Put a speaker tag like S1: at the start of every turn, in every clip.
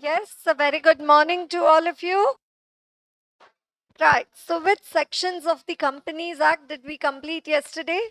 S1: Yes, a very good morning to all of you. Right, so which sections of the Companies Act did we complete yesterday?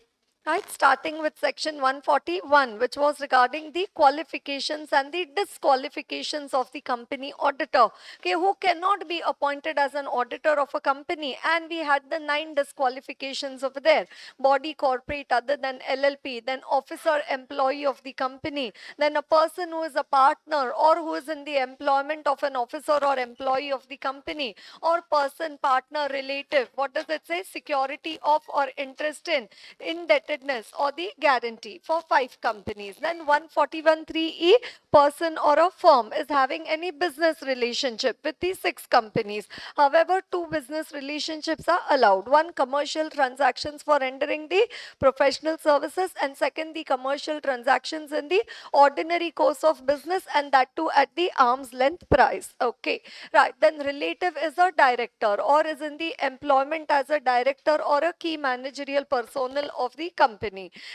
S1: Right, starting with section 141, which was regarding the qualifications and the disqualifications of the company auditor. Okay, who cannot be appointed as an auditor of a company, and we had the 9 disqualifications over there. Body corporate other than LLP, then officer employee of the company, then a person who is a partner or who is in the employment of an officer or employee of the company, or person, partner, relative. What does it say? Security of or interest in, indebtedness or the guarantee for 5 companies. Then 141(3)(e), person or a firm is having any business relationship with the 6 companies. However, 2 business relationships are allowed. One, commercial transactions for rendering the professional services, and second, the commercial transactions in the ordinary course of business, and that too at the arm's length price. Okay, right. Then relative is a director or is in the employment as a director or a key managerial personnel of the company.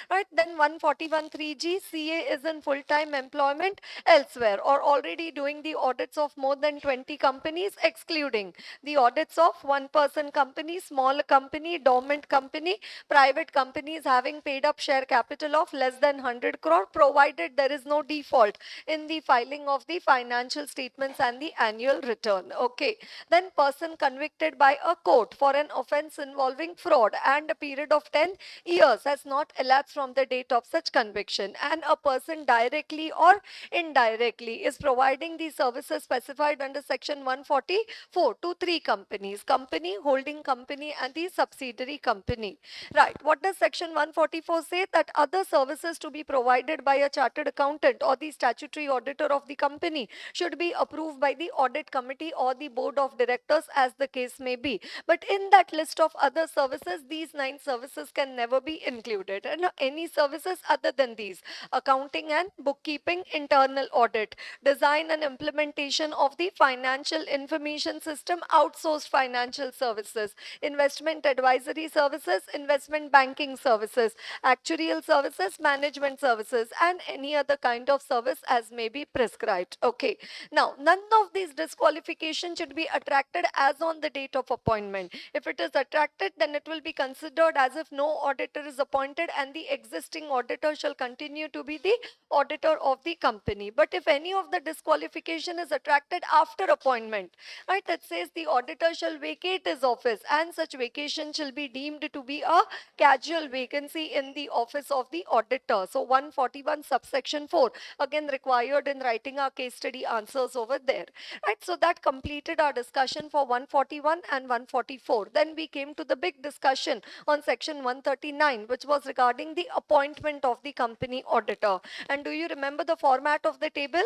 S1: Right. Then 141(3)(g), CA is in full-time employment elsewhere or already doing the audits of more than 20 companies, excluding the audits of one-person company, small company, dormant company, private companies having paid up share capital of less than 100 crore, provided there is no default in the filing of the financial statements and the annual return. Okay. Then person convicted by a court for an offense involving fraud and a period of 10 years has not elapsed from the date of such conviction, and a person directly or indirectly is providing the services specified under section 144 to 3 companies: company, holding company, and the subsidiary company. Right. What does section 144 say? That other services to be provided by a chartered accountant or the statutory auditor of the company should be approved by the audit committee or the board of directors, as the case may be. But in that list of other services, these 9 services can never be included. And any services other than these: accounting and bookkeeping, internal audit, design and implementation of the financial information system, outsourced financial services, investment advisory services, investment banking services, actuarial services, management services, and any other kind of service as may be prescribed. Okay. Now, none of these disqualifications should be attracted as on the date of appointment. If it is attracted, then it will be considered as if no auditor is appointed and the existing auditor shall continue to be the auditor of the company. But if any of the disqualification is attracted after appointment, right, it says the auditor shall vacate his office, and such vacation shall be deemed to be a casual vacancy in the office of the auditor. So 141 subsection 4 again required in writing our case study answers over there. Right, so that completed our discussion for 141 and 144. Then we came to the big discussion on section 139, which was regarding the appointment of the company auditor. And do you remember the format of the table?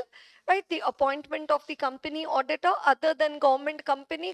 S1: Right, the appointment of the company auditor other than government company,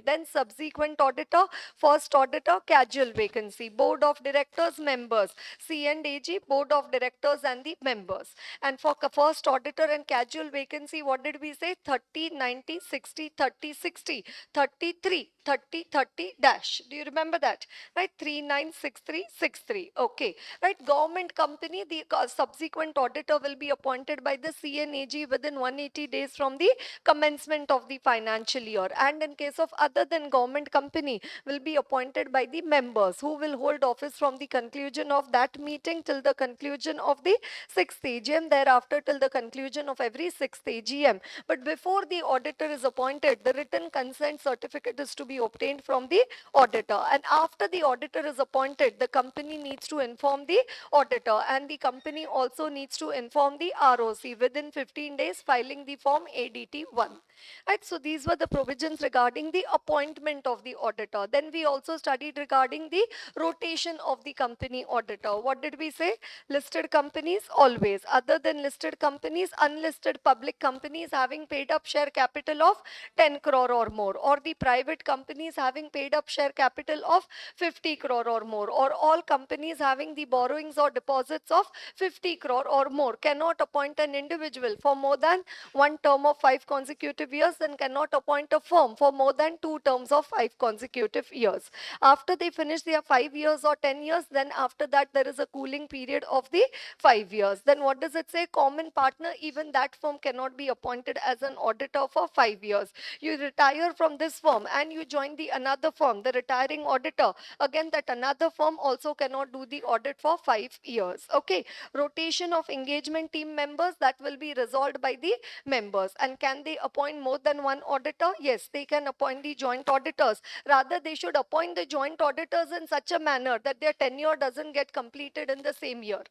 S1: then subsequent auditor, first auditor, casual vacancy, board of directors, members, C and AG, board of directors and the members. And for first auditor and casual vacancy, what did we say? 30, 90, 60, 30, 60, 33, 30, 30 dash. Do you remember that? Right, 396363. Okay. Right, government company, the subsequent auditor will be appointed by the CNAG within 180 days from the commencement of the financial year. And in case of other than government company, will be appointed by the members, who will hold office from the conclusion of that meeting till the conclusion of the 6th AGM, thereafter till the conclusion of every 6th AGM. But before the auditor is appointed, the written consent certificate is to be obtained from the auditor. And after the auditor is appointed, the company needs to inform the auditor, and the company also needs to inform the ROC within 15 days, filing the form ADT1. Right, so these were the provisions regarding the appointment of the auditor. Then we also studied regarding the rotation of the company auditor. What did we say? Listed companies always, other than listed companies, unlisted public companies having paid up share capital of 10 crore or more, or the private companies having paid up share capital of 50 crore or more, or all companies having the borrowings or deposits of 50 crore or more cannot appoint an individual for more than one term of 5 consecutive years, and cannot appoint a firm for more than 2 terms of 5 consecutive years. After they finish their 5 years or 10 years, then after that there is a cooling period of the 5 years. Then what does it say? Common partner, even that firm cannot be appointed as an auditor for 5 years. You retire from this firm and you join the another firm, the retiring auditor, again that another firm also cannot do the audit for 5 years. Okay, rotation of engagement team members, that will be resolved by the members. And can they appoint more than one auditor? Yes, they can appoint the joint auditors. Rather, they should appoint the joint auditors in such a manner that their tenure doesn't get completed in the same year.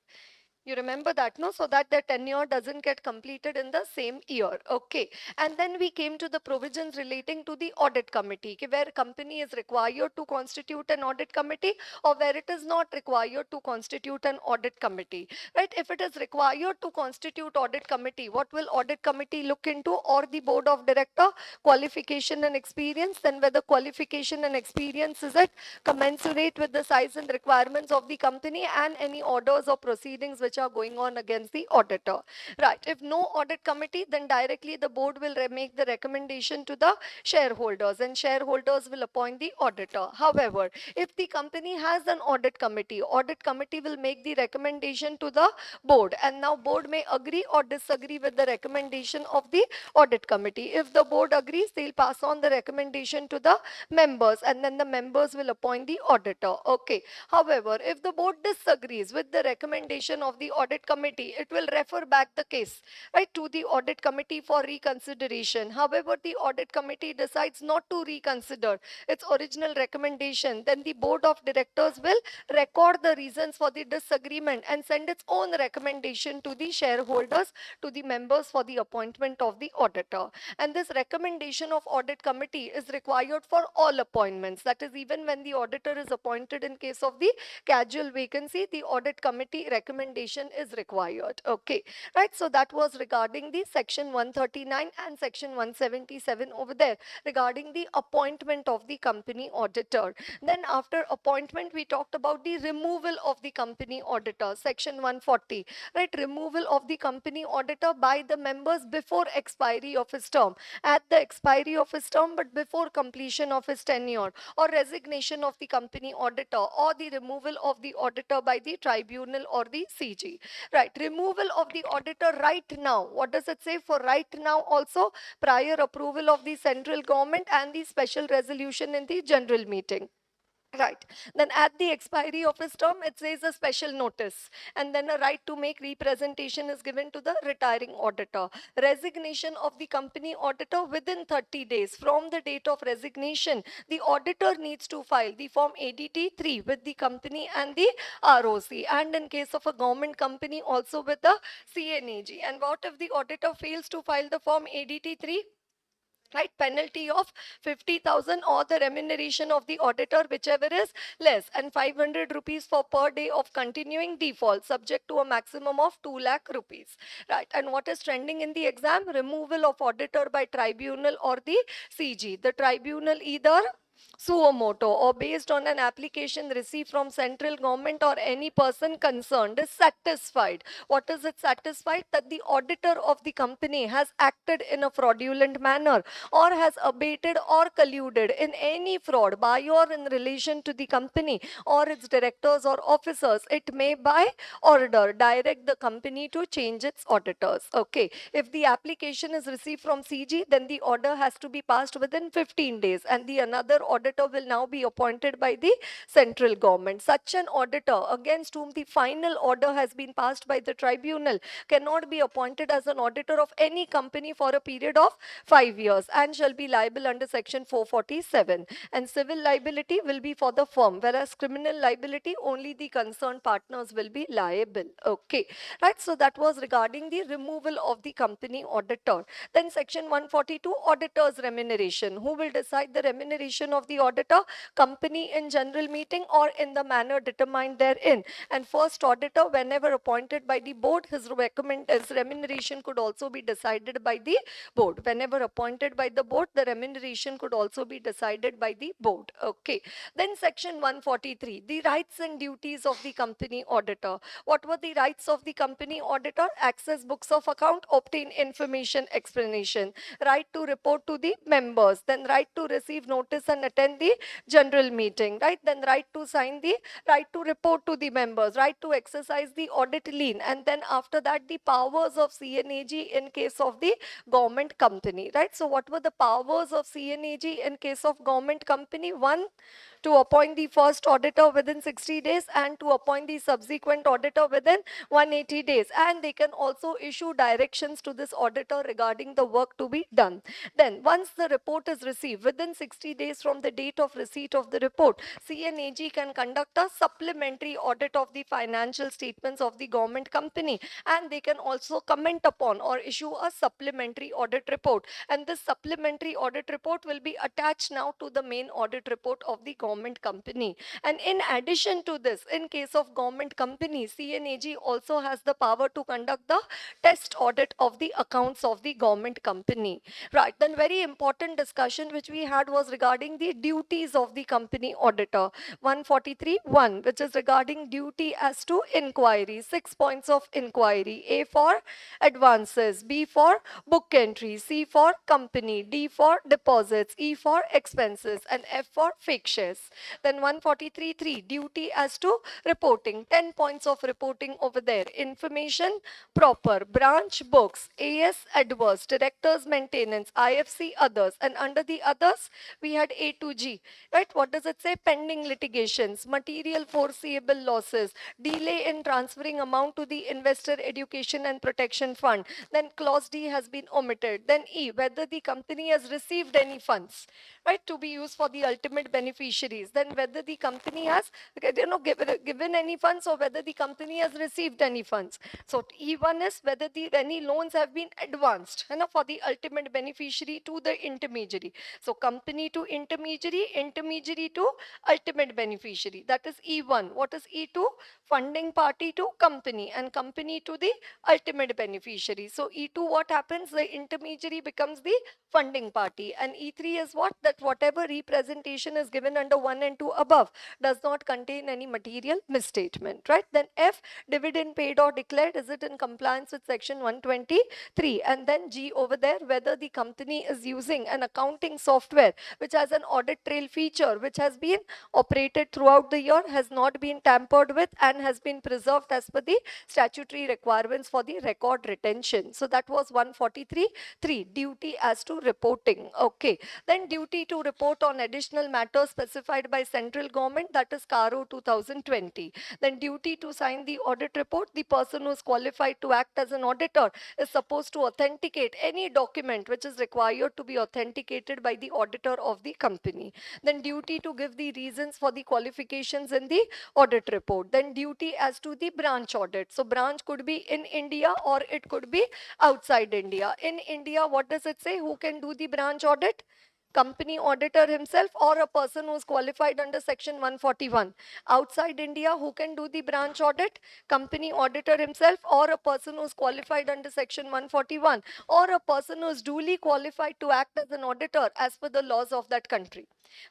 S1: You remember that, no? So that their tenure doesn't get completed in the same year. Okay. And then we came to the provisions relating to the audit committee, where company is required to constitute an audit committee or where it is not required to constitute an audit committee. Right? If it is required to constitute audit committee, what will audit committee look into? Or the board of director, qualification and experience. Then whether qualification and experience is it commensurate with the size and requirements of the company and any orders or proceedings which are going on against the auditor. Right. If no audit committee, then directly the board will make the recommendation to the shareholders, and shareholders will appoint the auditor. However, if the company has an audit committee will make the recommendation to the board, and now board may agree or disagree with the recommendation of the audit committee. If the board agrees, they'll pass on the recommendation to the members, and then the members will appoint the auditor. Okay. However, if the board disagrees with the recommendation of the audit committee, it will refer back the case, right, to the audit committee for reconsideration. However, the audit committee decides not to reconsider its original recommendation, then the board of directors will record the reasons for the disagreement and send its own recommendation to the shareholders, to the members, for the appointment of the auditor. And this recommendation of audit committee is required for all appointments. That is, even when the auditor is appointed in case of the casual vacancy, the audit committee recommendation is required. Okay, right. So that was regarding the section 139 and section 177 over there regarding the appointment of the company auditor. Then after appointment, we talked about the removal of the company auditor, section 140, right? Removal of the company auditor by the members before expiry of his term, at the expiry of his term but before completion of his tenure, or resignation of the company auditor, or the removal of the auditor by the tribunal or the CG. Right, removal of the auditor right now. What does it say for right now? Also, prior approval of the central government and the special resolution in the general meeting. Right. Then at the expiry of his term, it says a special notice. And then a right to make representation is given to the retiring auditor. Resignation of the company auditor within 30 days. From the date of resignation, the auditor needs to file the form ADT 3 with the company and the ROC. And in case of a government company, also with the CNAG. And what if the auditor fails to file the form ADT 3? Right, penalty of 50,000 or the remuneration of the auditor, whichever is less, and 500 rupees for per day of continuing default, subject to a maximum of 2 lakh rupees. Right, and what is trending in the exam? Removal of auditor by tribunal or the CG. The tribunal either suo moto or based on an application received from central government or any person concerned is satisfied. What is it satisfied? That the auditor of the company has acted in a fraudulent manner or has abated or colluded in any fraud by or in relation to the company or its directors or officers. It may by order direct the company to change its auditors. Okay, if the application is received from CG, then the order has to be passed within 15 days, and the another auditor will now be appointed by the central government. Such an auditor against whom the final order has been passed by the tribunal cannot be appointed as an auditor of any company for a period of 5 years and shall be liable under section 447. And civil liability will be for the firm, whereas criminal liability only the concerned partners will be liable. Okay, right. So that was regarding the removal of the company auditor. Then section 142, auditor's remuneration. Who will decide the remuneration of the auditor, company in general meeting or in the manner determined therein. And first auditor, whenever appointed by the board, his remuneration could also be decided by the board. Whenever appointed by the board, the remuneration could also be decided by the board. Okay. Then section 143, the rights and duties of the company auditor. What were the rights of the company auditor? Access books of account, obtain information, explanation, right to report to the members, then right to receive notice and attend the general meeting, right? Then right to sign the right to report to the members, right to exercise the audit lien, and then after that the powers of CNAG in case of the government company, right? So what were the powers of CNAG in case of government company? One, to appoint the first auditor within 60 days and to appoint the subsequent auditor within 180 days. And they can also issue directions to this auditor regarding the work to be done. Then once the report is received, within 60 days from the date of receipt of the report, CNAG can conduct a supplementary audit of the financial statements of the government company, and they can also comment upon or issue a supplementary audit report. And this supplementary audit report will be attached now to the main audit report of the government company. And in addition to this, in case of government company, CNAG also has the power to conduct the test audit of the accounts of the government company. Right, then very important discussion which we had was regarding the duties of the company auditor. 143.1, which is regarding duty as to inquiry. 6 points of inquiry. A for advances, B for book entry, C for company, D for deposits, E for expenses, and F for fake shares. Then 143.3, duty as to reporting. 10 points of reporting over there. Information proper, branch books, AS adverse, directors maintenance, IFC others, and under the others we had A to G, right? What does it say? Pending litigations, material foreseeable losses, delay in transferring amount to the investor education and protection fund. Then clause D has been omitted. Then E, whether the company has received any funds, right, to be used for the ultimate beneficiaries. Then whether the company has given any funds or whether the company has received any funds. So E1 is whether any loans have been advanced for the ultimate beneficiary to the intermediary. So company to intermediary, intermediary to ultimate beneficiary. That is E1. What is E2? Funding party to company and company to the ultimate beneficiary. So E2, what happens? The intermediary becomes the funding party, and E3 is what? That whatever representation is given under 1 and 2 above does not contain any material misstatement, right? Then F, dividend paid or declared, is it in compliance with section 123? And then G over there, whether the company is using an accounting software which has an audit trail feature which has been operated throughout the year, has not been tampered with, and has been preserved as per the statutory requirements for the record retention. So that was 143.3, duty as to reporting. Okay, then duty to report on additional matters specified by central government, that is CARO 2020. Then duty to sign the audit report, the person who is qualified to act as an auditor is supposed to authenticate any document which is required to be authenticated by the auditor of the company. Then duty to give the reasons for the qualifications in the audit report. Then duty as to the branch audit. So branch could be in India or it could be outside India. In India, what does it say? Who can do the branch audit? Company auditor himself or a person who is qualified under section 141. Outside India, who can do the branch audit? Company auditor himself or a person who is qualified under section 141, or a person who is duly qualified to act as an auditor as per the laws of that country.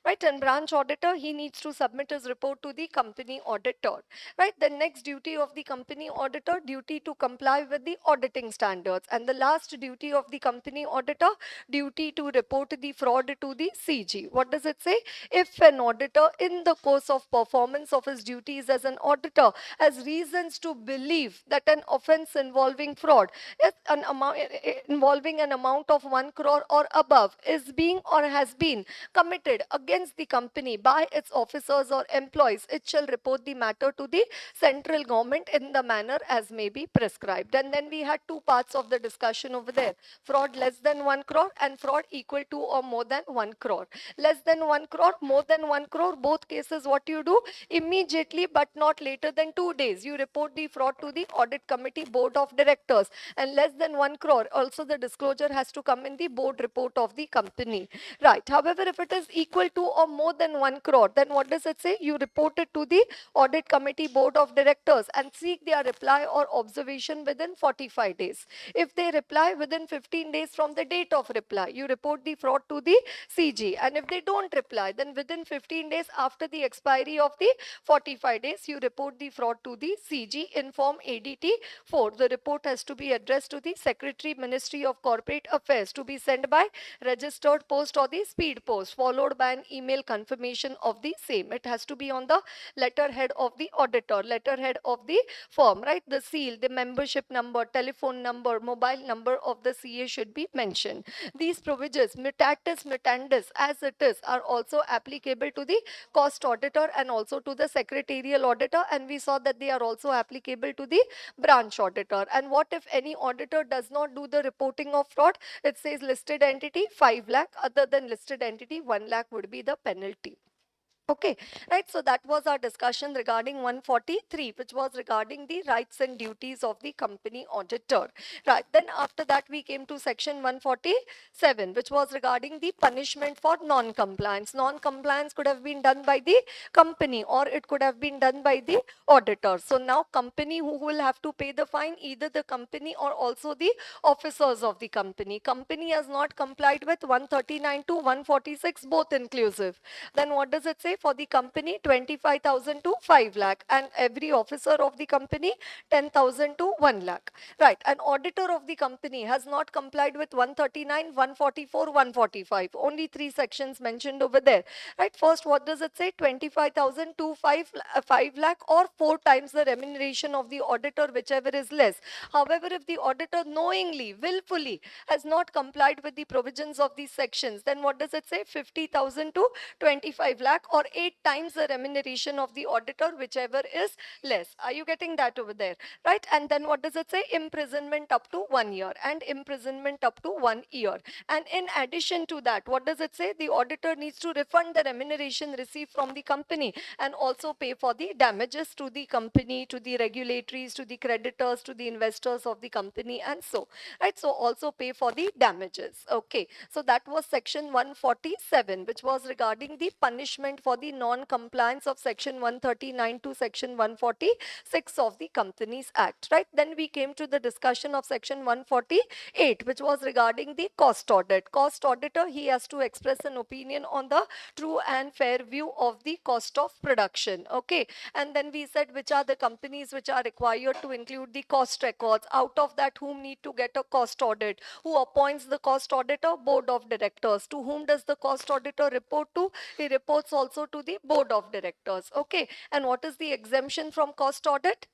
S1: Right, and branch auditor, he needs to submit his report to the company auditor. Right, the next duty of the company auditor, duty to comply with the auditing standards. And the last duty of the company auditor, duty to report the fraud to the CG. What does it say? If an auditor in the course of performance of his duties as an auditor has reasons to believe that an offense involving fraud is an amount involving an amount of 1 crore or above is being or has been committed against the company by its officers or employees, it shall report the matter to the central government in the manner as may be prescribed. And then we had two parts of the discussion over there: fraud less than 1 crore and fraud equal to or more than than 1 crore. Less than 1 crore, more than 1 crore, both cases what you do? Immediately but not later than 2 days, you report the fraud to the audit committee board of directors. And less than 1 crore, also the disclosure has to come in the board report of the company. Right. However, if it is equal to or more than 1 crore, then what does it say? You report it to the audit committee board of directors and seek their reply or observation within 45 days. If they reply within 15 days from the date of reply, you report the fraud to the CG. And if they don't reply, then within 15 days after the expiry of the 45 days, you report the fraud to the CG in form ADT 4. The report has to be addressed to the Secretary, Ministry of Corporate Affairs, to be sent by registered post or the speed post, followed by an email confirmation of the same. It has to be on the letterhead of the auditor, letterhead of the firm, right? The seal, the membership number, telephone number, mobile number of the CA should be mentioned. These provisions, mutatis mutandis, as it is, are also applicable to the cost auditor and also to the secretarial auditor, and we saw that they are also applicable to the branch auditor. And what if any auditor does not do the reporting of fraud? It says listed entity 5 lakh, other than listed entity 1 lakh would be the penalty. Okay, right. So that was our discussion regarding 143, which was regarding the rights and duties of the company auditor. Right. Then after that, we came to section 147, which was regarding the punishment for non-compliance. Non-compliance could have been done by the company or it could have been done by the auditor. So now company who will have to pay the fine, either the company or also the officers of the company. Company has not complied with 139 to 146, both inclusive. Then what does it say? For the company, 25,000 to 5 lakh, and every officer of the company, 10,000 to 1 lakh. Right. An auditor of the company has not complied with 139, 144, 145. Only 3 sections mentioned over there. Right. First, what does it say? 25,000 to 5 lakh or 4 times the remuneration of the auditor, whichever is less. However, if the auditor knowingly, willfully has not complied with the provisions of these sections, then what does it say? 50,000 to 25 lakh or 8 times the remuneration of the auditor, whichever is less. Are you getting that over there? Right. And then what does it say? Imprisonment up to 1 year and imprisonment up to 1 year. And in addition to that, what does it say? The auditor needs to refund the remuneration received from the company and also pay for the damages to the company, to the regulatories, to the creditors, to the investors of the company, and so. Right. So also pay for the damages. Okay. So that was section 147, which was regarding the punishment for the non-compliance of section 139 to section 146 of the Companies Act. Right. Then we came to the discussion of section 148, which was regarding the cost audit. Cost auditor, he has to express an opinion on the true and fair view of the cost of production. Okay. And then we said which are the companies which are required to include the cost records. Out of that, whom need to get a cost audit? Who appoints the cost auditor? Board of directors. To whom does the cost auditor report to? He reports also to the board of directors. Okay. And what is the exemption from cost audit?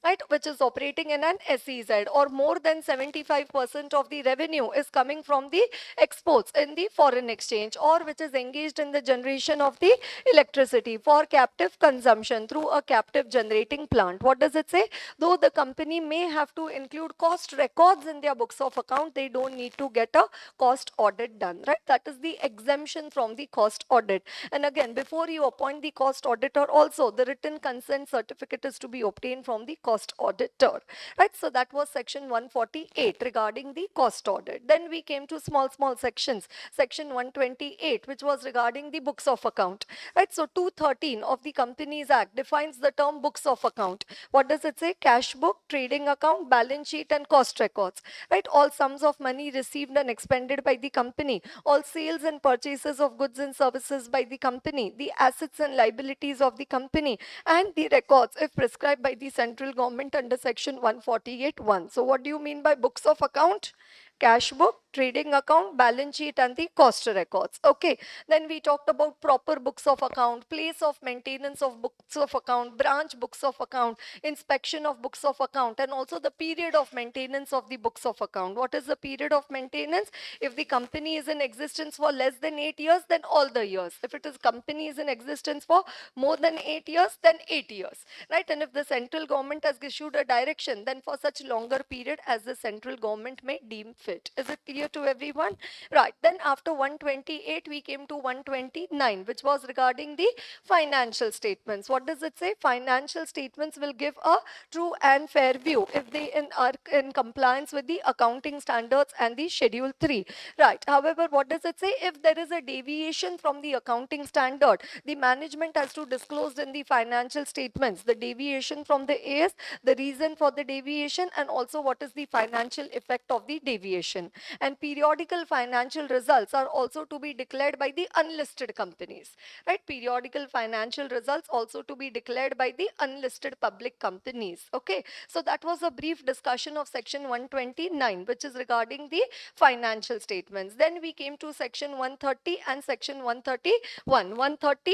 S1: Right, which is operating in an SEZ, or more than 75% of the revenue is coming from the exports in the foreign exchange, or which is engaged in the generation of the electricity for captive consumption through a captive generating plant. What does it say? Though the company may have to include cost records in their books of account, they don't need to get a cost audit done. Right, that is the exemption from the cost audit. And again, before you appoint the cost auditor, also the written consent certificate is to be obtained from the cost auditor. Right. So that was section 148 regarding the cost audit. Then we came to small sections. Section 128, which was regarding the books of account. Right. So 213 of the Companies Act defines the term books of account. What does it say? Cash book, trading account, balance sheet, and cost records. Right. All sums of money received and expended by the company, all sales and purchases of goods and services by the company, the assets and liabilities of the company, and the records if prescribed by the central government under section 148(1). So what do you mean by books of account? Cash book, trading account, balance sheet, and the cost records. Okay. Then we talked about proper books of account, place of maintenance of books of account, branch books of account, inspection of books of account, and also the period of maintenance of the books of account. What is the period of maintenance? If the company is in existence for less than 8 years, then all the years. If it is company is in existence for more than 8 years, then 8 years. Right. And if the central government has issued a direction, then for such longer period as the central government may deem fit. Is it clear clear to everyone? Right. Then after 128, we came to 129, which was regarding the financial statements. What does it say? Financial statements will give a true and fair view if they are in compliance with the accounting standards and the Schedule 3. Right. However, what does it say? If there is a deviation from the accounting standard, the management has to disclose in the financial statements the deviation from the AS, the reason for the deviation, and also what is the financial effect of the deviation. And periodical financial results are also to be declared by the unlisted companies, right? Periodical financial results also to be declared by the unlisted public companies. Okay, so that was a brief discussion of section 129, which is regarding the financial statements. Then we came to section 130 and section 131. 130,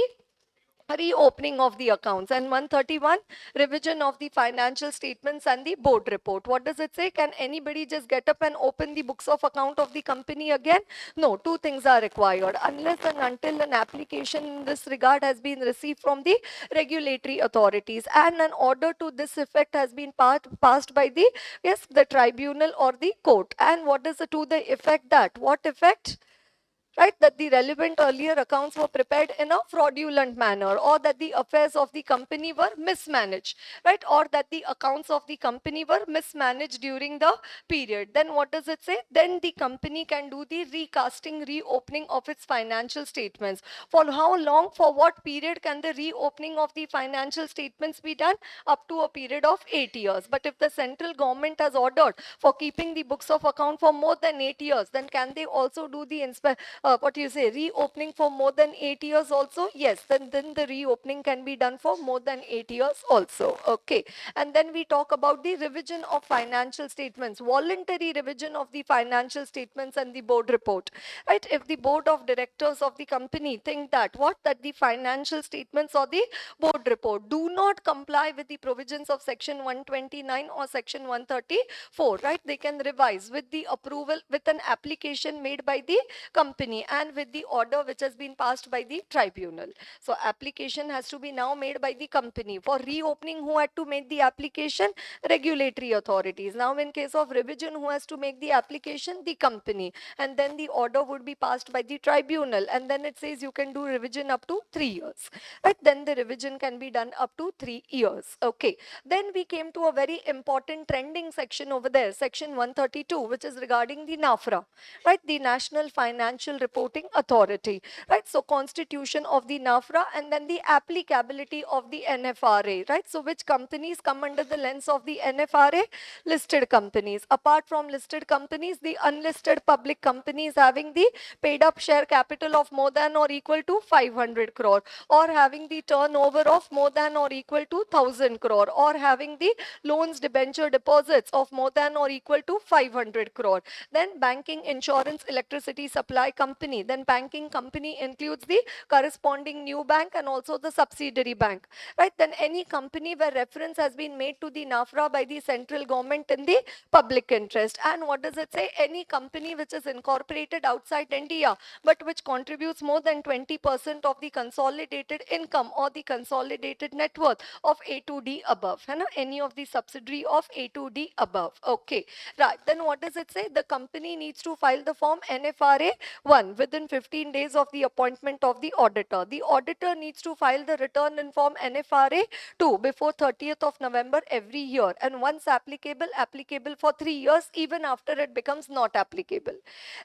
S1: reopening of the accounts, and 131, revision of the financial statements and the board report. What does it say? Can anybody just get up and open the books of account of the company again? No, two things are required. Unless and until an application in this regard has been received from the regulatory authorities and an order to this effect has been passed by the, yes, the tribunal or the court. And what is it to the effect that? What effect? Right, that the relevant earlier accounts were prepared in a fraudulent manner, or that the affairs of the company were mismanaged, right, or that the accounts of the company were mismanaged during the period. Then what does it say? Then the company can do the recasting, reopening of its financial statements. For how long, for what period can the reopening of the financial statements be done? Up to a period of 8 years. But if the central government has ordered for keeping the books of account for more than 8 years, then can they also do the what you say, reopening for more than 8 years also? Yes, then the reopening can be done for more than 8 years also. Okay, and then we talk about the revision of financial statements, voluntary revision of the financial statements and the board report, right? If the board of directors of the company think that that the financial statements or the board report do not comply with the provisions of section 129 or section 134, right, they can revise with the approval, with an application made by the company and with the order which has been passed by the tribunal. So application has to be now made by the company. For reopening, who had to make the application? Regulatory authorities. Now in case of revision, who has to make the application? The company. And then the order would be passed by the tribunal, and then it says you can do revision up to 3 years, right? Then the revision can be done up to 3 years. Okay, then we came to a very important trending section over there, section 132, which is regarding the NAFRA, right? The National Financial Reporting Authority, right? So constitution of the NAFRA, and then the applicability of the NFRA, right? So which companies come under the lens of the NFRA? Listed companies. Apart from listed companies, the unlisted public companies having the paid up share capital of more than or equal to 500 crore, or having the turnover of more than or equal to 1000 crore, or having the loans, debenture, deposits of more than or equal to 500 crore. Then banking, insurance, electricity supply company. Then banking company includes the corresponding new bank and also the subsidiary bank, right? Then any company where reference has been made to the NAFRA by the central government in the public interest. And what does it say? Any company which is incorporated outside India but which contributes more than 20% of the consolidated income or the consolidated net worth of A to D above, any of the subsidiary of A to D above. Okay, right. Then what does it say? The company needs to file the form NFRA 1 within 15 days of the appointment of the auditor. The auditor needs to file the return in form NFRA 2 before 30th of November every year, and once applicable for 3 years, even after it becomes not applicable.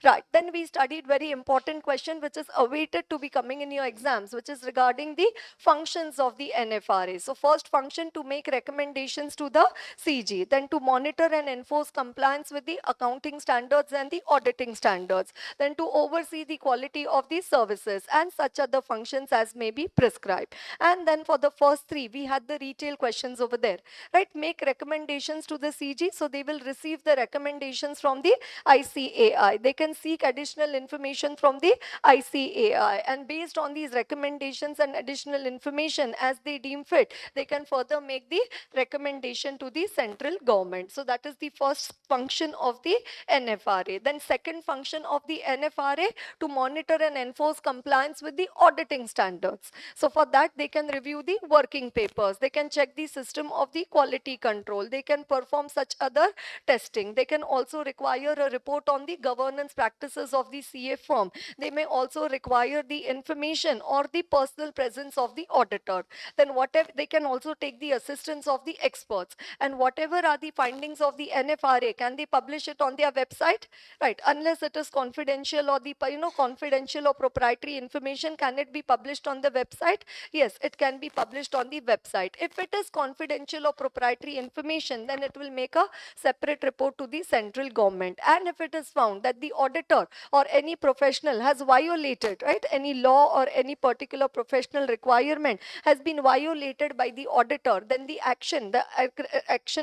S1: Right. Then we studied very important question which is awaited to be coming in your exams, which is regarding the functions of the NFRA. So first function, to make recommendations to the CG, then to monitor and enforce compliance with the accounting standards and the auditing standards, then to oversee the quality of the services and such other functions as may be prescribed. And then for the first three, we had the retail questions over there, right? Make recommendations to the CG, so they will receive the recommendations from the ICAI. They can seek additional information from the ICAI, and based on these recommendations and additional information as they deem fit, they can further make the recommendation to the central government. So that is the first function of the NFRA. Then second function of the NFRA, to monitor and enforce compliance with the auditing standards. So for that, they can review the working papers, they can check the system of the quality control, they can perform such other testing. They can also require a report on the governance practices of the CA firm. They may also require the information or the personal presence of the auditor. Then whatever, they can also take the assistance of the experts, and whatever are the findings of the NFRA, can they publish it on their website? Right, unless it is confidential or the confidential or proprietary information, can it be published on the website? Yes, it can be published on the website. If it is confidential or proprietary information, then it will make a separate report to the central government. And if it is found that the auditor or any professional has violated, right, any law or any particular professional requirement has been violated by the auditor, then the action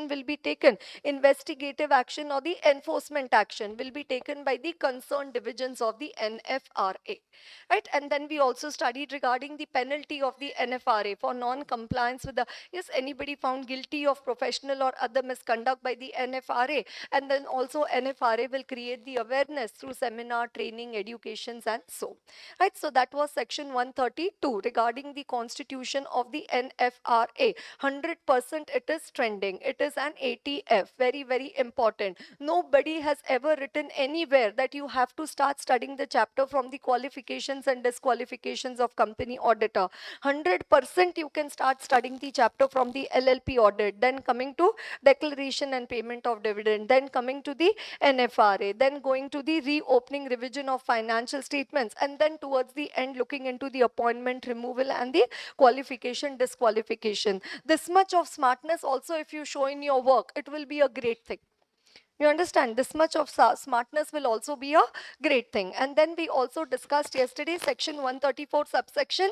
S1: will be taken. Investigative action or the enforcement action will be taken by the concerned divisions of the NFRA. Right, and then we also studied regarding the penalty of the NFRA for non-compliance with the, yes, anybody found guilty of professional or other misconduct by the NFRA, and then also NFRA will create the awareness through seminar, training, educations, and so. Right, so that was section 132 regarding the constitution of the NFRA. 100% it is trending. It is an ATF. Very, very important. Nobody has ever written anywhere that you have to start studying the chapter from the qualifications and disqualifications of company auditor. 100% you can start studying the chapter from the LLP audit, then coming to declaration and payment of dividend, then coming to the NFRA, then going to the reopening revision of financial statements, and then towards the end looking into the appointment, removal, and the qualification, disqualification. This much of smartness also, if you show in your work, it will be a great thing. You understand? This much of smartness will also be a great thing. And then we also discussed yesterday section 134 subsection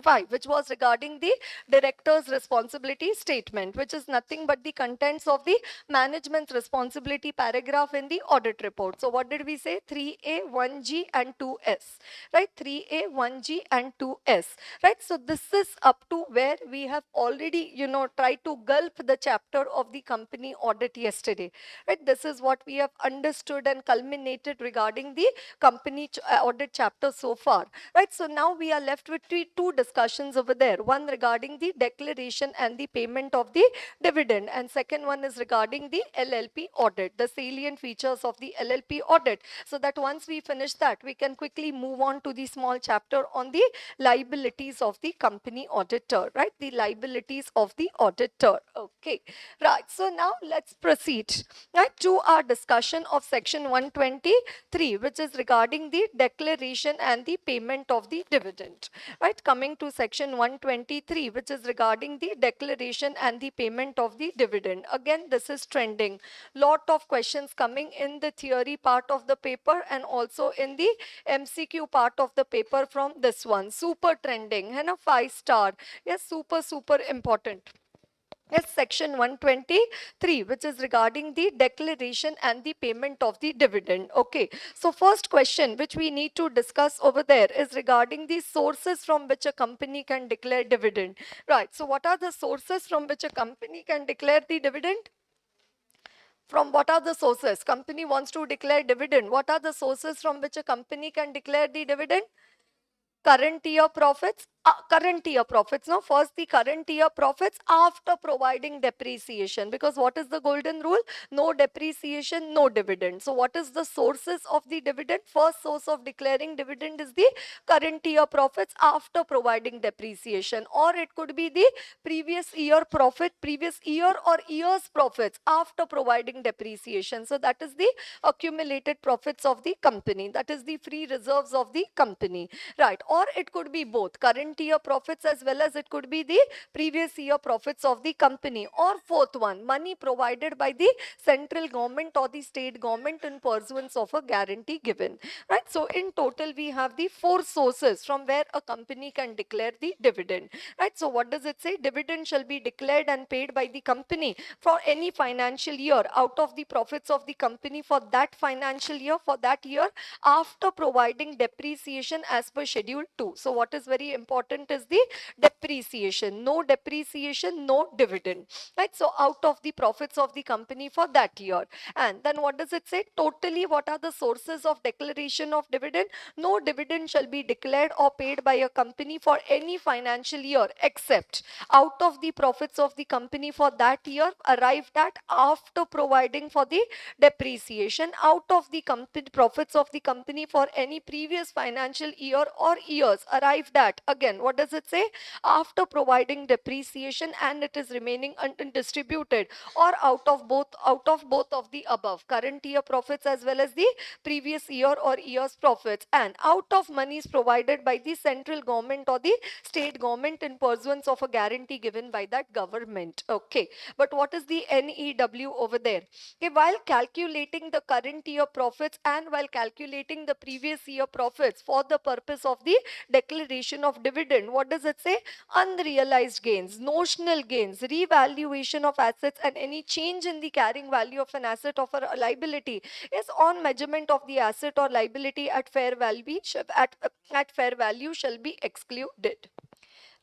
S1: 5, which was regarding the director's responsibility statement, which is nothing but the contents of the management's responsibility paragraph in the audit report. So what did we say? 3A, 1G, and 2S, right? 3A, 1G, and 2S, right? So this is up to where we have already, tried to gulp the chapter of the company audit yesterday, right? This is what we have understood and culminated regarding the company audit chapter so far, right? So now we are left with two discussions over there. One regarding the declaration and the payment of the dividend, and second one is regarding the LLP audit, the salient features of the LLP audit. So that once we finish that, we can quickly move on to the small chapter on the liabilities of the company auditor, right? The liabilities of the auditor. Okay, right. So now let's proceed, right, to our discussion of section 123, which is regarding the declaration and the payment of the dividend, right? Coming to section 123, which is regarding the declaration and the payment of the dividend. Again, this is trending. Lot of questions coming in the theory part of the paper and also in the MCQ part of the paper from this one. Super trending, and a 5-star. Yes, super, super important. Yes, section 123, which is regarding the declaration and the payment of the dividend. Okay, so first question which we need to discuss over there is regarding the sources from which a company can declare dividend. Right, so what are the sources from which a company can declare the dividend? From what are the sources? Company wants to declare dividend. What are the sources from which a company can declare the dividend? Current year profits, no, first the current year profits after providing depreciation, because what is the golden rule? No depreciation, no dividend. So what is the sources of the dividend? First source of declaring dividend is the current year profits after providing depreciation, or it could be the previous year profit, previous year or year's profits after providing depreciation. So that is the accumulated profits of the company, that is the free reserves of the company, right? Or it could be both current year profits as well as it could be the previous year profits of the company. Or fourth one, money provided by the central government or the state government in pursuance of a guarantee given, right? So in total we have the 4 sources from where a company can declare the dividend, right? So what does it say? Dividend shall be declared and paid by the company for any financial year out of the profits of the company for that financial year, for that year, after providing depreciation as per schedule 2. So what is very important? important is the depreciation. No depreciation, no dividend, right? So out of the profits of the company for that year. And then what does it say? Totally, what are the sources of declaration of dividend? No dividend shall be declared or paid by a company for any financial year except out of the profits of the company for that year arrived at after providing for the depreciation, out of the profits of the company for any previous financial year or years arrived at, again what does it say, after providing depreciation, and it is remaining undistributed, or out of both of the above, current year profits as well as the previous year or year's profits, and out of monies provided by the central government or the state government in pursuance of a guarantee given by that government. Okay, but what is the NEW over there? Okay, while calculating the current year profits and while calculating the previous year profits for the purpose of the declaration of dividend, what does it say? Unrealized gains, notional gains, revaluation of assets, and any change in the carrying value of an asset or a liability is on measurement of the asset or liability at fair value shall be excluded.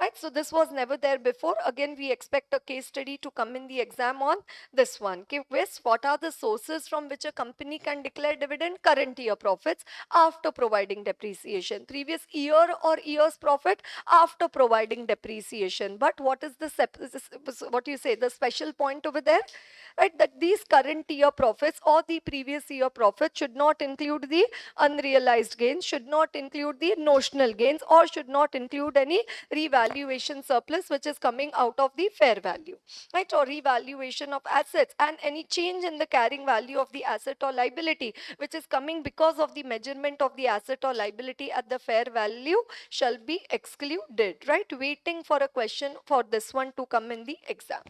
S1: Right, so this was never there before. Again, we expect a case study to come in the exam on this one. Okay, what are the sources from which a company can declare dividend? Current year profits after providing depreciation, previous year or year's profit after providing depreciation. But what is the what do you say, the special point over there? Right, that these current year profits or the previous year profits should not include the unrealized gains, should not include the notional gains, or should not include any revaluation surplus which is coming out of the fair value, right, or revaluation of assets, and any change in the carrying value of the asset or liability which is coming because of the measurement of the asset or liability at the fair value shall be excluded. Right, waiting for a question for this one to come in the exam.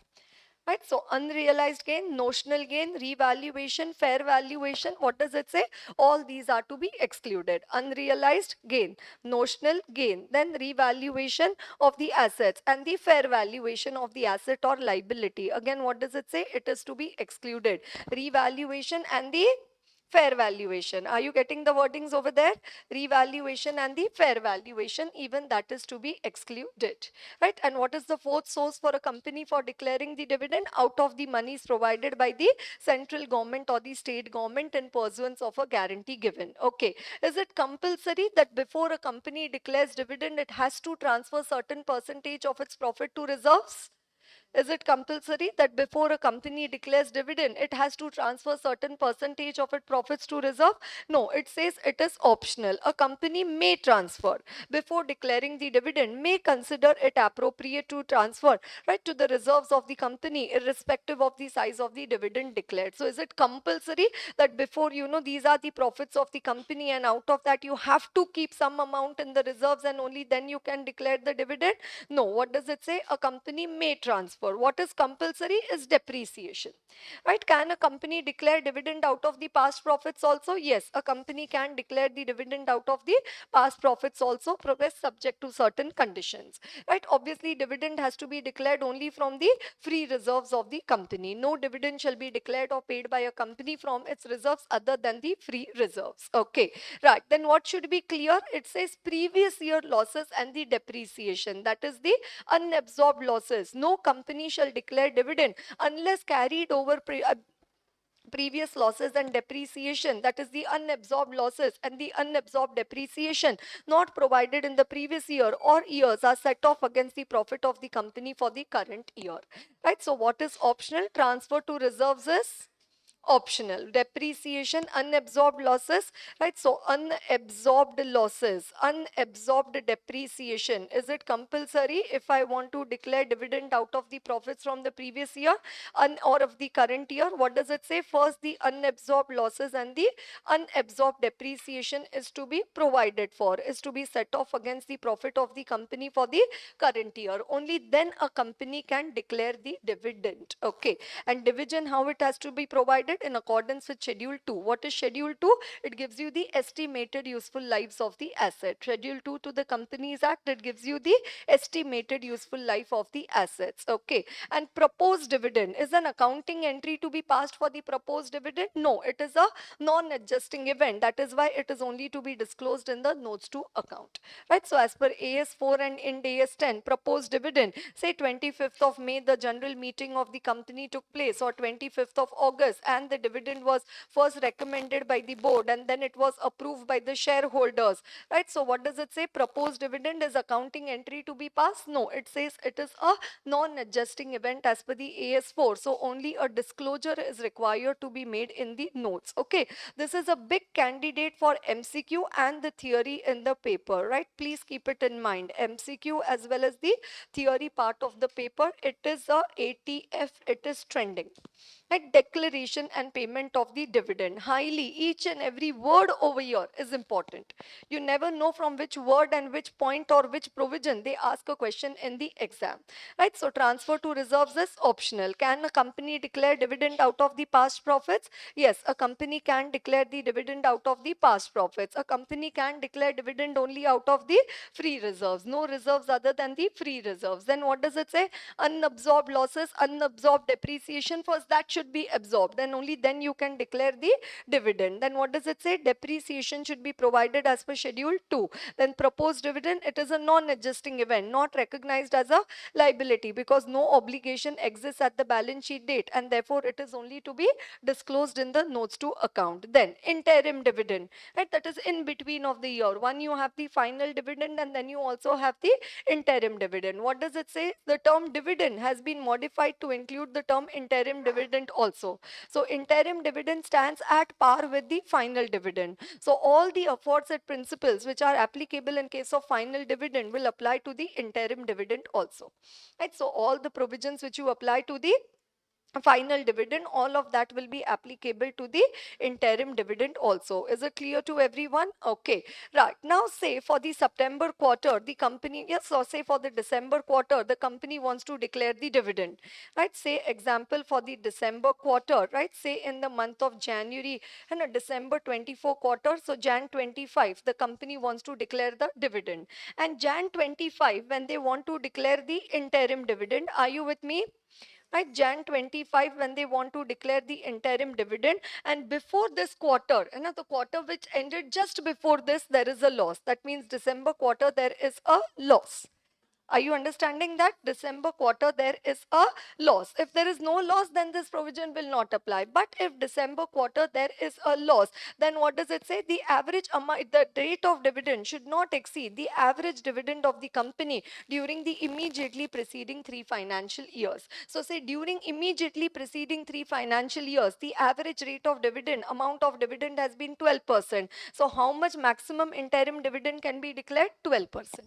S1: Right, so unrealized gain, notional gain, revaluation, fair valuation, what does it say? All these are to be excluded. Unrealized gain, notional gain, then revaluation of the assets and the fair valuation of the asset or liability. Again, what does it say? It is to be excluded. Revaluation and the fair valuation. Are you getting the wordings over there? Revaluation and the fair valuation, even that is to be excluded. Right, and what is the fourth source for a company for declaring the dividend? Out of the monies provided by the central government or the state government in pursuance of a guarantee given. Okay, is it compulsory that before a company declares dividend it has to transfer certain percentage of its profit to reserves? Is it compulsory that before a company declares dividend, it has to transfer certain percentage of its profits to reserve? No, it says it is optional. A company may transfer before declaring the dividend, may consider it appropriate to transfer, right, to the reserves of the company, irrespective of the size of the dividend declared. So is it compulsory that before, these are the profits of the company and out of that you have to keep some amount in the reserves and only then you can declare the dividend? No, what does it say? A company may transfer. What is compulsory is depreciation. Right? Can a company declare dividend out of the past profits also? Yes, a company can declare the dividend out of the past profits also, progress subject to certain conditions. Right? Obviously, dividend has to be declared only from the free reserves of the company. No dividend shall be declared or paid by a company from its reserves other than the free reserves. Okay, right. Then what should be clear? It says previous year losses and the depreciation. That is the unabsorbed losses. No company shall declare dividend unless carried over previous losses and depreciation, that is the unabsorbed losses and the unabsorbed depreciation not provided in the previous year or years are set off against the profit of the company for the current year. Right, so what is optional? Transfer to reserves is optional. Depreciation, unabsorbed losses, right? So unabsorbed losses, unabsorbed depreciation, is it compulsory if I want to declare dividend out of the profits from the previous year or of the current year? What does it say? First, the unabsorbed losses and the unabsorbed depreciation is to be provided for, is to be set off against the profit of the company for the current year. Only then a company can declare the dividend. Okay, and division, how it has to be provided? right, in accordance with Schedule 2. What is Schedule 2? It gives you the estimated useful lives of the asset. Schedule 2 to the Companies Act, it gives you the estimated useful life of the assets. Okay. And proposed dividend is an accounting entry to be passed for the proposed dividend? No, it is a non-adjusting event. That is why it is only to be disclosed in the notes to account. Right. So as per AS 4 and in AS 10, proposed dividend, say 25th of May, the general meeting of the company took place, or 25th of August, and the dividend was first recommended by the board and then it was approved by the shareholders. Right. So what does it say? Proposed dividend is accounting entry to be passed? No, it says it is a non-adjusting event as per the AS4. So only a disclosure is required to be made in the notes. Okay. This is a big candidate for MCQ and the theory in the paper, right? Please keep it in mind. MCQ as well as the theory part of the paper. It is a ATF. It is trending. Like declaration and payment of the dividend. Highly, each and every word over here is important. You never know from which word and which point or which provision they ask a question in the exam. Right? So transfer to reserves is optional. Can a company declare dividend out of the past profits? Yes, a company can declare the dividend out of the past profits. A company can declare dividend only out of the free reserves. No reserves other than the free reserves. Then what does it say? Unabsorbed losses, unabsorbed depreciation, first that should be absorbed, then only then you can declare the dividend. Then what does it say? Depreciation should be provided as per Schedule 2. Then proposed dividend, it is a non-adjusting event, not recognized as a liability because no obligation exists at the balance sheet date and therefore it is only to be disclosed in the notes to account. Then interim dividend, right, that is in between of the year. One, you have the final dividend and then you also have the interim dividend. What does it say? The term dividend has been modified to include the term interim dividend also. So interim dividend stands at par with the final dividend. So all the aforesaid principles which are applicable in case of final dividend will apply to the interim dividend also. Right? So all the provisions which you apply to the final dividend, all of that will be applicable to the interim dividend also. Is it clear to everyone? Okay, right. Now say for the September quarter, the company, yes, or say for the December quarter, the company wants to declare the dividend, right? Say example for the December quarter, right? Say in the month of January and a December 24 quarter, so Jan 25, the company wants to declare the dividend, and Jan 25 when they want to declare the interim dividend. Are you with me? Right, Jan 25 when they want to declare the interim dividend, and before this quarter, the quarter which ended just before this, there is a loss. That means December quarter there is a loss. Are you understanding that? December quarter there is a loss. If there is no loss, then this provision will not apply. But if December quarter there is a loss, then what does it say? The average amount, the rate of dividend should not exceed the average dividend of the company during the immediately preceding 3 financial years. So say during immediately preceding 3 financial years, the average rate of dividend, amount of dividend has been 12%. So how much maximum interim dividend can be declared? 12%.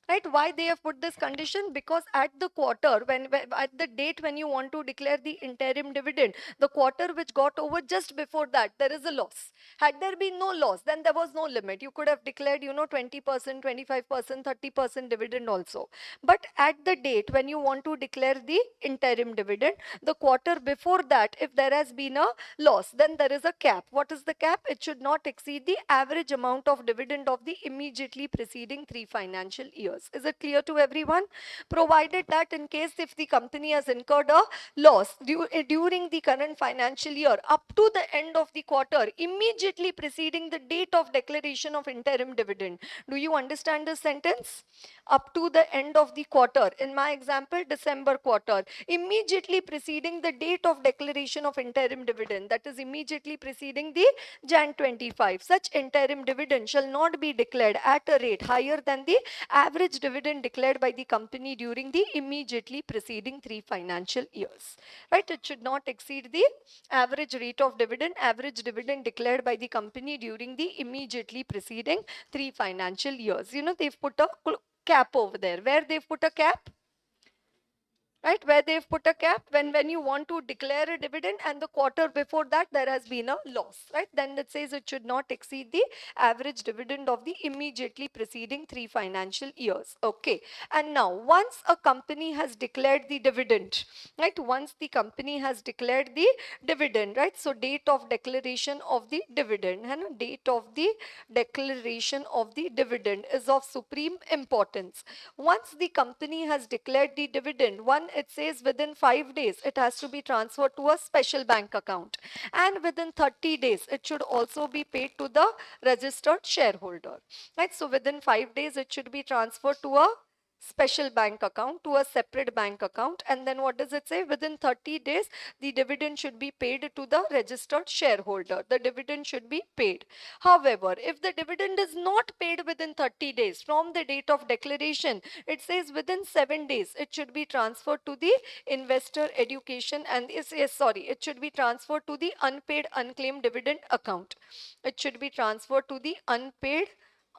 S1: Right? Why they have put this condition? Because at the quarter, when at the date when you want to declare the interim dividend, the quarter which got over just before that, there is a loss. Had there been no loss, then there was no limit. You could have declared 20%, 25%, 30% dividend also. But at the date when you want to declare the interim dividend, the quarter before that, if there has been a loss, then there is a cap. What is the cap? It should not exceed the average amount of dividend of the immediately preceding 3 financial years. Is it clear to everyone? Provided that in case if the company has incurred a loss during the current financial year up to the end of the quarter immediately preceding the date of declaration of interim dividend. Do you understand this sentence? Up to the end of the quarter. In my example, December quarter, immediately preceding the date of declaration of interim dividend, that is immediately preceding the Jan 25. Such interim dividend shall not be declared at a rate higher than the average dividend declared by the company during the immediately preceding 3 financial years. Right? It should not exceed the average rate of dividend, average dividend declared by the company during the immediately preceding 3 financial years. They've put a cap over there. Where they've put a cap? right, where they've put a cap when you want to declare a dividend and the quarter before that there has been a loss, right, then it says it should not exceed the average dividend of the immediately preceding 3 financial years. Okay, and now once a company has declared the dividend, right, once the company has declared the dividend, right, so date of declaration of the dividend and date of the declaration of the dividend is of supreme importance. Once the company has declared the dividend, one, it says within 5 days it has to be transferred to a special bank account, and within 30 days it should also be paid to the registered shareholder, right, so within 5 days it should be transferred to a special bank account, to a separate bank account, and then what does it say, within 30 days the dividend should be paid to the registered shareholder, the dividend should be paid. However, if the dividend is not paid within 30 days from the date of declaration, it says within 7 days it should be transferred to the investor education and it should be transferred to the unpaid unclaimed dividend account. It should be transferred to the unpaid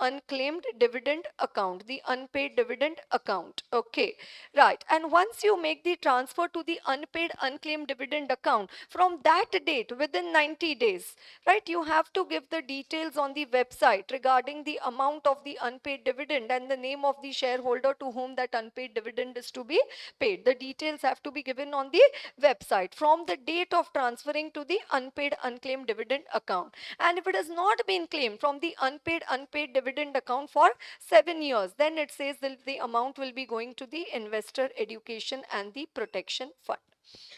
S1: unclaimed dividend account, the unpaid dividend account. Okay, right, and once you make the transfer to the unpaid unclaimed dividend account, from that date within 90 days, right, you have to give the details on the website regarding the amount of the unpaid dividend and the name of the shareholder to whom that unpaid dividend is to be paid. The details have to be given on the website from the date of transferring to the unpaid unclaimed dividend account. And if it has not been claimed from the unpaid dividend account for 7 years, then it says that the amount will be going to the investor education and the protection fund,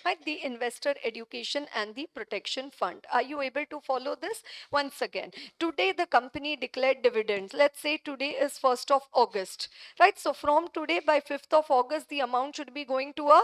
S1: right, the investor education and the protection fund. Are you able to follow this? Once again, today the company declared dividends. Let's say today is 1st of August, right, so from today by 5th of August the amount should be going to a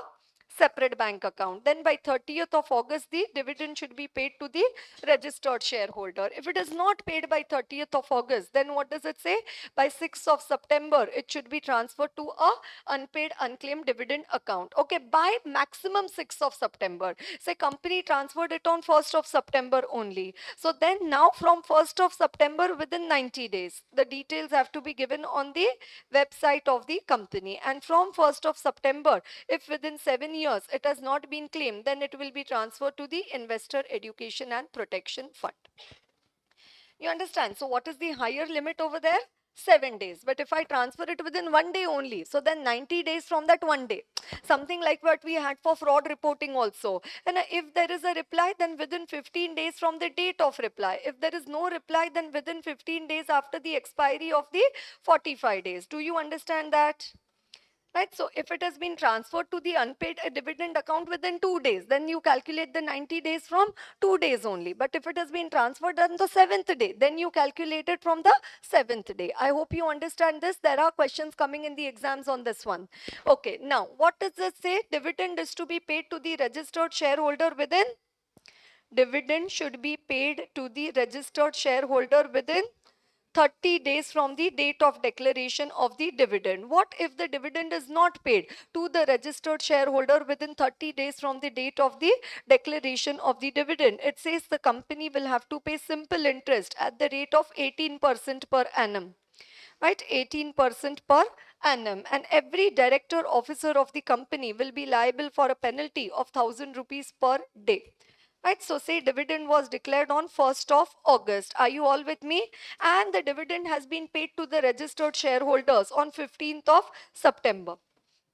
S1: separate bank account. Then by 30th of August the dividend should be paid to the registered shareholder. If it is not paid by 30th of August, then what does it say, by 6th of September it should be transferred to a unpaid unclaimed dividend account. Okay, by maximum 6th of September, say company transferred it on 1st of September only, so then now from 1st of September within 90 days the details have to be given on the website of the company, and from 1st of September, if within 7 years it has not been claimed, then it will be transferred to the investor education and protection fund. You understand? So what is the higher limit over there? 7 days. But if I transfer it within 1 day only, so then 90 days from that 1 day. Something like what we had for fraud reporting also. And if there is a reply, then within 15 days from the date of reply. If there is no reply, then within 15 days after the expiry of the 45 days. Do you understand that? Right, so if it has been transferred to the unpaid dividend account within 2 days, then you calculate the 90 days from 2 days only. But if it has been transferred on the 7th day, then you calculate it from the 7th day. I hope you understand this. There are questions coming in the exams on this one. Okay, now what does this say? Dividend is to be paid to the registered shareholder within, dividend should be paid to the registered shareholder within 30 days from the date of declaration of the dividend. What if the dividend is not paid to the registered shareholder within 30 days from the date of the declaration of the dividend? It says the company will have to pay simple interest at the rate of 18% per annum, right, 18% per annum, and every director officer of the company will be liable for a penalty of 1000 rupees per day. Right, so say dividend was declared on 1st of August. Are you all with me? And the dividend has been paid to the registered shareholders on 15th of September.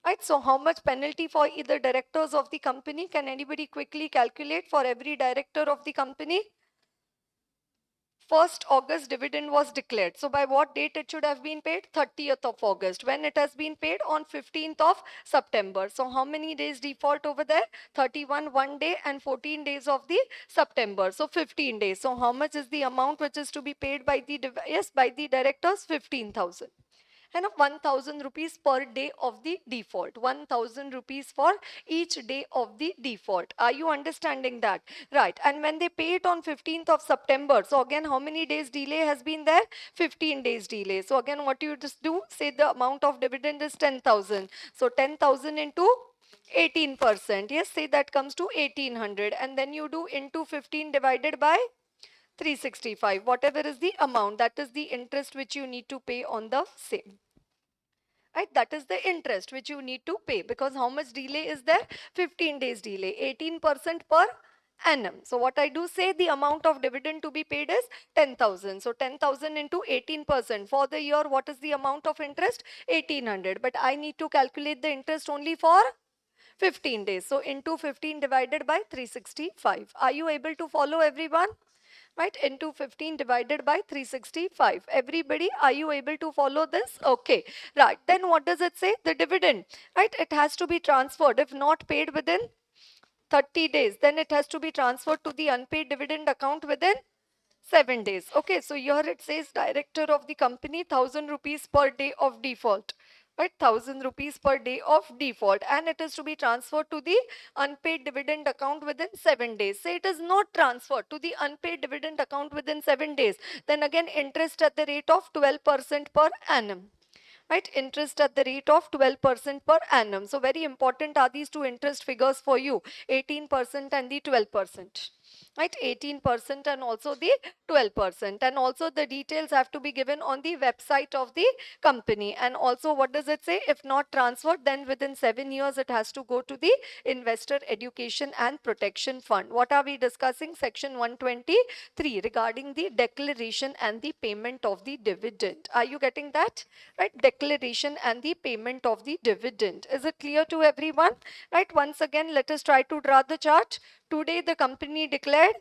S1: Right, so how much penalty for either directors of the company? Can anybody quickly calculate for every director of the company? 1st August dividend was declared. So by what date it should have been paid? 30th of August. When it has been paid? On 15th of September. So how many days default over there? 31, 1 day, and 14 days of the September. So 15 days. So how much is the amount which is to be paid by the, yes, by the directors? 15,000. And 1000 rupees per day of the default, 1000 rupees for each day of the default. Are you understanding that? Right, and when they pay it on 15th of September, so again how many days delay has been there? 15 days delay. So again what you just do, say the amount of dividend is 10,000, so 10,000 into 18%, yes, say that comes to 1800, and then you do into 15 divided by 365, whatever is the amount, that is the interest which you need to pay on the same. right? That is the interest which you need to pay, because how much delay is there? 15 days delay, 18% per annum. So what I do say, the amount of dividend to be paid is 10,000. So 10,000 into 18% for the year, what is the amount of interest? 1800. But I need to calculate the interest only for 15 days. So into 15 divided by 365. Are you able to follow, everyone? Right, into 15 divided by 365. Everybody, are you able to follow this? Okay, right. Then what does it say? The dividend, right? It has to be transferred. If not paid within 30 days, then it has to be transferred to the unpaid dividend account within 7 days. Okay, so here it says director of the company, 1,000 rupees per day of default. Right, 1,000 rupees per day of default, and it is to be transferred to the unpaid dividend account within 7 days. Say it is not transferred to the unpaid dividend account within 7 days, then again interest at the rate of 12% per annum. Right, interest at the rate of 12% per annum. So very important are these two interest figures for you, 18% and the 12%. Right, 18% and also the 12%, and also the details have to be given on the website of the company. And also, what does it say? If not transferred, then within 7 years it has to go to the investor education and protection fund. What are we discussing? Section 123 regarding the declaration and the payment of the dividend. Are you getting that? Right, declaration and the payment of the dividend. Is it clear to everyone? Right, once again let us try to draw the chart. Today the company declared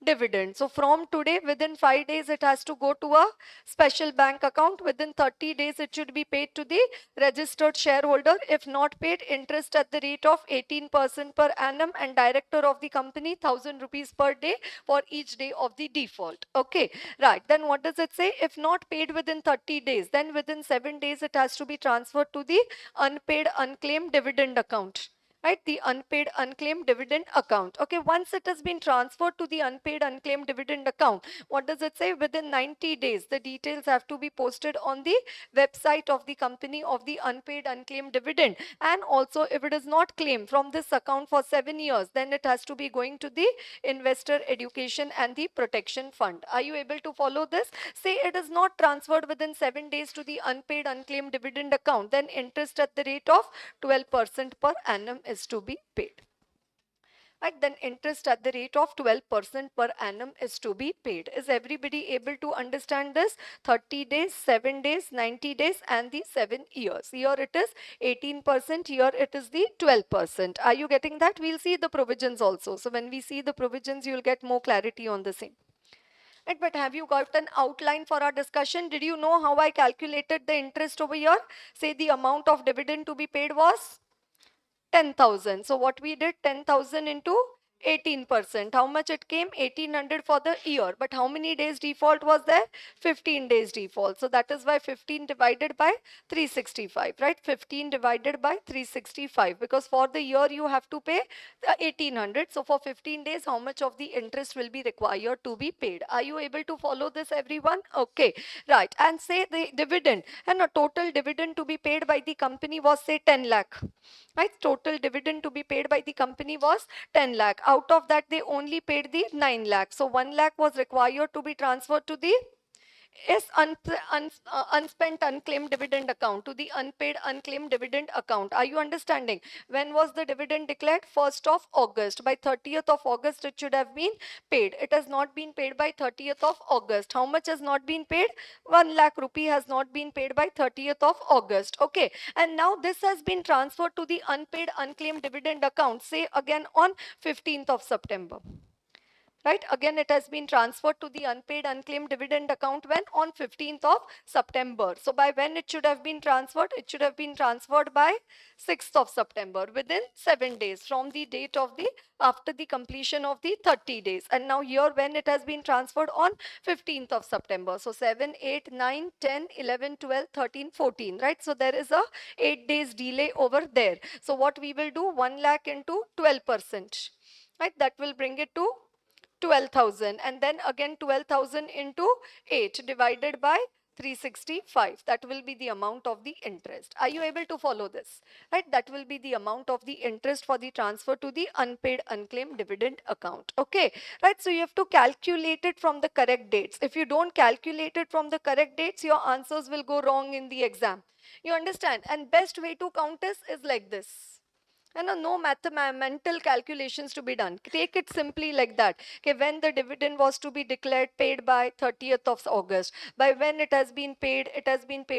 S1: dividend. So from today, within 5 days, it has to go to a special bank account. Within 30 days, it should be paid to the registered shareholder. If not paid, interest at the rate of 18% per annum, and director of the company, 1,000 rupees per day for each day of the default. Okay, right. Then what does it say? If not paid within 30 days, then within 7 days, it has to be transferred to the unpaid unclaimed dividend account. Right, the unpaid unclaimed dividend account. Okay, once it has been transferred to the unpaid unclaimed dividend account, what does it say? Within 90 days, the details have to be posted on the website of the company of the unpaid unclaimed dividend. And also, if it is not claimed from this account for 7 years, then it has to be going to the investor education and the protection fund. Are you able to follow this? Say it is not transferred within 7 days to the unpaid unclaimed dividend account, then interest at the rate of 12% per annum is to be paid. Right, then interest at the rate of 12% per annum is to be paid. Is everybody able to understand this? 30 days, 7 days, 90 days, and the 7 years. Here it is 18%, here it is the 12%. Are you getting that? We'll see the provisions also. So when we see the provisions, you'll get more clarity on the same. Right, but have you got an outline for our discussion? Did you know how I calculated the interest over here? Say the amount of dividend to be paid was 10,000. So what we did, 10,000 into 18%. How much it came? 1800 for the year. But how many days default was there? 15 days default. So that is why 15 divided by 365, right? 15 divided by 365, because for the year you have to pay 1800. So for 15 days, how much of the interest will be required to be paid? Are you able to follow this, everyone? Okay, right. And say the dividend, and a total dividend to be paid by the company was, say, 10 lakh. Right, total dividend to be paid by the company was 10 lakh. Out of that, they only paid the 9 lakh. So 1 lakh was required to be transferred to the unspent unclaimed dividend account, to the unpaid unclaimed dividend account. Are you understanding? When was the dividend declared? 1st of August. By 30th of August, it should have been paid. It has not been paid by 30th of August. How much has not been paid? 1 lakh rupee has not been paid by 30th of August. Okay, and now this has been transferred to the unpaid unclaimed dividend account, say again on 15th of September. Right, again it has been transferred to the unpaid unclaimed dividend account when? On 15th of September. So by when it should have been transferred? It should have been transferred by 6th of September, within 7 days from the date of the, after the completion of the 30 days. And now here, when it has been transferred? On 15th of September. So 7, 8, 9, 10, 11, 12, 13, 14, right? So there is a 8 days delay over there. So what we will do? 1 lakh into 12%, right? That will bring it to 12,000, and then again 12,000 into 8 divided by 365. That will be the amount of the interest. Are you able to follow this? Right? That will be the amount of the interest for the transfer to the unpaid unclaimed dividend account. Okay. Right? So you have to calculate it from the correct dates. If you don't calculate it from the correct dates, your answers will go wrong in the exam. You understand? And best way to count is like this. And no mathematical calculations to be done. Take it simply like that. Okay, when the dividend was to be declared, paid by 30th of August. By when it has been paid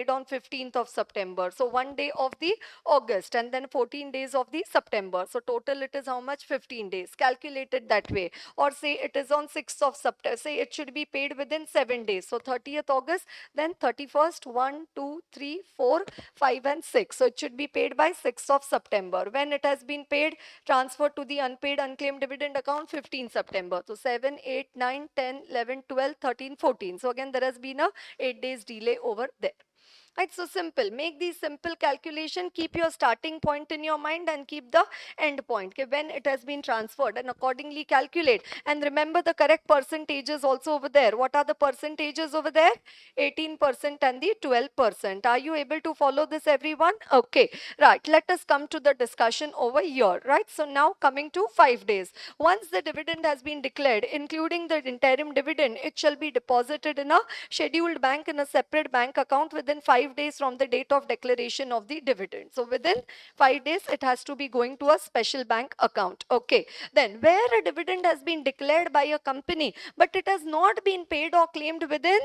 S1: on 15th of September. So 1 day of the August and then 14 days of the September. So total it is how much? 15 days. Calculate it that way. Or say it is on 6th of September. Say it should be paid within 7 days. So 30th August, then 31st, 1, 2, 3, 4, 5 and 6. So it should be paid by 6th of September. When it has been paid, transferred to the unpaid unclaimed dividend account 15 September. So 7, 8, 9, 10, 11, 12, 13, 14. So again there has been a 8 days delay over there. Right, so simple. Make these simple calculation. Keep your starting point in your mind and keep the end point. Okay, when it has been transferred and accordingly calculate. And remember the correct percentages also over there. What are the percentages over there? 18% and the 12%. Are you able to follow this, everyone? Okay, right. Let us come to the discussion over here. Right, so now coming to 5 days. Once the dividend has been declared, including the interim dividend, it shall be deposited in a scheduled bank in a separate bank account within 5 days from the date of declaration of the dividend. So within 5 days, it has to be going to a special bank account. Okay. Then where a dividend has been declared by a company, but it has not been paid or claimed within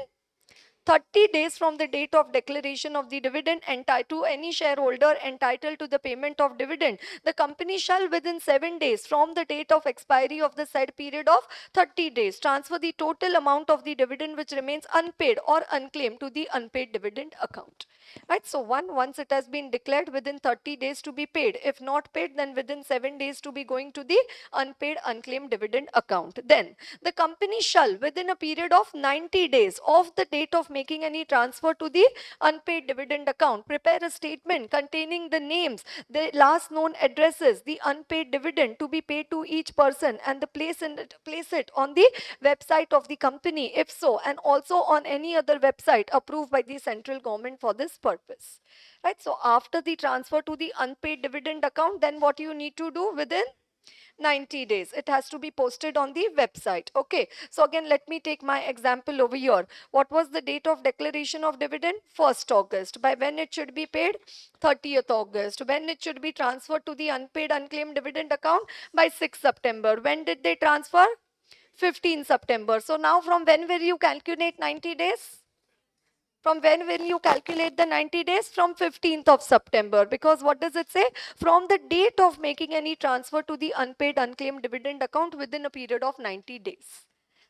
S1: 30 days from the date of declaration of the dividend to any shareholder entitled to the payment of dividend, the company shall within 7 days from the date of expiry of the said period of 30 days transfer the total amount of the dividend which remains unpaid or unclaimed to the unpaid dividend account. Right, so once it has been declared, within 30 days to be paid. If not paid, then within 7 days to be going to the unpaid unclaimed dividend account. Then the company shall within a period of 90 days of the date of making any transfer to the unpaid dividend account, prepare a statement containing the names, the last known addresses, the unpaid dividend to be paid to each person, and the place it on the website of the company if so, and also on any other website approved by the central government for this purpose. Right, so after the transfer to the unpaid dividend account, then what you need to do within 90 days, it has to be posted on the website. Okay, so again let me take my example over here. What was the date of declaration of dividend? 1st August. By when it should be paid? 30th August. When it should be transferred to the unpaid unclaimed dividend account? By 6th September. When did they transfer? 15 September. So now from when will you calculate 90 days? From when will you calculate the 90 days? From 15th of September. Because what does it say? From the date of making any transfer to the unpaid unclaimed dividend account within a period of 90 days.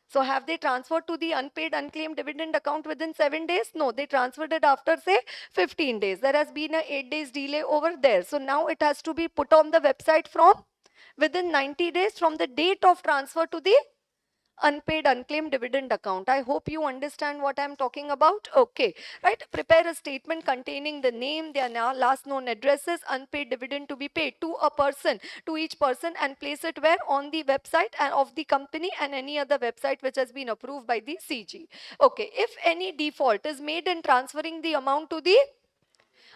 S1: So have they transferred to the unpaid unclaimed dividend account within 7 days? No, they transferred it after say 15 days. There has been a 8 days delay over there. So now it has to be put on the website from within 90 days from the date of transfer to the unpaid unclaimed dividend account. I hope you understand what I'm talking about. Okay, right, prepare a statement containing the name, their last known addresses, unpaid dividend to be paid to a person, to each person, and place it where? On the website and of the company and any other website which has been approved by the CG. Okay, if any default is made in transferring the amount to the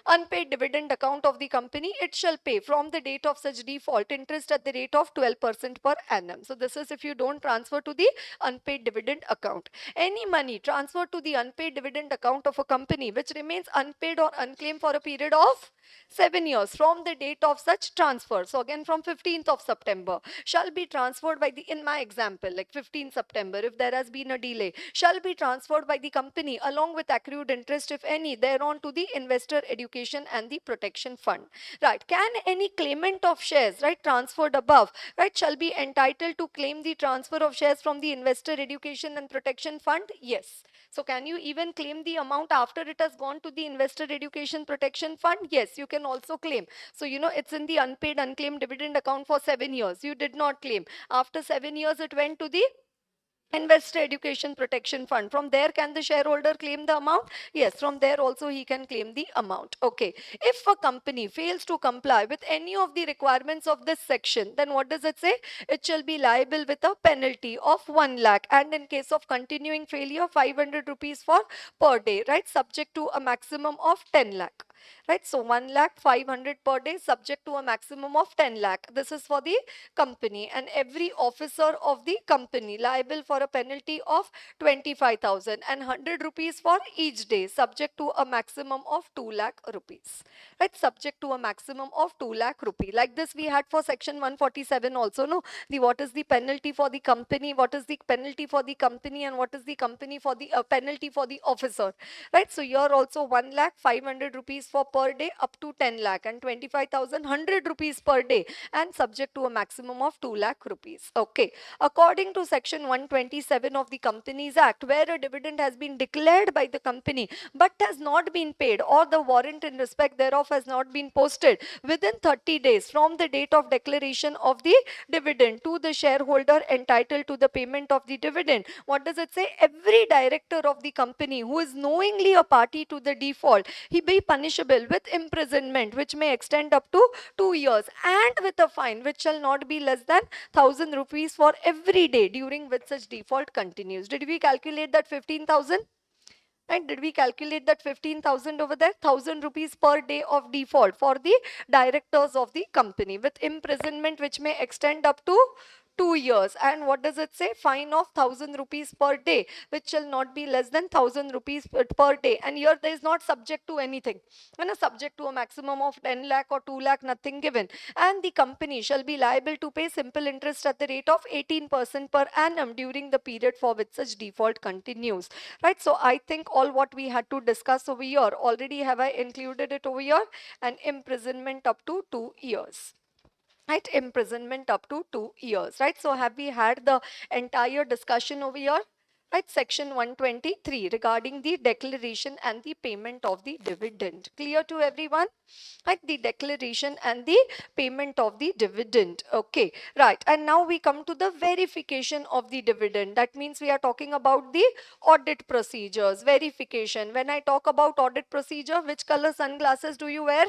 S1: unpaid dividend account of the company, it shall pay from the date of such default interest at the rate of 12% per annum. So this is if you don't transfer to the unpaid dividend account. Any money transferred to the unpaid dividend account of a company which remains unpaid or unclaimed for a period of 7 years from the date of such transfer. So again from 15th of September shall be transferred by the, in my example, like 15th September, if there has been a delay, shall be transferred by the company along with accrued interest, if any, thereon to the investor education and the protection fund. Right. Can any claimant of shares, right, transferred above, right, shall be entitled to claim the transfer of shares from the investor education and protection fund? Yes. So can you even claim the amount after it has gone to the investor education protection fund? Yes, you can also claim. So it's in the unpaid unclaimed dividend account for 7 years. You did not claim. After 7 years, it went to the Investor Education Protection Fund. From there, can the shareholder claim the amount? Yes, from there also he can claim the amount. Okay. If a company fails to comply with any of the requirements of this section, then what does it say? It shall be liable with a penalty of 1 lakh, and in case of continuing failure, 500 rupees for per day, right? Subject to a maximum of 10 lakh. Right, so 1 lakh 500 per day, subject to a maximum of 10 lakh. This is for the company, and every officer of the company liable for a penalty of 25,000 and 100 rupees for each day, subject to a maximum of 2 lakh rupees. Right, subject to a maximum of 2 lakh rupee. Like this we had for section 147 also, no? The what is the penalty for the company, what is the penalty for the company, and what is the company for the penalty for the officer. Right, so here also 1 lakh 500 rupees for per day up to 10 lakh, and 25,000 100 rupees per day, and subject to a maximum of 2 lakh rupees. Okay. According to section 127 of the Companies Act, where a dividend has been declared by the company but has not been paid, or the warrant in respect thereof has not been posted within 30 days from the date of declaration of the dividend to the shareholder entitled to the payment of the dividend, what does it say? Every director of the company who is knowingly a party to the default, he be punishable with imprisonment which may extend up to 2 years, and with a fine which shall not be less than 1,000 rupees for every day during which such default continues. Did we calculate that 15,000? Right? Did we calculate that 15,000 over there? 1,000 rupees per day of default for the directors of the company, with imprisonment which may extend up to 2 years. And what does it say? Fine of 1,000 rupees per day, which shall not be less than 1,000 rupees per day. And here there is not subject to anything. And subject to a maximum of 10 lakh or 2 lakh, nothing given. And the company shall be liable to pay simple interest at the rate of 18% per annum during the period for which such default continues. Right, so I think all what we had to discuss over here already have I included it over here. And imprisonment up to 2 years. Right, imprisonment up to 2 years. Right, so have we had the entire discussion over here? Right, section 123 regarding the declaration and the payment of the dividend. Clear to everyone? Right, the declaration and the payment of the dividend. Okay, right, and now we come to the verification of the dividend. That means we are talking about the audit procedures. Verification. When I talk about audit procedure, which color sunglasses do you wear?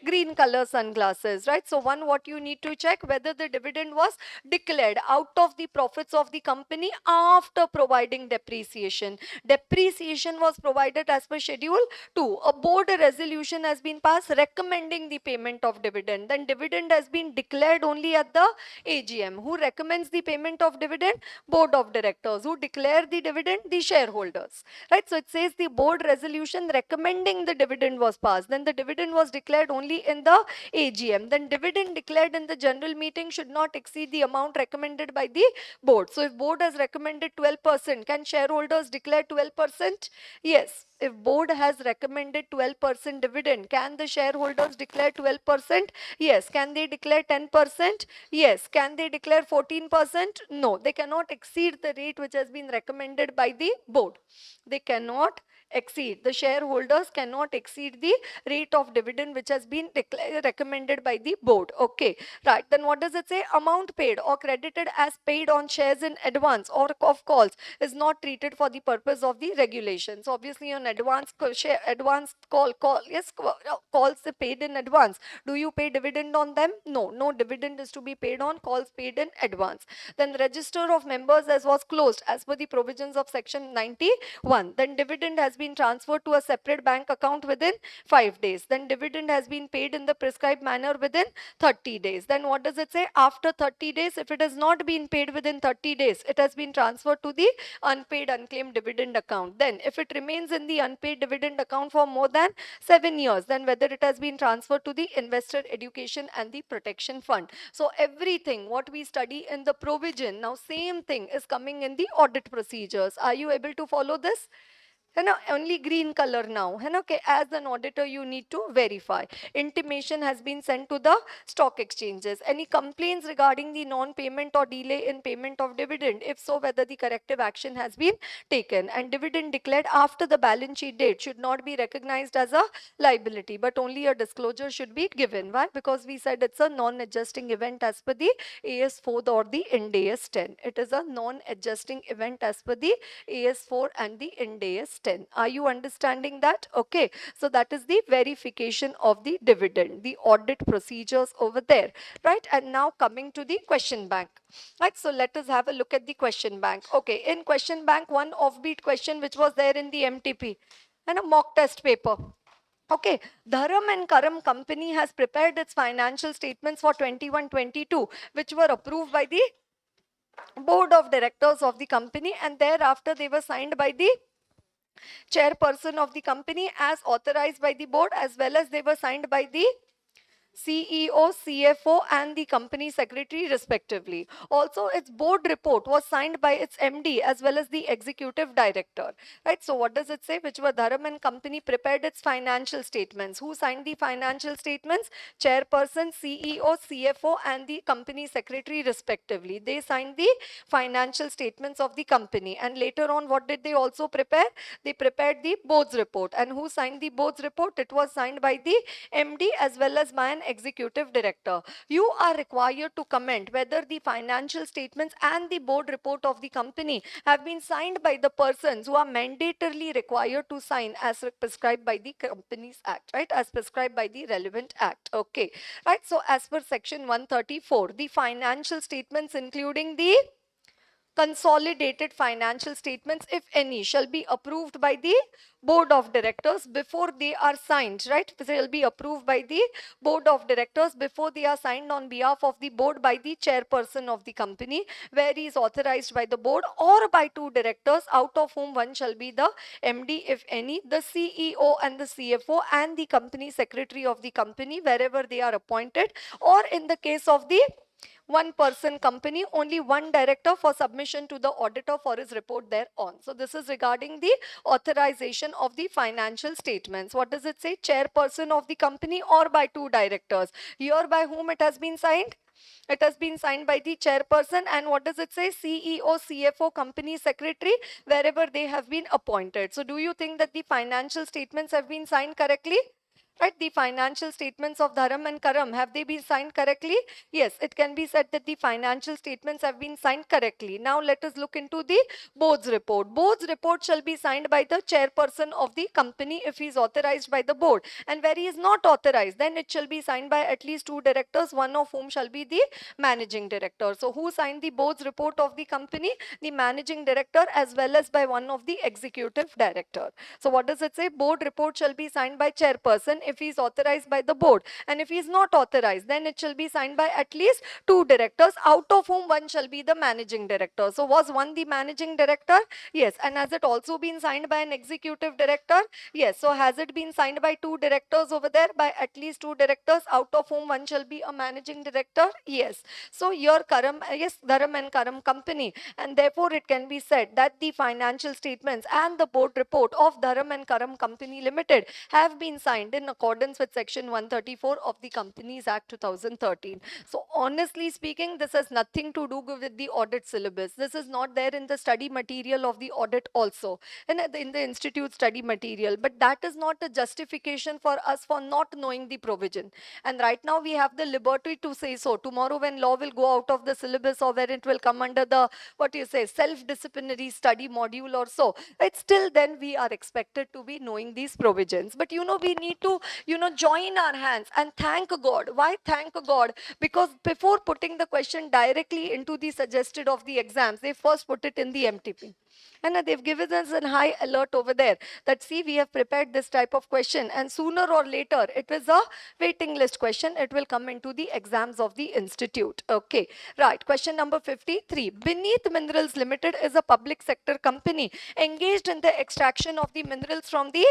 S1: Green color sunglasses, right? So one, what you need to check, whether the dividend was declared out of the profits of the company after providing depreciation. Depreciation was provided as per schedule 2. A board resolution has been passed recommending the payment of dividend. Then dividend has been declared only at the AGM. Who recommends the payment of dividend? Board of directors. Who declare the dividend? The shareholders. Right, so it says the board resolution recommending the dividend was passed. Then the dividend was declared only in the AGM. Then dividend declared in the general meeting should not exceed the amount recommended by the board. So if board has recommended 12%, can shareholders declare 12%? Yes. If board has recommended 12% dividend, can the shareholders declare 12%? Yes. Can they declare 10%? Yes. Can they declare 14%? No. They cannot exceed the rate which has been recommended by the board. They cannot exceed. The shareholders cannot exceed the rate of dividend which has been recommended by the board. Okay, right. Then what does it say? Amount paid or credited as paid on shares in advance or of calls is not treated for the purpose of the regulations. Obviously, on advance call, yes, calls paid in advance. Do you pay dividend on them? No, no dividend is to be paid on calls paid in advance. Then register of members as was closed as per the provisions of section 91. Then dividend has been transferred to a separate bank account within 5 days. Then dividend has been paid in the prescribed manner within 30 days. Then what does it say? After 30 days, if it has not been paid within 30 days, it has been transferred to the unpaid unclaimed dividend account. Then if it remains in the unpaid dividend account for more than 7 years, then whether it has been transferred to the investor education and the protection fund. So everything what we study in the provision, now same thing is coming in the audit procedures. Are you able to follow this? है ना, only green color now, है ना, okay, as an auditor you need to verify. Intimation has been sent to the stock exchanges. Any complaints regarding the non-payment or delay in payment of dividend? If so, whether the corrective action has been taken. And dividend declared after the balance sheet date should not be recognized as a liability, but only a disclosure should be given. Why? Because we said it's a non-adjusting event as per the AS4 or the Ind AS 10. It is a non-adjusting event as per the AS4 and the Ind AS 10. Are you understanding that? Okay. So that is the verification of the dividend, the audit procedures over there, right? And now coming to the question bank. Right, so let us have a look at the question bank. Okay, in question bank, one offbeat question which was there in the MTP and a mock test paper. Okay, Dharam and Karam company has prepared its financial statements for 21-22, which were approved by the board of directors of the company, and thereafter they were signed by the chairperson of the company as authorized by the board, as well as they were signed by the CEO, CFO, and the company secretary respectively. Also, its board report was signed by its MD as well as the executive director. Right. So, what does it say? Which were Dharam and company prepared its financial statements. Who signed the financial statements? Chairperson, CEO, CFO, and the company secretary respectively. They signed the financial statements of the company. And later on, what did they also prepare? They prepared the board's report. And who signed the board's report? It was signed by the MD as well as by an executive director. You are required to comment whether the financial statements and the board report of the company have been signed by the persons who are mandatorily required to sign as prescribed by the Companies Act, right? As prescribed by the relevant act. Okay, right? So as per section 134, the financial statements including the consolidated financial statements, if any, shall be approved by the board of directors before they are signed, right? They will be approved by the board of directors before they are signed on behalf of the board by the chairperson of the company, where he is authorized by the board, or by two directors, out of whom one shall be the MD, if any, the CEO and the CFO, and the company secretary of the company, wherever they are appointed, or in the case of the one person company, only one director for submission to the auditor for his report thereon. So this is regarding the authorization of the financial statements. What does it say? Chairperson of the company or by two directors. Here by whom it has been signed? It has been signed by the chairperson. And what does it say? CEO, CFO, company secretary, wherever they have been appointed. So do you think that the financial statements have been signed correctly? Right, the financial statements of Dharam and Karam, have they been signed correctly? Yes, it can be said that the financial statements have been signed correctly. Now let us look into the board's report. Board's report shall be signed by the chairperson of the company if he is authorized by the board. And where he is not authorized, then it shall be signed by at least two directors, one of whom shall be the managing director. So who signed the board's report of the company? The managing director as well as by one of the executive director. So what does it say? Board report shall be signed by chairperson if he is authorized by the board, and if he is not authorized, then it shall be signed by at least two directors, out of whom one shall be the managing director. So was one the managing director? Yes. And has it also been signed by an executive director? Yes. So has it been signed by two directors over there, by at least two directors, out of whom one shall be a managing director? Yes. So your Karam, yes, Dharam and Karam company, and therefore it can be said that the financial statements and the board report of Dharam and Karam Company Limited have been signed in accordance with section 134 of the Companies Act 2013. So honestly speaking, this has nothing to do with the audit syllabus. This is not there in the study material of the audit also, and in the institute study material. But that is not a justification for us for not knowing the provision. And right now we have the liberty to say so. Tomorrow when law will go out of the syllabus, or when it will come under the, what you say, self-disciplinary study module or so, it's still then we are expected to be knowing these provisions. But we need to join our hands and thank God. Why thank God? Because before putting the question directly into the suggested of the exams, they first put it in the MTP. And they've given us a high alert over there that, see, we have prepared this type of question, and sooner or later it is a waiting list question. It will come into the exams of the institute. Okay, right. Question number 53. Beneath Minerals Limited is a public sector company engaged in the extraction of the minerals from the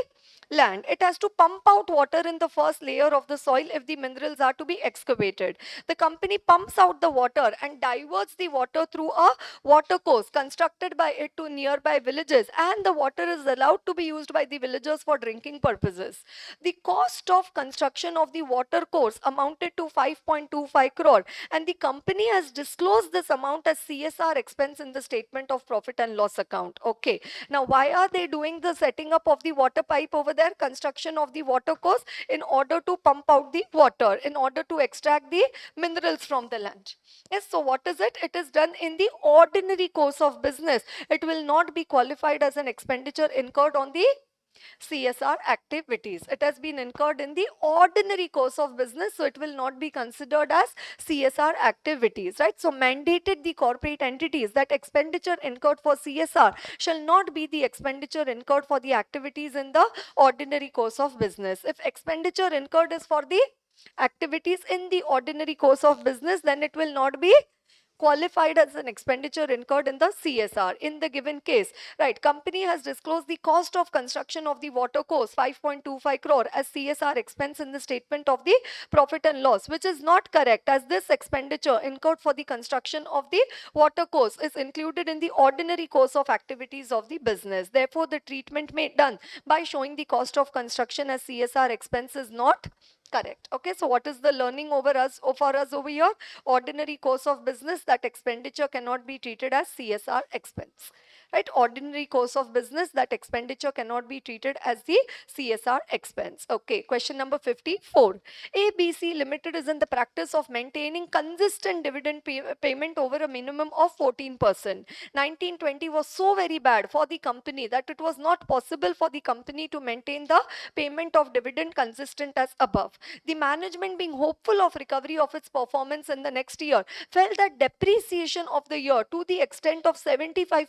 S1: land. It has to pump out water in the first layer of the soil if the minerals are to be excavated. The company pumps out the water and diverts the water through a water course constructed by it to nearby villages, and the water is allowed to be used by the villagers for drinking purposes. The cost of construction of the water course amounted to 5.25 crore, and the company has disclosed this amount as CSR expense in the statement of profit and loss account. Okay, now why are they doing the setting up of the water pipe over there, construction of the water course? In order to pump out the water, in order to extract the minerals from the land. Yes, so what is it? It is done in the ordinary course of business. It will not be qualified as an expenditure incurred on the CSR activities. It has been incurred in the ordinary course of business, so it will not be considered as CSR activities, right? So mandated the corporate entities that expenditure incurred for CSR shall not be the expenditure incurred for the activities in the ordinary course of business. If expenditure incurred is for the activities in the ordinary course of business, then it will not be qualified as an expenditure incurred in the CSR in the given case. Right, company has disclosed the cost of construction of the water course 5.25 crore as CSR expense in the statement of the profit and loss, which is not correct, as this expenditure incurred for the construction of the water course is included in the ordinary course of activities of the business. Therefore, the treatment made done by showing the cost of construction as CSR expense is not correct. Okay, so what is the learning over us for us over here? Ordinary course of business, that expenditure cannot be treated as CSR expense. Right, ordinary course of business, that expenditure cannot be treated as the CSR expense. Okay, question number 54. ABC Limited is in the practice of maintaining consistent dividend payment over a minimum of 14%. 1920 was so very bad for the company that it was not possible for the company to maintain the payment of dividend consistent as above. The management, being hopeful of recovery of its performance in the next year, felt that depreciation of the year to the extent of 75%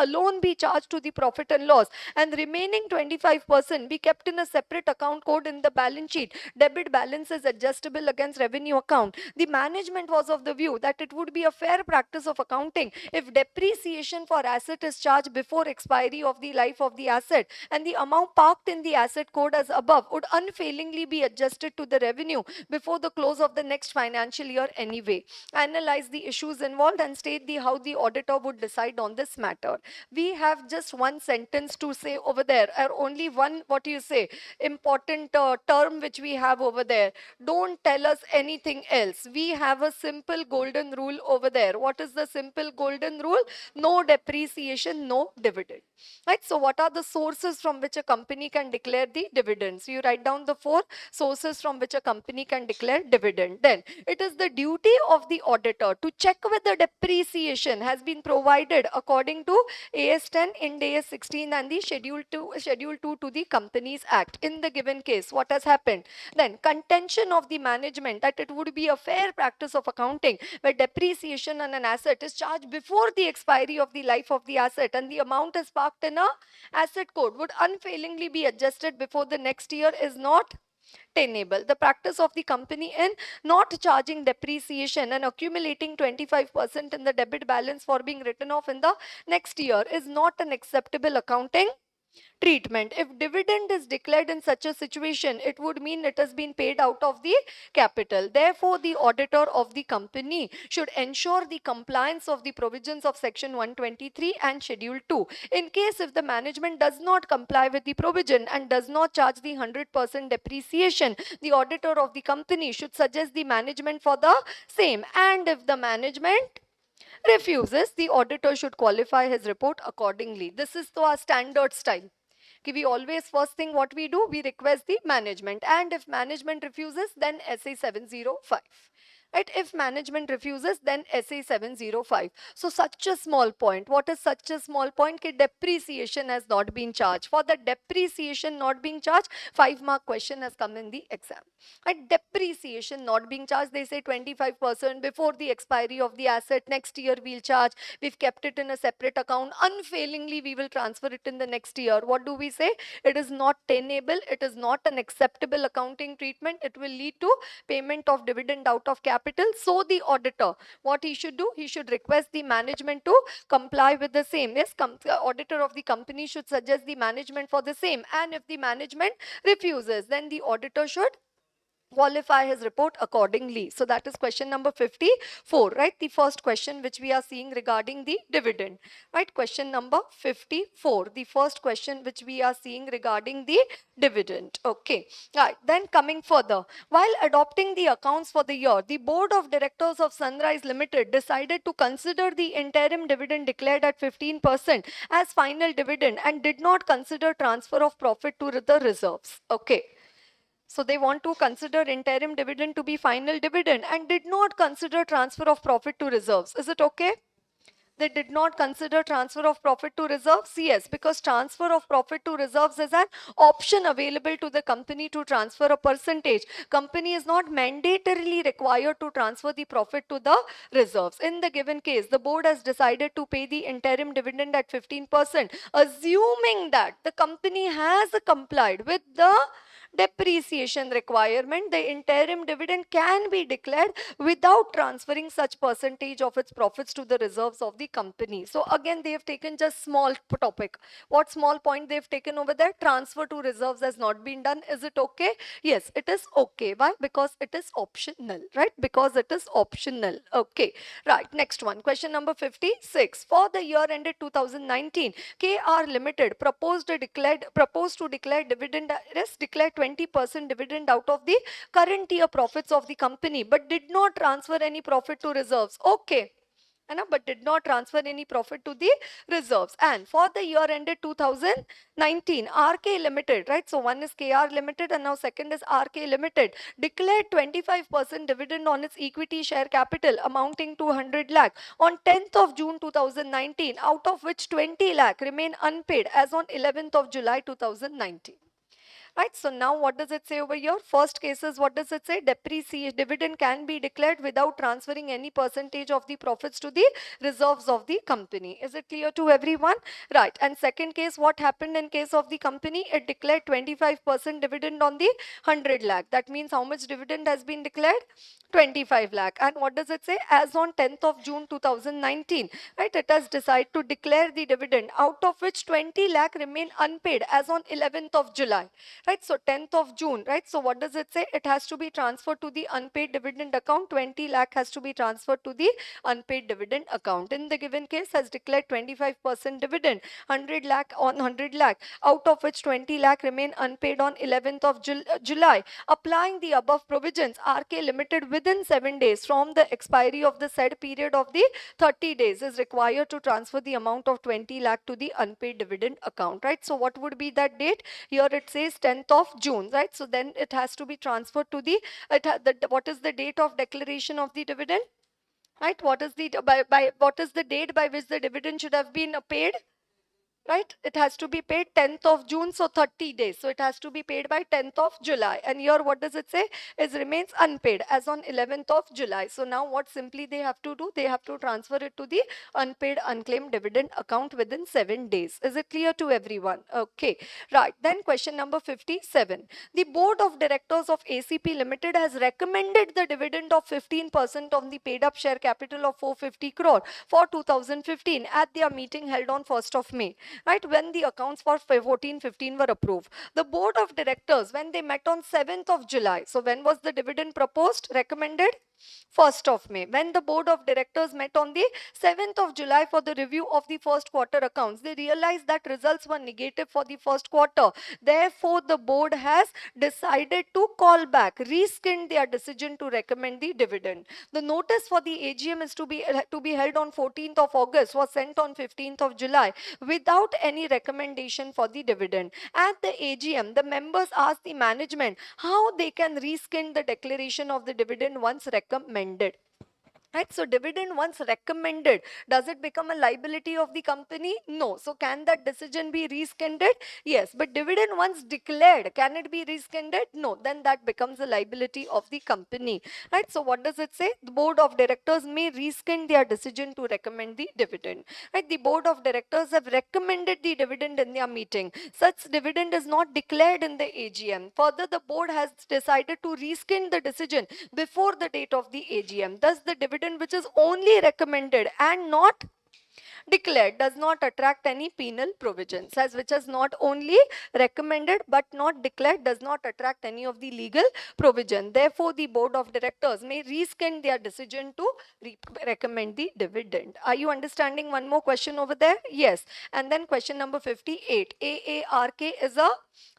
S1: alone be charged to the profit and loss, and remaining 25% be kept in a separate account code in the balance sheet. Debit balance is adjustable against revenue account. The management was of the view that it would be a fair practice of accounting if depreciation for asset is charged before expiry of the life of the asset, and the amount parked in the asset code as above would unfailingly be adjusted to the revenue before the close of the next financial year anyway. Analyze the issues involved and state how the auditor would decide on this matter. We have just one sentence to say over there, or only one, what do you say, important term which we have over there. Don't tell us anything else. We have a simple golden rule over there. What is the simple golden rule? No depreciation, no dividend. Right, so what are the sources from which a company can declare the dividends? You write down the 4 sources from which a company can declare dividend. Then it is the duty of the auditor to check whether depreciation has been provided according to AS 10, Ind AS 16 and the Schedule 2 to the Companies Act. In the given case, what has happened? Then contention of the management that it would be a fair practice of accounting where depreciation on an asset is charged before the expiry of the life of the asset, and the amount is parked in a asset code would unfailingly be adjusted before the next year is not tenable. The practice of the company in not charging depreciation and accumulating 25% in the debit balance for being written off in the next year is not an acceptable accounting treatment. If dividend is declared in such a situation, it would mean it has been paid out of the capital. Therefore, the auditor of the company should ensure the compliance of the provisions of section 123 and schedule 2. In case if the management does not comply with the provision and does not charge the 100% depreciation, the auditor of the company should suggest the management for the same, and if the management refuses, the auditor should qualify his report accordingly. This is our standard style. We always, first thing what we do, we request the management, and if management refuses, then SA 705. Right, if management refuses, then SA 705. So such a small point. What is such a small point? That depreciation has not been charged. For the depreciation not being charged, 5-mark question has come in the exam. Right, depreciation not being charged, they say 25% before the expiry of the asset. Next year we'll charge. We've kept it in a separate account. Unfailingly, we will transfer it in the next year. What do we say? It is not tenable. It is not an acceptable accounting treatment. It will lead to payment of dividend out of capital. So the auditor, what he should do? He should request the management to comply with the same. Yes, auditor of the company should suggest the management for the same. And if the management refuses, then the auditor should qualify his report accordingly. So that is question number 54, right? The first question which we are seeing regarding the dividend, right? Question number 54, the first question which we are seeing regarding the dividend. Okay, right. Then coming further, while adopting the accounts for the year, the board of directors of Sunrise Limited decided to consider the interim dividend declared at 15% as final dividend and did not consider transfer of profit to the reserves. Okay. So they want to consider interim dividend to be final dividend and did not consider transfer of profit to reserves. Is it okay? They did not consider transfer of profit to reserves? Yes, because transfer of profit to reserves is an option available to the company to transfer a percentage. Company is not mandatorily required to transfer the profit to the reserves. In the given case, the board has decided to pay the interim dividend at 15%, assuming that the company has complied with the depreciation requirement. The interim dividend can be declared without transferring such percentage of its profits to the reserves of the company. So again, they have taken just small topic. What small point they've taken over there? Transfer to reserves has not been done. Is it okay? Yes, it is okay. Why? Because it is optional, right? Because it is optional. Okay, right. Next one, question number 56. For the year ended 2019, KR Limited proposed to declare dividend, declare 20% dividend out of the current year profits of the company, but did not transfer any profit to reserves. Okay, but did not transfer any profit to the reserves. And for the year ended 2019, RK Limited, right? So one is KR Limited and now second is RK Limited, declared 25% dividend on its equity share capital amounting to 100 lakh on 10th of June 2019, out of which 20 lakh remain unpaid as on 11th of July 2019. Right, so now what does it say over here? First case is, what does it say? Depreciation dividend can be declared without transferring any percentage of the profits to the reserves of the company. Is it clear to everyone? Right. And second case, what happened in case of the company? It declared 25% dividend on the 100 lakh. That means how much dividend has been declared? 25 lakh. And what does it say? As on 10th of June 2019, right, it has decided to declare the dividend, out of which 20 lakh remain unpaid as on 11th of July. Right, so 10th of June, right? So what does it say? It has to be transferred to the unpaid dividend account. 20 lakh has to be transferred to the unpaid dividend account. In the given case, has declared 25% dividend, 100 lakh on 100 lakh, out of which 20 lakh remain unpaid on 11th of July. Applying the above provisions, RK Limited within 7 days from the expiry of the said period of the 30 days is required to transfer the amount of 20 lakh to the unpaid dividend account, right? So what would be that date? Here it says 10th of June, right? So then it has to be transferred to the, what is the date of declaration of the dividend? Right? What is the, what is the date by which the dividend should have been paid? Right, it has to be paid 10th of June, so 30 days. So it has to be paid by 10th of July. And here what does it say? It remains unpaid as on 11th of July. So now what simply they have to do? They have to transfer it to the unpaid unclaimed dividend account within 7 days. Is it clear to everyone? Okay, right. Then question number 57. The board of directors of ACP Limited has recommended the dividend of 15% on the paid up share capital of 450 crore for 2015 at their meeting held on 1st of May. Right, when the accounts for 14-15 were approved. The board of directors, when they met on 7th of July, so when was the dividend proposed, recommended? 1st of May. When the board of directors met on the 7th of July for the review of the first quarter accounts, they realized that results were negative for the first quarter. Therefore, the board has decided to call back, rescind their decision to recommend the dividend. The notice for the AGM is to be held on 14th of August, was sent on 15th of July without any recommendation for the dividend. At the AGM, the members asked the management how they can rescind the declaration of the dividend once recommended. Right, so dividend once recommended, does it become a liability of the company? No. So can that decision be rescinded? Yes. But dividend once declared, can it be rescinded? No. Then that becomes a liability of the company. Right. So what does it say? The board of directors may rescind their decision to recommend the dividend. Right. The board of directors have recommended the dividend in their meeting. Such dividend is not declared in the AGM. Further, the board has decided to rescind the decision before the date of the AGM. Thus, the dividend which is only recommended and not declared does not attract any penal provisions, as which is not only recommended but not declared does not attract any of the legal provision. Therefore, the board of directors may rescind their decision to recommend the dividend. Are you understanding one more question over there? Yes. And then question number 58. AARK is a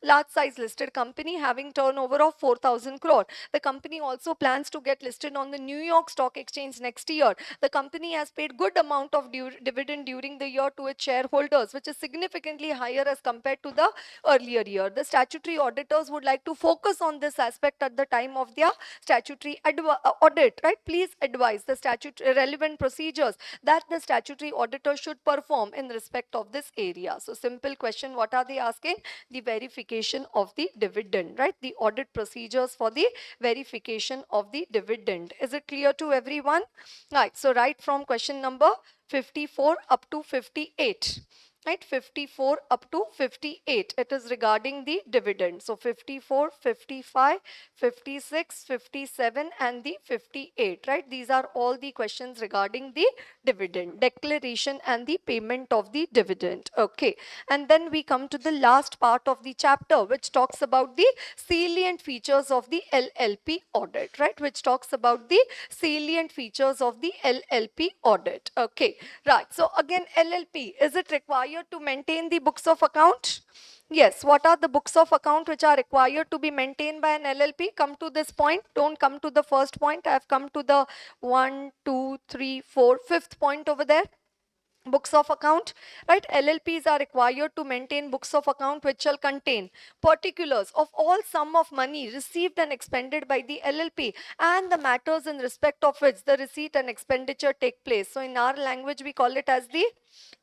S1: large size listed company having turnover of 4,000 crore. The company also plans to get listed on the New York Stock Exchange next year. The company has paid good amount of dividend during the year to its shareholders, which is significantly higher as compared to the earlier year. The statutory auditors would like to focus on this aspect at the time of their statutory audit, right? Please advise the statutory relevant procedures that the statutory auditor should perform in respect of this area. So simple question, what are they asking? The verification of the dividend, right? The audit procedures for the verification of the dividend. Is it clear to everyone? Right. So right from question number 54 up to 58. Right, 54 up to 58, it is regarding the dividend. So 54, 55, 56, 57 and the 58, right? These are all the questions regarding the dividend declaration and the payment of the dividend. Okay, and then we come to the last part of the chapter, which talks about the salient features of the LLP audit, right? Which talks about the salient features of the LLP audit. Okay, right. So again, LLP, is it required to maintain the books of account? Yes. What are the books of account which are required to be maintained by an LLP? Come to this point. Don't come to the first point. I have come to the 1, 2, 3, 4, fifth point over there. Books of account, right? LLPs are required to maintain books of account which shall contain particulars of all sum of money received and expended by the LLP and the matters in respect of which the receipt and expenditure take place. So in our language we call it as the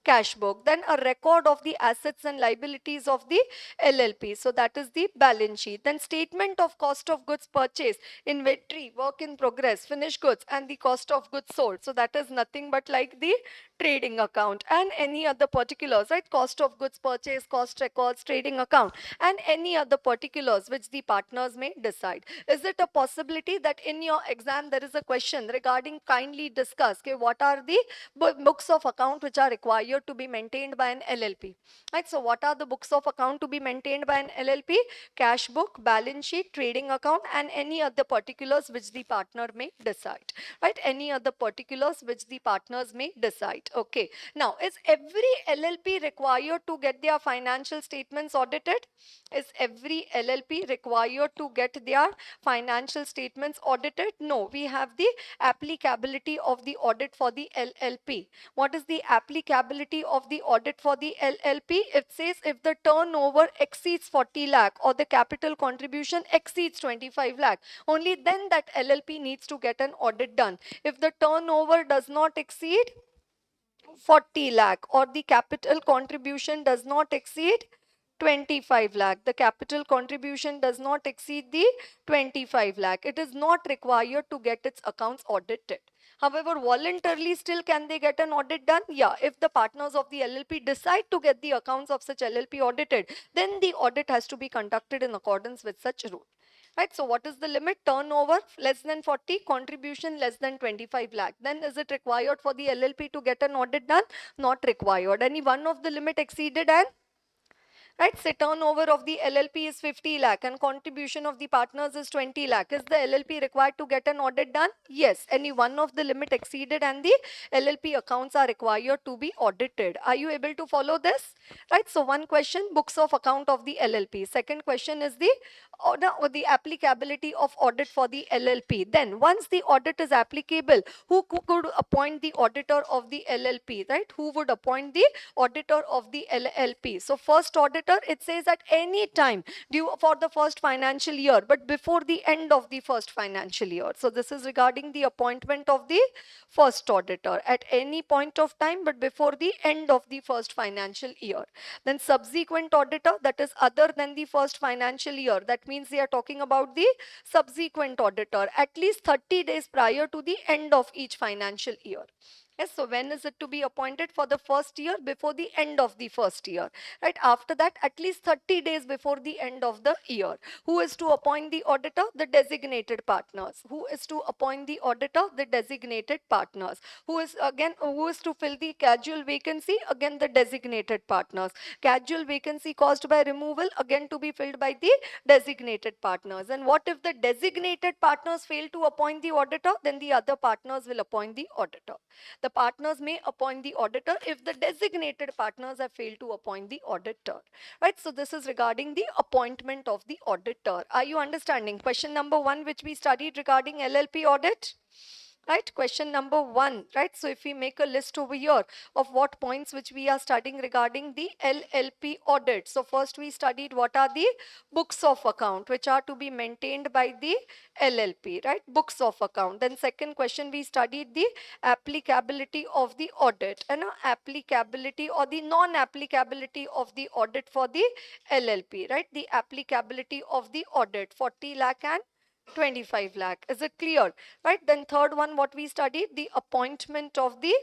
S1: cash book. Then a record of the assets and liabilities of the LLP. So that is the balance sheet. Then statement of cost of goods purchased, inventory, work in progress, finished goods and the cost of goods sold. So that is nothing but like the trading account and any other particulars, right? Cost of goods purchased, cost records, trading account and any other particulars which the partners may decide. Is it a possibility that in your exam there is a question regarding kindly discuss, okay, what are the books of account which are required to be maintained by an LLP, right? So what are the books of account to be maintained by an LLP? Cash book, balance sheet, trading account and any other particulars which the partner may decide, right? Any other particulars which the partners may decide. Okay, now is every LLP required to get their financial statements audited? Is every LLP required to get their financial statements audited? No, we have the applicability of the audit for the LLP. What is the applicability of the audit for the LLP? It says if the turnover exceeds 40 lakh or the capital contribution exceeds 25 lakh, only then that LLP needs to get an audit done. If the turnover does not exceed 40 lakh or the capital contribution does not exceed 25 lakh, the capital contribution does not exceed the 25 lakh, it is not required to get its accounts audited. However, voluntarily still can they get an audit done? Yeah, if the partners of the LLP decide to get the accounts of such LLP audited, then the audit has to be conducted in accordance with such rule. Right, so what is the limit? Turnover less than 40, contribution less than 25 lakh. Then is it required for the LLP to get an audit done? Not required. Any one of the limit exceeded and right, say turnover of the LLP is 50 lakh and contribution of the partners is 20 lakh. Is the LLP required to get an audit done? Yes. Any one of the limit exceeded and the LLP accounts are required to be audited. Are you able to follow this? Right. So one question, books of account of the LLP. Second question is the order or the applicability of audit for the LLP. Then once the audit is applicable, who could appoint the auditor of the LLP, right? Who would appoint the auditor of the LLP? So first auditor, it says at any time due for the first financial year, but before the end of the first financial year. So this is regarding the appointment of the first auditor at any point of time, but before the end of the first financial year. Then subsequent auditor, that is other than the first financial year. That means they are talking about the subsequent auditor at least 30 days prior to the end of each financial year. Yes, so when is it to be appointed? For the first year before the end of the first year, right? After that, at least 30 days before the end of the year. Who is to appoint the auditor? The designated partners. Who is to appoint the auditor? The designated partners. Who is to fill the casual vacancy? Again, the designated partners. Casual vacancy caused by removal, again to be filled by the designated partners. And what if the designated partners fail to appoint the auditor? Then the other partners will appoint the auditor. The partners may appoint the auditor if the designated partners have failed to appoint the auditor. Right? So this is regarding the appointment of the auditor. Are you understanding? Question number 1, which we studied regarding LLP audit. Right, question number 1, right? So if we make a list over here of what points which we are studying regarding the LLP audit. So first we studied what are the books of account which are to be maintained by the LLP, right? Books of account. Then second question, we studied the applicability of the audit and applicability or the non-applicability of the audit for the LLP, right? The applicability of the audit, 40 lakh and 25 lakh. Is it clear? Right. Then third one, what we studied, the appointment of the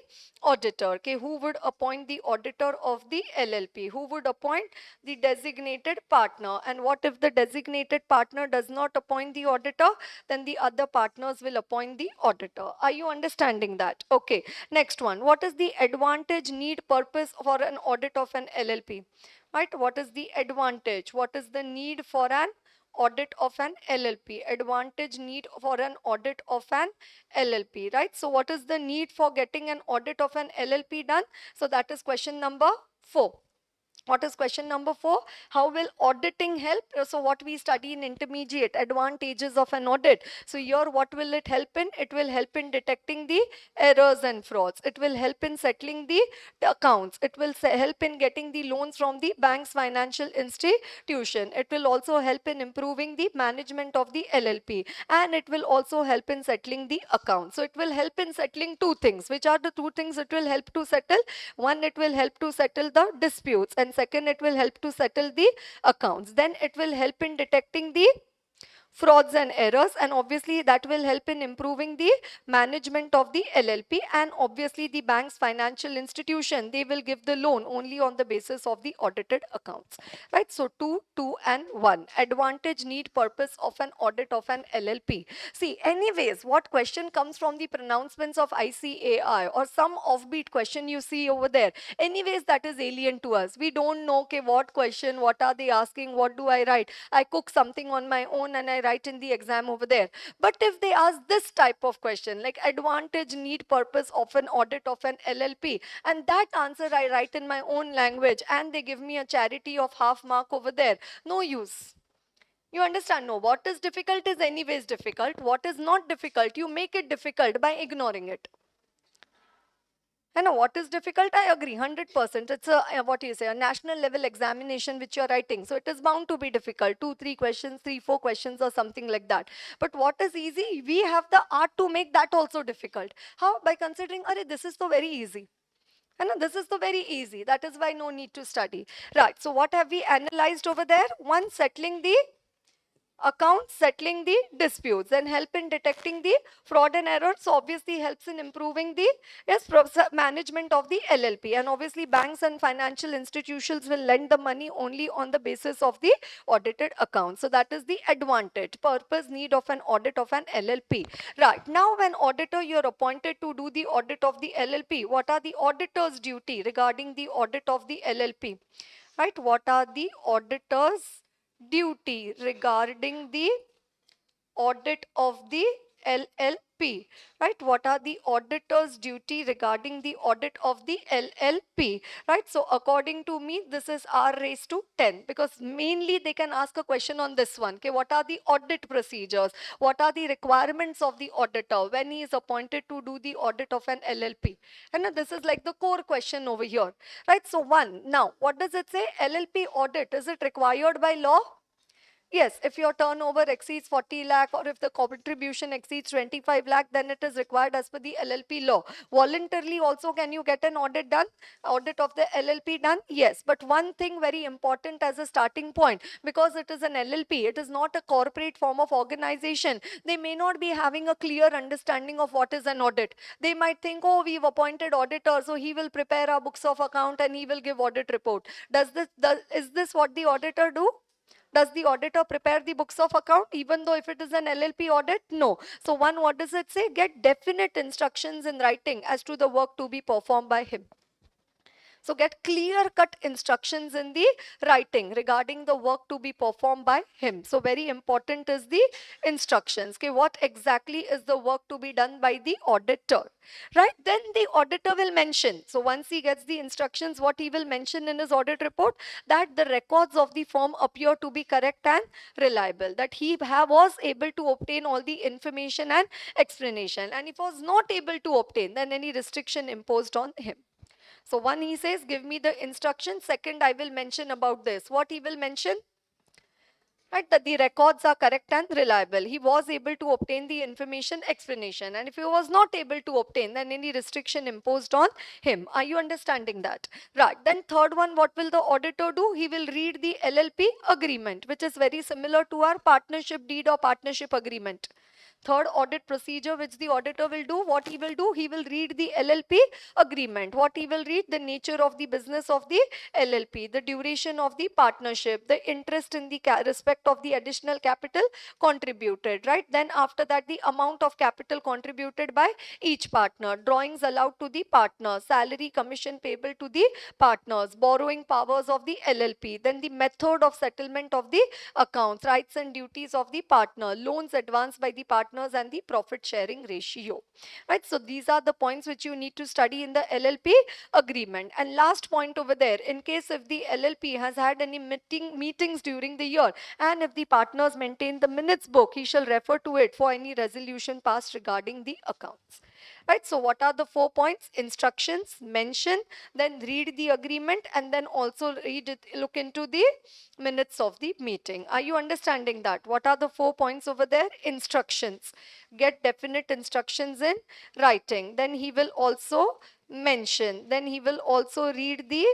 S1: auditor. Okay, who would appoint the auditor of the LLP? Who would appoint? The designated partner. And what if the designated partner does not appoint the auditor? Then the other partners will appoint the auditor. Are you understanding that? Okay. Next one, what is the advantage, need, purpose for an audit of an LLP? Right. What is the advantage? What is the need for an audit of an LLP? Advantage, need for an audit of an LLP, right? So what is the need for getting an audit of an LLP done? So that is question number 4. What is question number 4? How will auditing help? So what we study in intermediate, advantages of an audit. So here what will it help in? It will help in detecting the errors and frauds. It will help in settling the accounts. It will help in getting the loans from the bank's financial institution. It will also help in improving the management of the LLP, and it will also help in settling the accounts. So it will help in settling two things. Which are the two things it will help to settle? One, it will help to settle the disputes, and second, it will help to settle the accounts. Then it will help in detecting the frauds and errors, and obviously that will help in improving the management of the LLP, and obviously the bank's financial institution, they will give the loan only on the basis of the audited accounts, right? So 2, 2 and 1, advantage, need, purpose of an audit of an LLP. See, anyways, what question comes from the pronouncements of ICAI or some offbeat question you see over there, anyways, that is alien to us. We don't know, okay, what question, what are they asking, what do I write? I cook something on my own and I write in the exam over there. But if they ask this type of question, like advantage, need, purpose of an audit of an LLP, and that answer I write in my own language, and they give me a charity of half mark over there, no use. You understand? No, what is difficult is anyways difficult. What is not difficult, you make it difficult by ignoring it. And what is difficult? I agree, 100%. It's a, what do you say, a national level examination which you're writing. So it is bound to be difficult. 2, 3 questions, 3, 4 questions or something like that. But what is easy? We have the art to make that also difficult. How? By considering, this is so very easy. And this is the very easy. That is why no need to study. Right. So what have we analyzed over there? One, settling the accounts, settling the disputes, and help in detecting the fraud and errors. So obviously helps in improving the management of the LLP, and obviously banks and financial institutions will lend the money only on the basis of the audited accounts. So that is the advantage, purpose, need of an audit of an LLP. Right, now when auditor, you're appointed to do the audit of the LLP, what are the auditor's duty regarding the audit of the LLP? Right, what are the auditor's duty regarding the audit of the LLP, right? What are the auditor's duty regarding the audit of the LLP, right? So according to me, this is R raised to 10, because mainly they can ask a question on this one. Okay, what are the audit procedures? What are the requirements of the auditor when he is appointed to do the audit of an LLP? And this is like the core question over here, right? So 1, now what does it say? LLP audit, is it required by law? Yes, if your turnover exceeds 40 lakh or if the contribution exceeds 25 lakh, then it is required as per the LLP law. Voluntarily also, can you get an audit done? Audit of the LLP done? Yes, but one thing very important as a starting point, because it is an LLP, it is not a corporate form of organization. They may not be having a clear understanding of what is an audit. They might think, oh, we've appointed auditor, so he will prepare our books of account and he will give audit report. Is this what the auditor do? Does the auditor prepare the books of account even though if it is an LLP audit? No. So one, what does it say? Get definite instructions in writing as to the work to be performed by him. So get clear cut instructions in the writing regarding the work to be performed by him. So very important is the instructions. Okay, what exactly is the work to be done by the auditor? Right, then the auditor will mention. So once he gets the instructions, what he will mention in his audit report, that the records of the firm appear to be correct and reliable, that he was able to obtain all the information and explanation, and if was not able to obtain, then any restriction imposed on him. So one, he says, give me the instruction. Second, I will mention about this. What he will mention? Right, that the records are correct and reliable. He was able to obtain the information, explanation. And if he was not able to obtain, then any restriction imposed on him. Are you understanding that? Right. Then third one, what will the auditor do? He will read the LLP agreement, which is very similar to our partnership deed or partnership agreement. Third audit procedure which the auditor will do, what he will do, he will read the LLP agreement. What he will read? The nature of the business of the LLP, the duration of the partnership, the interest in the respect of the additional capital contributed, right? Then after that, the amount of capital contributed by each partner, drawings allowed to the partner, salary commission payable to the partners, borrowing powers of the LLP, then the method of settlement of the accounts, rights and duties of the partner, loans advanced by the partners, and the profit sharing ratio. Right, so these are the points which you need to study in the LLP agreement. And last point over there, in case if the LLP has had any meetings during the year, and if the partners maintain the minutes book, he shall refer to it for any resolution passed regarding the accounts. Right, so what are the 4 points? Instructions, mention, then read the agreement, and then also read it, look into the minutes of the meeting. Are you understanding that? What are the 4 points over there? Instructions. Get definite instructions in writing. Then he will also mention. Then he will also read the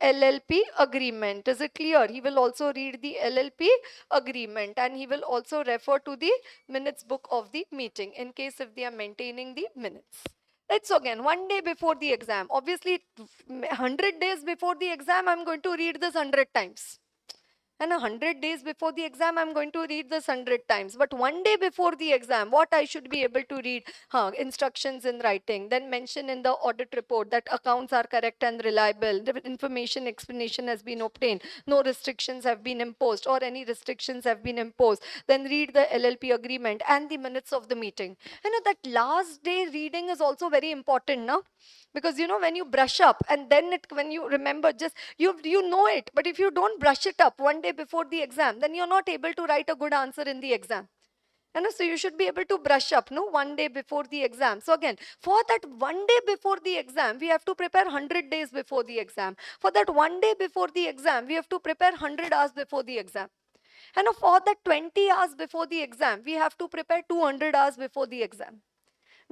S1: LLP agreement. Is it clear? He will also read the LLP agreement, and he will also refer to the minutes book of the meeting in case if they are maintaining the minutes. It's again 1 day before the exam. Obviously, 100 days before the exam, I'm going to read this 100 times. And 100 days before the exam, I'm going to read this 100 times. But 1 day before the exam, what I should be able to read? Instructions in writing. Then mention in the audit report that accounts are correct and reliable. The information explanation has been obtained. No restrictions have been imposed or any restrictions have been imposed. Then read the LLP agreement and the minutes of the meeting. You know, that last day reading is also very important now. Because you know, when you brush up and then when you remember, just you know it, but if you don't brush it up 1 day before the exam, then you're not able to write a good answer in the exam. And so you should be able to brush up, no, 1 day before the exam. So again, for that 1 day before the exam, we have to prepare 100 days before the exam. For that 1 day before the exam, we have to prepare 100 hours before the exam. And for that 20 hours before the exam, we have to prepare 200 hours before the exam,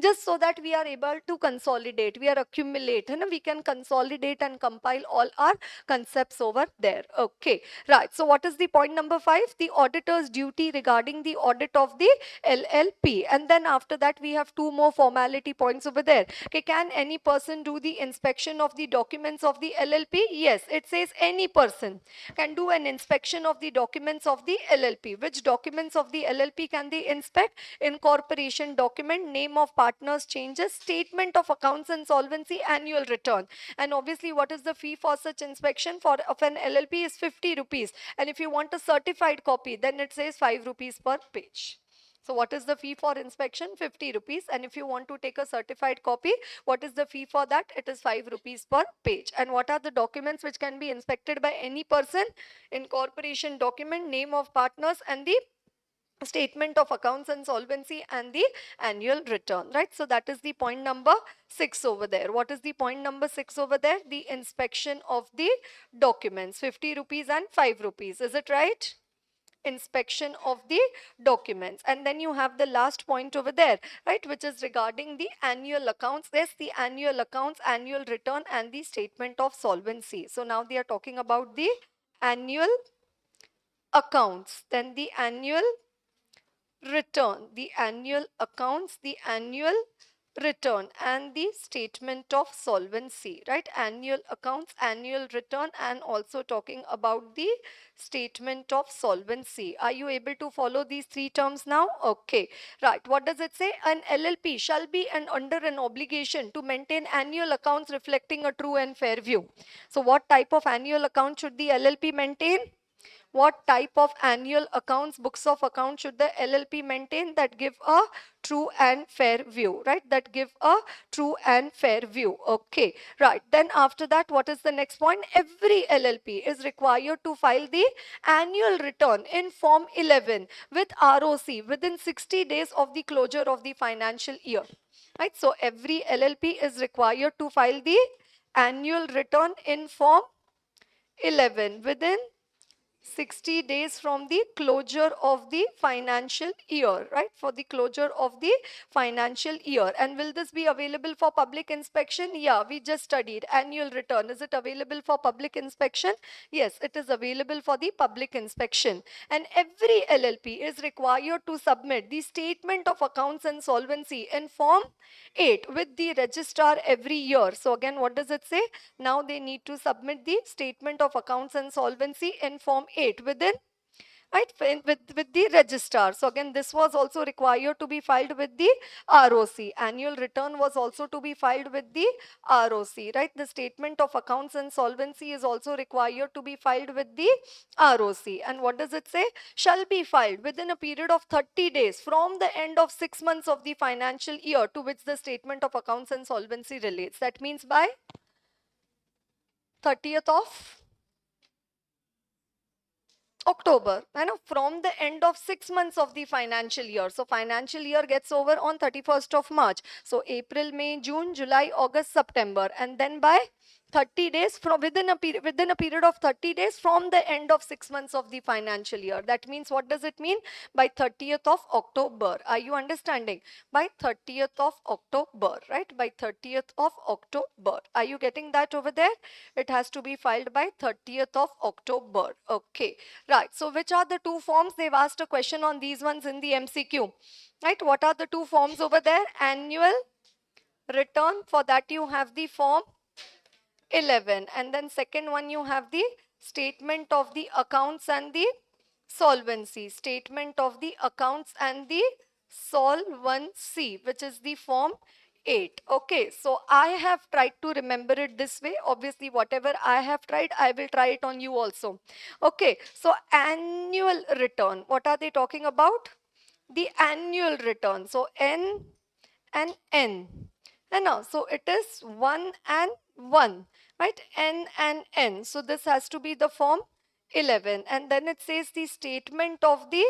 S1: just so that we are able to consolidate, we are accumulate, and we can consolidate and compile all our concepts over there. Okay, right. So what is the point number 5? The auditor's duty regarding the audit of the LLP. And then after that, we have 2 more formality points over there. Okay, can any person do the inspection of the documents of the LLP? Yes, it says any person can do an inspection of the documents of the LLP. Which documents of the LLP can they inspect? Incorporation document, name of partners changes, statement of accounts and solvency, annual return. And obviously, what is the fee for such inspection for of an LLP is 50 rupees. And if you want a certified copy, then it says 5 rupees per page. So what is the fee for inspection? 50 rupees. And if you want to take a certified copy, what is the fee for that? It is 5 rupees per page. And what are the documents which can be inspected by any person? Incorporation document, name of partners, and the statement of accounts and solvency, and the annual return, right? So that is the point number 6 over there. What is the point number 6 over there? The inspection of the documents, 50 rupees and 5 rupees. Is it right? inspection of the documents. And then you have the last point over there, right, which is regarding the annual accounts. Yes, the annual accounts, annual return, and the statement of solvency. So now they are talking about the annual accounts, then the annual return, the annual accounts, the annual return, and the statement of solvency, right? Annual accounts, annual return, and also talking about the statement of solvency. Are you able to follow these three terms now? Okay, right. What does it say? An LLP shall be under an obligation to maintain annual accounts reflecting a true and fair view. So what type of annual account should the LLP maintain? What type of annual accounts, books of accounts should the LLP maintain? That give a true and fair view, right? That give a true and fair view. Okay, right. Then after that, what is the next point? Every LLP is required to file the annual return in Form 11 with ROC within 60 days of the closure of the financial year, right? So every LLP is required to file the annual return in Form 11 within 60 days from the closure of the financial year, right? For the closure of the financial year. And will this be available for public inspection? Yeah, we just studied annual return. Is it available for public inspection? Yes, it is available for the public inspection. And every LLP is required to submit the statement of accounts and solvency in Form 8 with the registrar every year. So again, what does it say? Now they need to submit the statement of accounts and solvency in Form 8 within, right, with the registrar. So again, this was also required to be filed with the ROC. Annual return was also to be filed with the ROC, right? The statement of accounts and solvency is also required to be filed with the ROC. And what does it say? Shall be filed within a period of 30 days from the end of 6 months of the financial year to which the statement of accounts and solvency relates. That means by 30th of October, from the end of 6 months of the financial year. So financial year gets over on 31st of March. So April, May, June, July, August, September, and then by 30 days from within a period of 30 days from the end of 6 months of the financial year. That means, what does it mean? By 30th of October. Are you understanding? By 30th of October, right? By 30th of October. Are you getting that over there? It has to be filed by 30th of October. Okay, right. So which are the two forms? They've asked a question on these ones in the MCQ, right? What are the two forms over there? Annual return, for that you have the Form 11, and then second one you have the statement of the accounts and the solvency. Statement of the accounts and the solvency, which is the Form 8. Okay, so I have tried to remember it this way. Obviously, whatever I have tried, I will try it on you also. Okay, so annual return, what are they talking about? The annual return. So N and N. And now, so it is 1 and 1, right? N and N. So this has to be the Form 11. And then it says the statement of the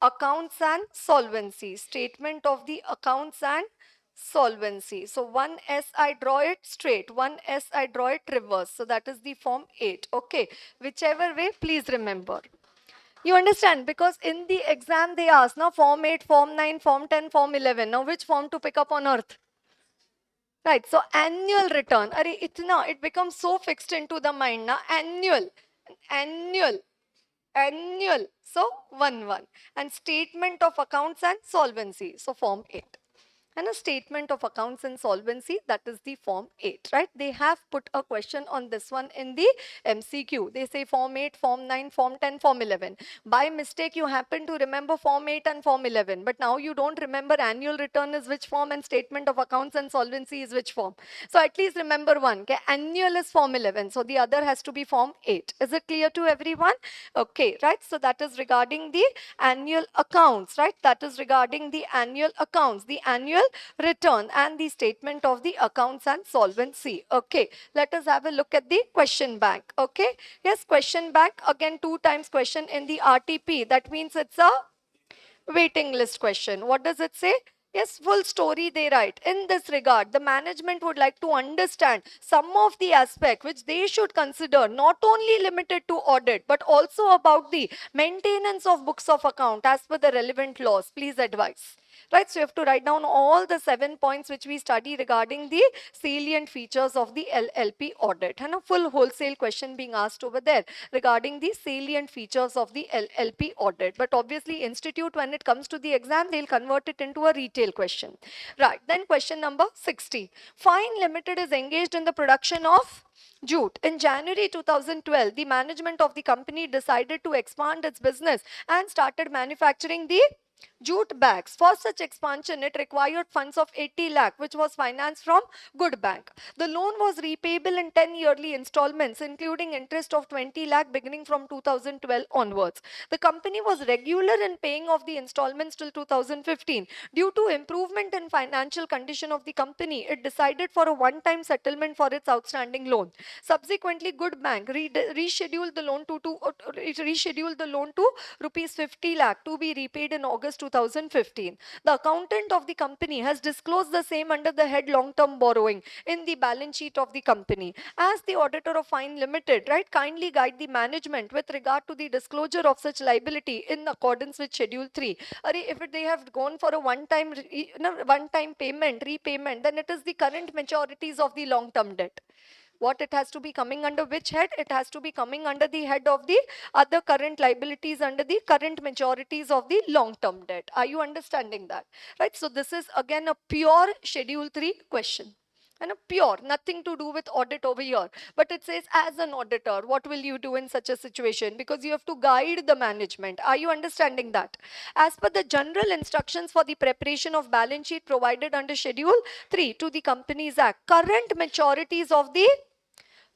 S1: accounts and solvency. Statement of the accounts and solvency. So 1S I draw it straight, 1S I draw it reverse. So that is the Form 8. Okay, whichever way, please remember. You understand? Because in the exam they ask now Form 8, Form 9, Form 10, Form 11. Now which form to pick up on earth? Right. So annual return. It becomes so fixed into the mind now. Annual, annual. So 1. And statement of accounts and solvency. So Form 8. And a statement of accounts and solvency, that is the Form 8, right? They have put a question on this one in the MCQ. They say Form 8, Form 9, Form 10, Form 11. By mistake, you happen to remember Form 8 and Form 11, but now you don't remember annual return is which form and statement of accounts and solvency is which form. So at least remember one, okay? Annual is Form 11, so the other has to be Form 8. Is it clear to everyone? Okay, right? So that is regarding the annual accounts, right? That is regarding the annual accounts, the annual return and the statement of the accounts and solvency. Okay, let us have a look at the question bank. Okay, yes, question bank, again 2 times question in the RTP. That means it's a waiting list question. What does it say? Yes, full story they write. In this regard, the management would like to understand some of the aspect which they should consider, not only limited to audit, but also about the maintenance of books of account as per the relevant laws. Please advise. Right, so you have to write down all the 7 points which we study regarding the salient features of the LLP audit. And a full wholesale question being asked over there regarding the salient features of the LLP audit. But obviously, institute, when it comes to the exam, they'll convert it into a retail question. Right, then question number 60. Fine Limited is engaged in the production of jute. In January 2012, the management of the company decided to expand its business and started manufacturing the jute bags. For such expansion, it required funds of 80 lakh, which was financed from Good Bank. The loan was repayable in 10 yearly installments, including interest of 20 lakh beginning from 2012 onwards. The company was regular in paying off the installments till 2015. Due to improvement in financial condition of the company, it decided for a one-time settlement for its outstanding loan. Subsequently, Good Bank rescheduled the loan to rupees 50 lakh to be repaid in August 2015. The accountant of the company has disclosed the same under the head long-term borrowing in the balance sheet of the company. As the auditor of Fine Limited, right, kindly guide the management with regard to the disclosure of such liability in accordance with Schedule 3. If they have gone for a one-time payment, repayment, then it is the current maturities of the long-term debt. What it has to be coming under which head? It has to be coming under the head of the other current liabilities under the current maturities of the long-term debt. Are you understanding that? Right. So this is again a pure Schedule 3 question. And a pure, nothing to do with audit over here. But it says, as an auditor, what will you do in such a situation? Because you have to guide the management. Are you understanding that? As per the general instructions for the preparation of balance sheet provided under Schedule 3 to the Companies Act, current maturities of the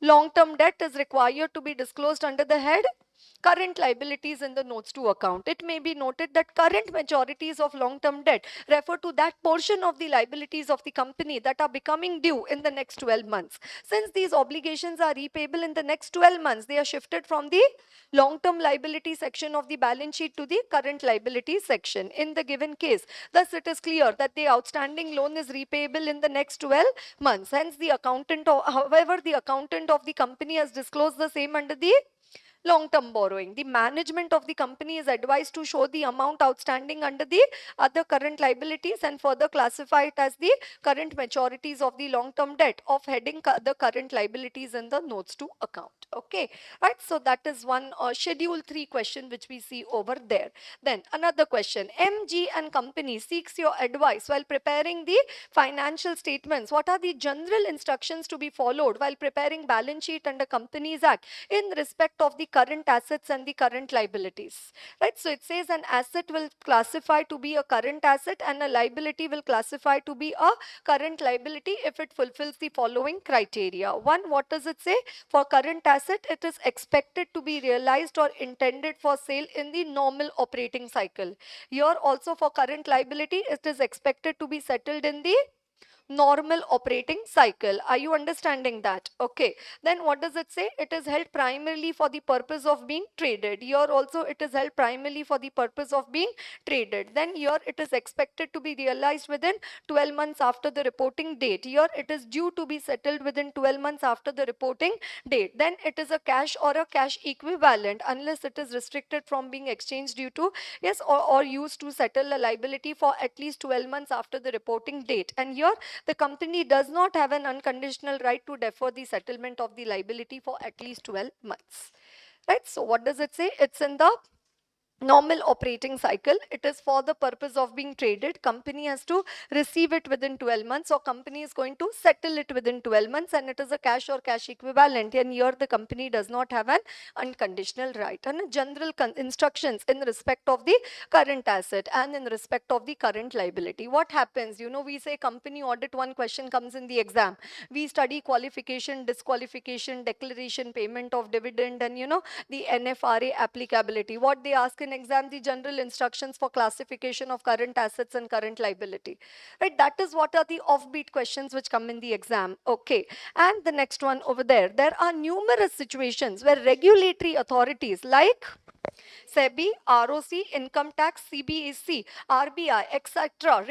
S1: long-term debt is required to be disclosed under the head current liabilities in the notes to account. It may be noted that current maturities of long-term debt refer to that portion of the liabilities of the company that are becoming due in the next 12 months. Since these obligations are repayable in the next 12 months, they are shifted from the long-term liability section of the balance sheet to the current liability section in the given case. Thus, it is clear that the outstanding loan is repayable in the next 12 months. Hence, the accountant, however, the accountant of the company has disclosed the same under the long-term borrowing. The management of the company is advised to show the amount outstanding under the other current liabilities and further classify it as the current maturities of the long-term debt of heading the current liabilities in the notes to account. Okay, right. So that is one Schedule 3 question which we see over there. Then another question. MG and company seeks your advice while preparing the financial statements. What are the general instructions to be followed while preparing balance sheet under Companies Act in respect of the current assets and the current liabilities? Right. So it says an asset will classify to be a current asset and a liability will classify to be a current liability if it fulfills the following criteria. One, what does it say? For current asset, it is expected to be realized or intended for sale in the normal operating cycle. Here also for current liability, it is expected to be settled in the normal operating cycle. Are you understanding that? Okay. Then what does it say? It is held primarily for the purpose of being traded. Here also it is held primarily for the purpose of being traded. Then here it is expected to be realized within 12 months after the reporting date. Here it is due to be settled within 12 months after the reporting date. Then it is a cash or a cash equivalent unless it is restricted from being exchanged due to or used to settle a liability for at least 12 months after the reporting date. And here the company does not have an unconditional right to defer the settlement of the liability for at least 12 months. Right? So what does it say? It's in the normal operating cycle. It is for the purpose of being traded. Company has to receive it within 12 months or company is going to settle it within 12 months and it is a cash or cash equivalent, and here the company does not have an unconditional right. And general instructions in respect of the current asset and in respect of the current liability. What happens? We say company audit, one question comes in the exam. We study qualification, disqualification, declaration, payment of dividend, and the NFRA applicability. What they ask in exam, the general instructions for classification of current assets and current liability. Right? That is what are the offbeat questions which come in the exam. Okay. And the next one over there. There are numerous situations where regulatory authorities like SEBI, ROC, income tax, CBEC, RBI, etc.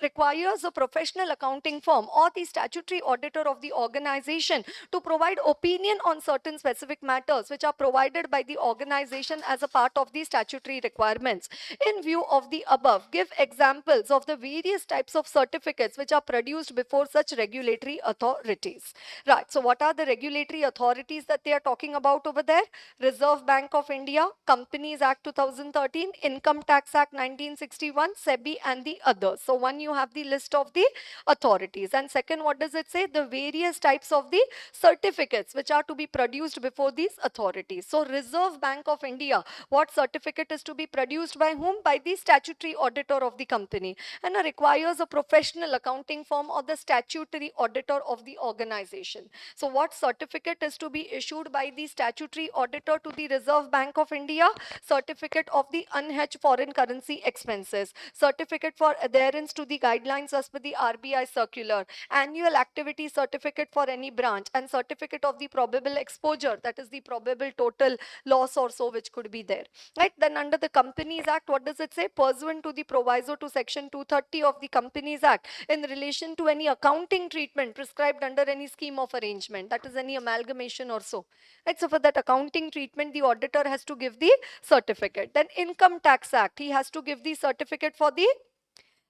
S1: requires a professional accounting firm or the statutory auditor of the organization to provide opinion on certain specific matters which are provided by the organization as a part of the statutory requirements. In view of the above, give examples of the various types of certificates which are produced before such regulatory authorities. Right, so what are the regulatory authorities that they are talking about over there? Reserve Bank of India, Companies Act 2013, Income Tax Act 1961, SEBI and the others. So one, you have the list of the authorities, and second, what does it say? The various types of the certificates which are to be produced before these authorities. So Reserve Bank of India, what certificate is to be produced by whom? By the statutory auditor of the company, and requires a professional accounting firm or the statutory auditor of the organization. So what certificate is to be issued by the statutory auditor to the Reserve Bank of India? Certificate of the unhedged foreign currency expenses, certificate for adherence to the guidelines as per the RBI circular, annual activity certificate for any branch, and certificate of the probable exposure, that is the probable total loss or so which could be there. Right, then under the Companies Act, what does it say? Pursuant to the proviso to section 230 of the Companies Act, in relation to any accounting treatment prescribed under any scheme of arrangement, that is any amalgamation or so. Right, so for that accounting treatment, the auditor has to give the certificate. Then Income Tax Act, he has to give the certificate for the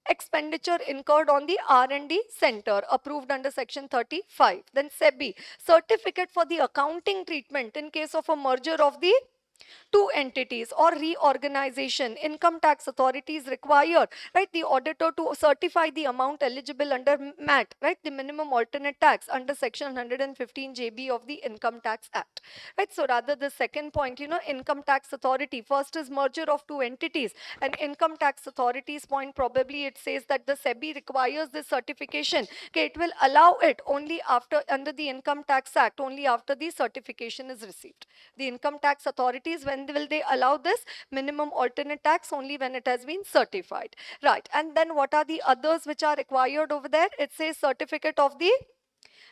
S1: expenditure incurred on the R&D center approved under section 35. Then SEBI, certificate for the accounting treatment in case of a merger of the two entities or reorganization. Income tax authorities require, right, the auditor to certify the amount eligible under MAT, right, the minimum alternate tax under section 115 JB of the Income Tax Act. Right, so rather the second point, income tax authority, first is merger of two entities, and income tax authorities point, probably it says that the SEBI requires this certification. Okay, it will allow it only after, under the Income Tax Act, only after the certification is received. The income tax authorities, when will they allow this? Minimum alternate tax only when it has been certified. Right, and then what are the others which are required over there? It says certificate of the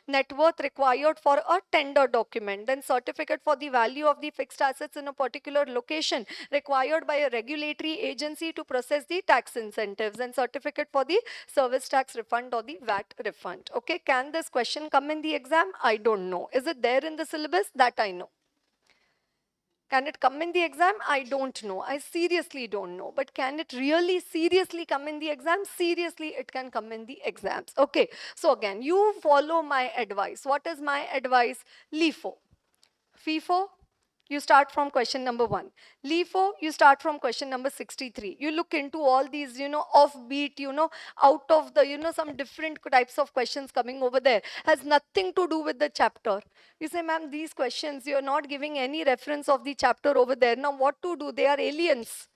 S1: net worth required for a tender document, then certificate for the value of the fixed assets in a particular location required by a regulatory agency to process the tax incentives, and certificate for the service tax refund or the VAT refund. Okay, can this question come in the exam? I don't know. Is it there in the syllabus? That I know. Can it come in the exam? I don't know. I seriously don't know. But can it really seriously come in the exam? Seriously, it can come in the exams. Okay. So again, you follow my advice. What is my advice? LIFO. FIFO, you start from question number 1. LIFO, you start from question number 63. You look into all these, offbeat, out of the, some different types of questions coming over there. Has nothing to do with the chapter. You say, ma'am, these questions, you're not giving any reference of the chapter over there. Now, what to do? They are aliens.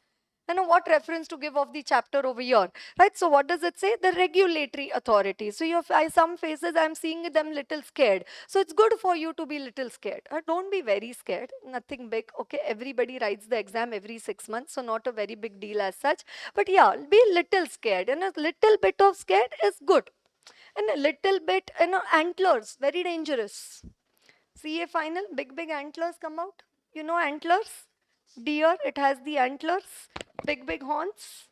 S1: And what reference to give of the chapter over here, right? So what does it say? The regulatory authority. So some faces I'm seeing them little scared. So it's good for you to be little scared. Don't be very scared. Nothing big. Okay, everybody writes the exam every 6 months, so not a very big deal as such. But yeah, be little scared, and a little bit of scared is good. And a little bit, antlers, very dangerous. CA final, big antlers come out. You know antlers? Deer, it has the antlers, big horns.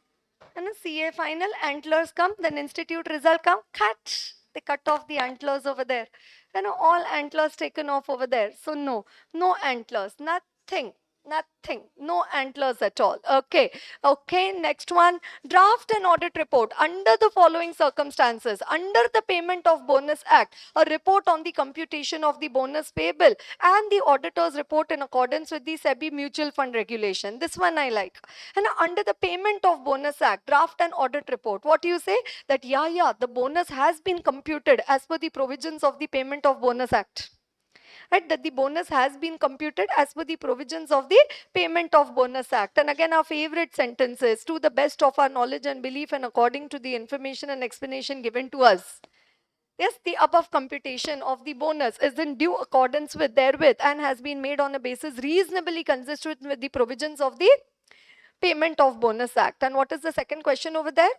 S1: And a CA final, antlers come, then institute result come, cut. They cut off the antlers over there. All antlers taken off over there. So no antlers, nothing. No antlers at all. Okay, next one. Draft an audit report under the following circumstances. Under the Payment of Bonus Act, a report on the computation of the bonus payable and the auditor's report in accordance with the SEBI mutual fund regulation. This one I like. And under the Payment of Bonus Act, draft an audit report. What do you say? That yeah, the bonus has been computed as per the provisions of the Payment of Bonus Act. Right, that the bonus has been computed as per the provisions of the Payment of Bonus Act. And again, our favorite sentences: to the best of our knowledge and belief and according to the information and explanation given to us. Yes, the above computation of the bonus is in due accordance with therewith and has been made on a basis reasonably consistent with the provisions of the Payment of Bonus Act. And what is the second question over there?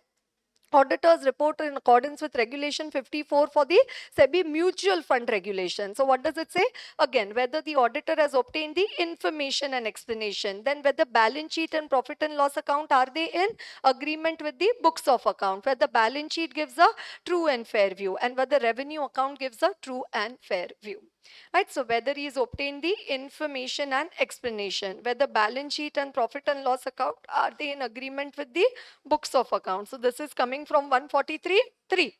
S1: Auditors report in accordance with regulation 54 for the SEBI mutual fund regulation. So what does it say? Again, whether the auditor has obtained the information and explanation, then whether balance sheet and profit and loss account, are they in agreement with the books of account, whether balance sheet gives a true and fair view, and whether revenue account gives a true and fair view. Right, so whether he has obtained the information and explanation, whether balance sheet and profit and loss account, are they in agreement with the books of accounts. So this is coming from 143.3.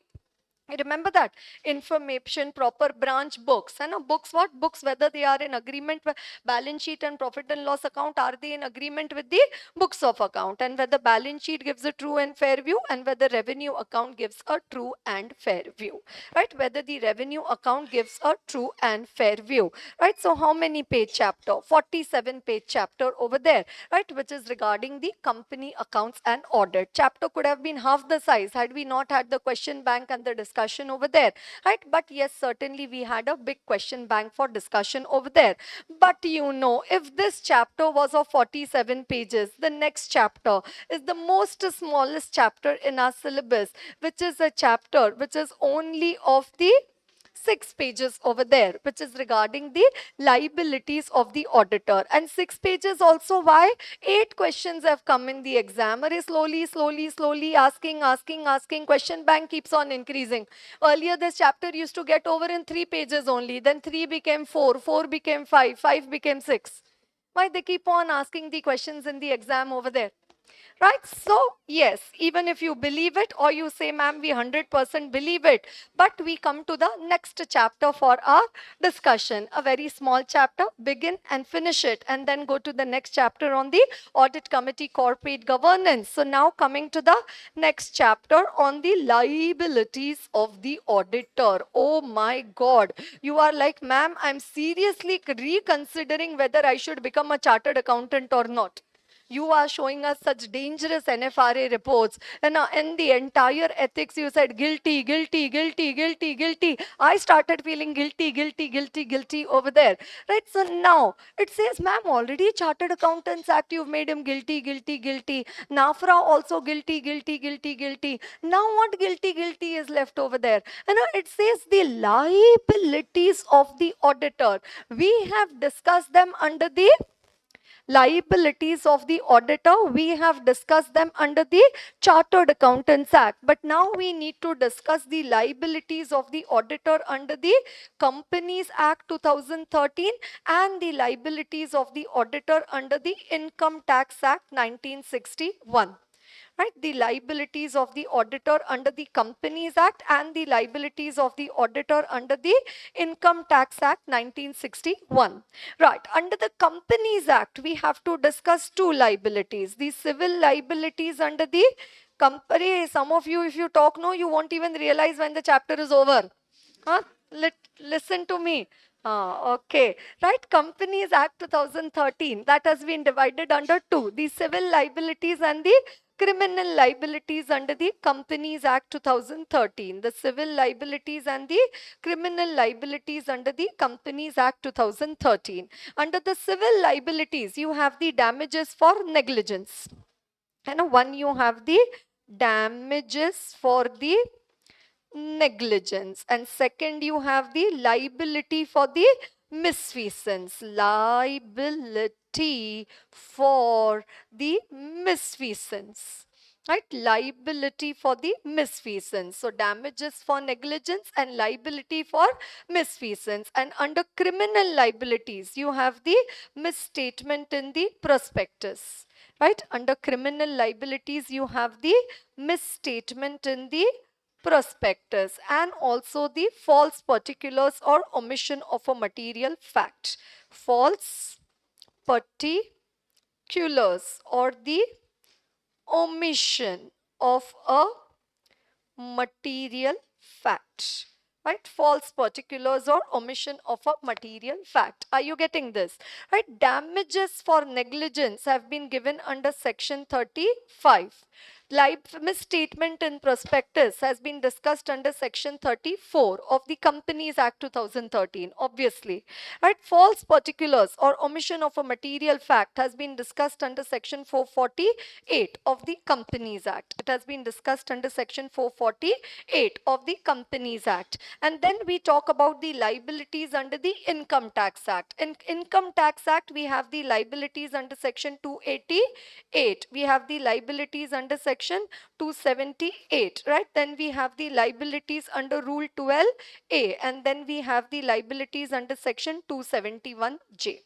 S1: Remember that information proper branch books and books, what books, whether they are in agreement with balance sheet and profit and loss account, are they in agreement with the books of account, and whether balance sheet gives a true and fair view, and whether revenue account gives a true and fair view. Right, whether the revenue account gives a true and fair view. Right, so how many page chapter? 47 page chapter over there, right, which is regarding the company accounts and audit. Chapter could have been half the size had we not had the question bank and the discussion over there, right? But yes, certainly we had a big question bank for discussion over there. But you know, if this chapter was of 47 pages, the next chapter is the most smallest chapter in our syllabus, which is a chapter which is only of the 6 pages over there, which is regarding the liabilities of the auditor. And 6 pages also, why? 8 questions have come in the exam. Are slowly asking. Question bank keeps on increasing. Earlier this chapter used to get over in 3 pages only. Then 3 became 4, 4 became 5, 5 became 6. Why? They keep on asking the questions in the exam over there. Right? So, yes, even if you believe it or you say, ma'am, we 100% believe it, but we come to the next chapter for our discussion. A very small chapter, begin and finish it, and then go to the next chapter on the Audit Committee Corporate Governance. So, now coming to the next chapter on the liabilities of the auditor. Oh my God. You are like, ma'am, I'm seriously reconsidering whether I should become a chartered accountant or not. You are showing us such dangerous NFRA reports, and in the entire ethics you said guilty. I started feeling guilty over there, right? So now it says, ma'am, already Chartered Accountants Act, you've made him guilty. NAFRA also guilty. Now what guilty is left over there? And it says the liabilities of the auditor. We have discussed them under the liabilities of the auditor. We have discussed them under the Chartered Accountants Act, but now we need to discuss the liabilities of the auditor under the Companies Act 2013 and the liabilities of the auditor under the Income Tax Act 1961. Right, the liabilities of the auditor under the Companies Act and the liabilities of the auditor under the Income Tax Act 1961. Right, under the Companies Act, we have to discuss two liabilities. The civil liabilities under the company. Some of you, if you talk, no, you won't even realize when the chapter is over. Huh? Listen to me. Okay. Right. Companies Act 2013, that has been divided under two. The civil liabilities and the criminal liabilities under the Companies Act 2013. The civil liabilities and the criminal liabilities under the Companies Act 2013. Under the civil liabilities, you have the damages for negligence. And one, you have the damages for the negligence, and second, you have the liability for the misfeasance. Liability for the misfeasance. Right, liability for the misfeasance. So damages for negligence and liability for misfeasance. And under criminal liabilities, you have the misstatement in the prospectus. Right, under criminal liabilities, you have the misstatement in the prospectus and also the false particulars or omission of a material fact. False particulars or the omission of a material fact. Right, false particulars or omission of a material fact. Are you getting this? Right, damages for negligence have been given under section 35. Misstatement in prospectus has been discussed under section 34 of the Companies Act 2013, obviously. Right? False particulars or omission of a material fact has been discussed under section 448 of the Companies Act. It has been discussed under section 448 of the Companies Act. And then we talk about the liabilities under the Income Tax Act. In Income Tax Act, we have the liabilities under section 288. We have the liabilities under section 278, right? Then we have the liabilities under Rule 12A, and then we have the liabilities under section 271J.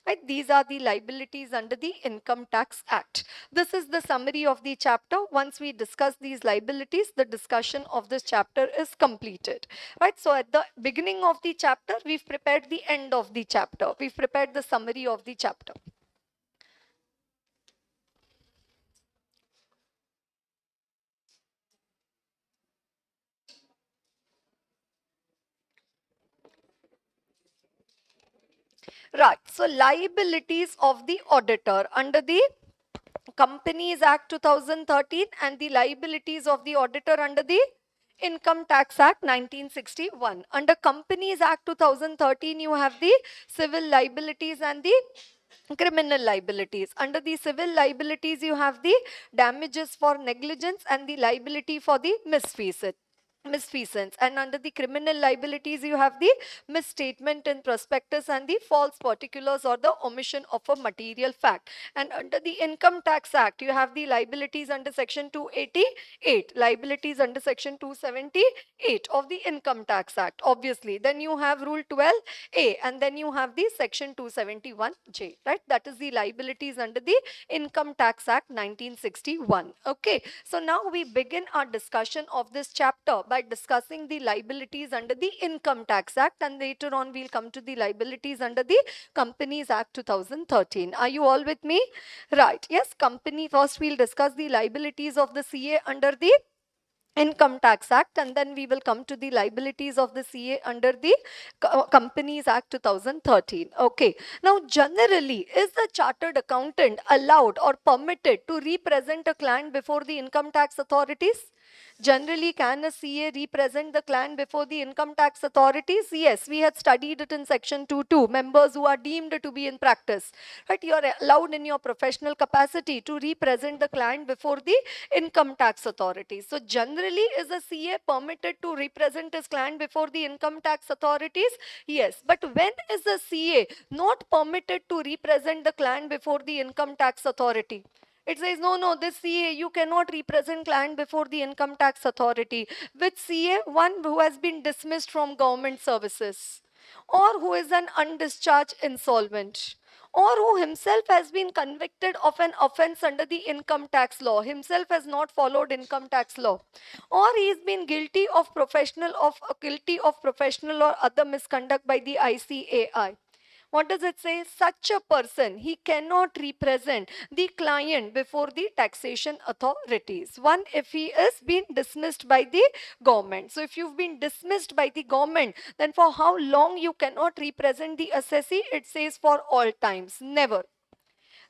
S1: Right? These are the liabilities under the Income Tax Act. This is the summary of the chapter. Once we discuss these liabilities, the discussion of this chapter is completed. Right? So at the beginning of the chapter, we've prepared the end of the chapter. We've prepared the summary of the chapter. Right. So liabilities of the auditor under the Companies Act 2013 and the liabilities of the auditor under the Income Tax Act 1961. Under Companies Act 2013, you have the civil liabilities and the criminal liabilities. Under the civil liabilities, you have the damages for negligence and the liability for the misfeasance. And under the criminal liabilities, you have the misstatement in prospectus and the false particulars or the omission of a material fact. And under the Income Tax Act, you have the liabilities under section 288, liabilities under section 278 of the Income Tax Act, obviously. Then you have Rule 12A, and then you have the section 271J, right? That is the liabilities under the Income Tax Act 1961. Okay, so now we begin our discussion of this chapter by discussing the liabilities under the Income Tax Act, and later on we'll come to the liabilities under the Companies Act 2013. Are you all with me? Right. Yes, company. First we'll discuss the liabilities of the CA under the Income Tax Act, and then we will come to the liabilities of the CA under the Companies Act 2013. Okay. Now, generally, is the chartered accountant allowed or permitted to represent a client before the income tax authorities? Generally, can a CA represent the client before the income tax authorities? Yes, we had studied it in section 2.2. Members who are deemed to be in practice, right? You are allowed in your professional capacity to represent the client before the income tax authorities. So generally, is a CA permitted to represent his client before the income tax authorities? Yes. But when is a CA not permitted to represent the client before the income tax authority? It says, no, this CA, you cannot represent client before the income tax authority. Which CA? One who has been dismissed from government services, or who is an undischarged insolvent, or who himself has been convicted of an offense under the income tax law, himself has not followed income tax law, or he has been guilty of professional or other misconduct by the ICAI. What does it say? Such a person, he cannot represent the client before the taxation authorities. One, if he is being dismissed by the government. So if you've been dismissed by the government, then for how long you cannot represent the assessee? It says for all times, never.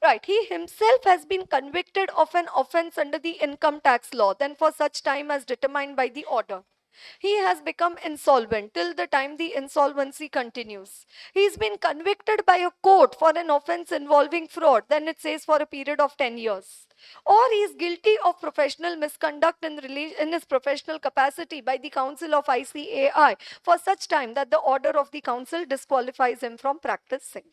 S1: Right, he himself has been convicted of an offense under the income tax law, then for such time as determined by the order. He has become insolvent till the time the insolvency continues. He's been convicted by a court for an offense involving fraud, then it says for a period of 10 years. Or he is guilty of professional misconduct in his professional capacity by the council of ICAI for such time that the order of the council disqualifies him from practicing.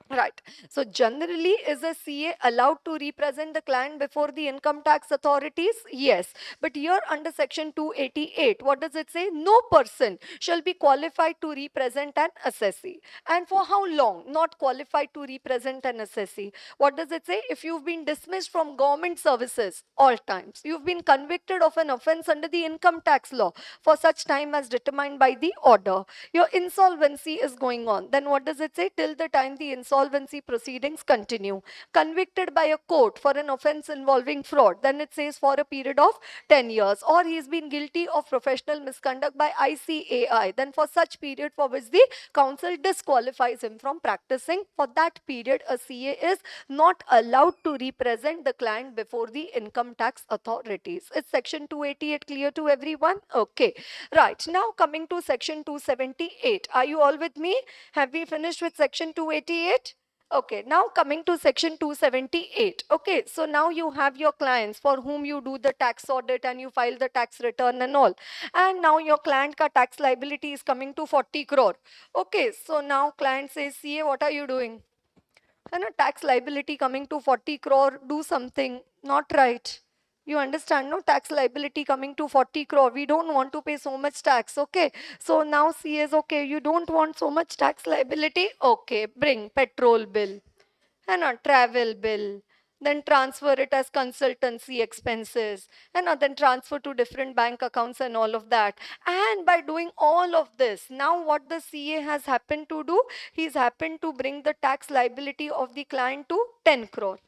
S1: Right. So generally, is a CA allowed to represent the client before the income tax authorities? Yes. But here under section 288, what does it say? No person shall be qualified to represent an assessee. And for how long? Not qualified to represent an assessee. What does it say? If you've been dismissed from government services, all times. You've been convicted of an offense under the income tax law for such time as determined by the order. Your insolvency is going on. Then what does it say? Till the time the insolvency insolvency proceedings continue. Convicted by a court for an offense involving fraud, then it says for a period of 10 years. Or he's been guilty of professional misconduct by ICAI, then for such period for which the council disqualifies him from practicing, for that period a CA is not allowed to represent the client before the income tax authorities. Is section 288 clear to everyone? Okay. Right. Now coming to section 278. Are you all with me? Have we finished with section 288? Okay, now coming to section 278. Okay, so now you have your clients for whom you do the tax audit and you file the tax return and all. And now your client ka tax liability is coming to 40 crore. Okay, so now client says, CA, what are you doing? And a tax liability coming to 40 crore, do something, not right. You understand, no? Tax liability coming to 40 crore. We don't want to pay so much tax, okay? So now C is okay. You don't want so much tax liability? Okay, bring petrol bill and a travel bill. Then transfer it as consultancy expenses and then transfer to different bank accounts and all of that. And by doing all of this, now what the CA has happened to do, he's happened to bring the tax liability of the client to 10 crore.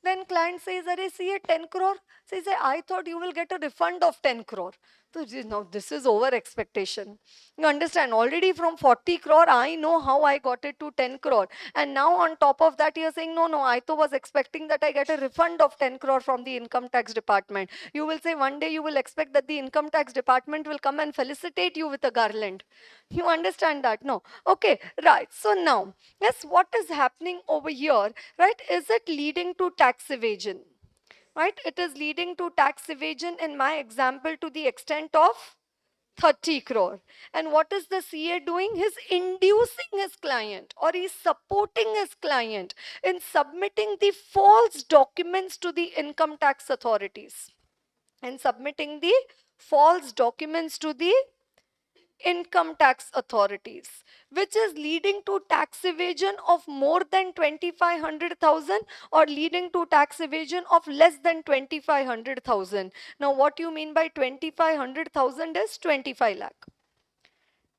S1: Then client says, "Arey, see 10 crore." Says, "I thought you will get a refund of 10 crore." So now this is over expectation. You understand, already from 40 crore, I know how I got it to 10 crore. And now on top of that, you're saying, no, I was expecting that I get a refund of 10 crore from the income tax department. You will say one day you will expect that the income tax department will come and felicitate you with a garland. You understand that? No. Okay, right. So now, yes, what is happening over here, right? Is it leading to tax evasion? Right? It is leading to tax evasion in my example to the extent of 30 crore. And what is the CA doing? He's inducing his client or he's supporting his client in submitting the false documents to the income tax authorities. And submitting the false documents to the income tax authorities, which is leading to tax evasion of more than 2500,000 or leading to tax evasion of less than 2500,000. Now what you mean by 2500,000 is 25 lakh.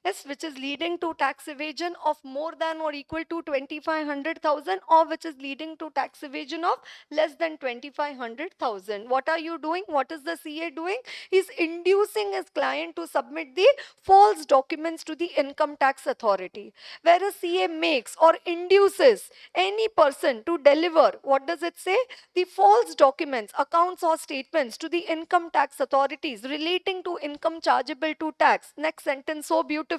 S1: Yes, which is leading to tax evasion of more than or equal to 2500,000 or which is leading to tax evasion of less than 2500,000. What are you doing? What is the CA doing? He's inducing his client to submit the false documents to the income tax authority. Whereas CA makes or induces any person to deliver, what does it say? The false documents, accounts or statements to the income tax authorities relating to income chargeable to tax. Next sentence, so beautiful.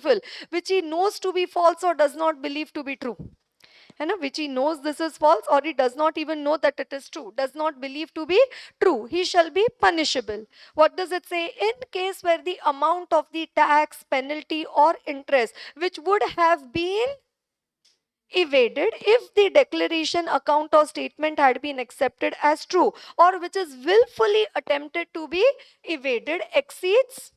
S1: Which he knows to be false or does not believe to be true. Which he knows this is false or he does not even know that it is true, does not believe to be true, he shall be punishable. What does it say? In case where the amount of the tax, penalty or interest which would have been evaded if the declaration, account or statement had been accepted as true or which is willfully attempted to be evaded exceeds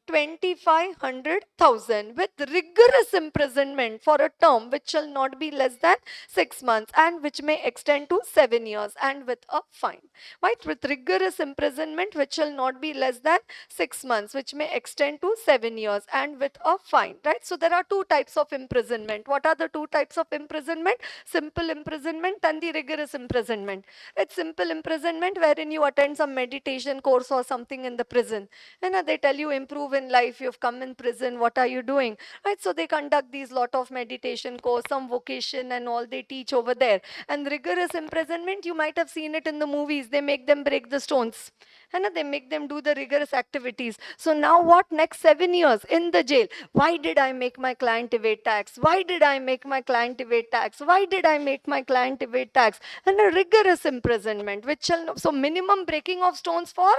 S1: 2500,000 with rigorous imprisonment for a term which shall not be less than 6 months and which may extend to 7 years and with a fine. Right? With rigorous imprisonment which shall not be less than 6 months, which may extend to 7 years and with a fine. Right? So there are two types of imprisonment. What are the two types of imprisonment? Simple imprisonment and the rigorous imprisonment. It's simple imprisonment wherein you attend some meditation course or something in the prison. And they tell you improve in life, you've come in prison, what are you doing? Right? So they conduct these lot of meditation course, some vocation and all they teach over there. And rigorous imprisonment, you might have seen it in the movies. They make them break the stones. And they make them do the rigorous activities. So now what? Next 7 years in the jail. Why did I make my client evade tax? Why did I make my client evade tax? Why did I make my client evade tax? And a rigorous imprisonment, which shall, so minimum breaking of stones for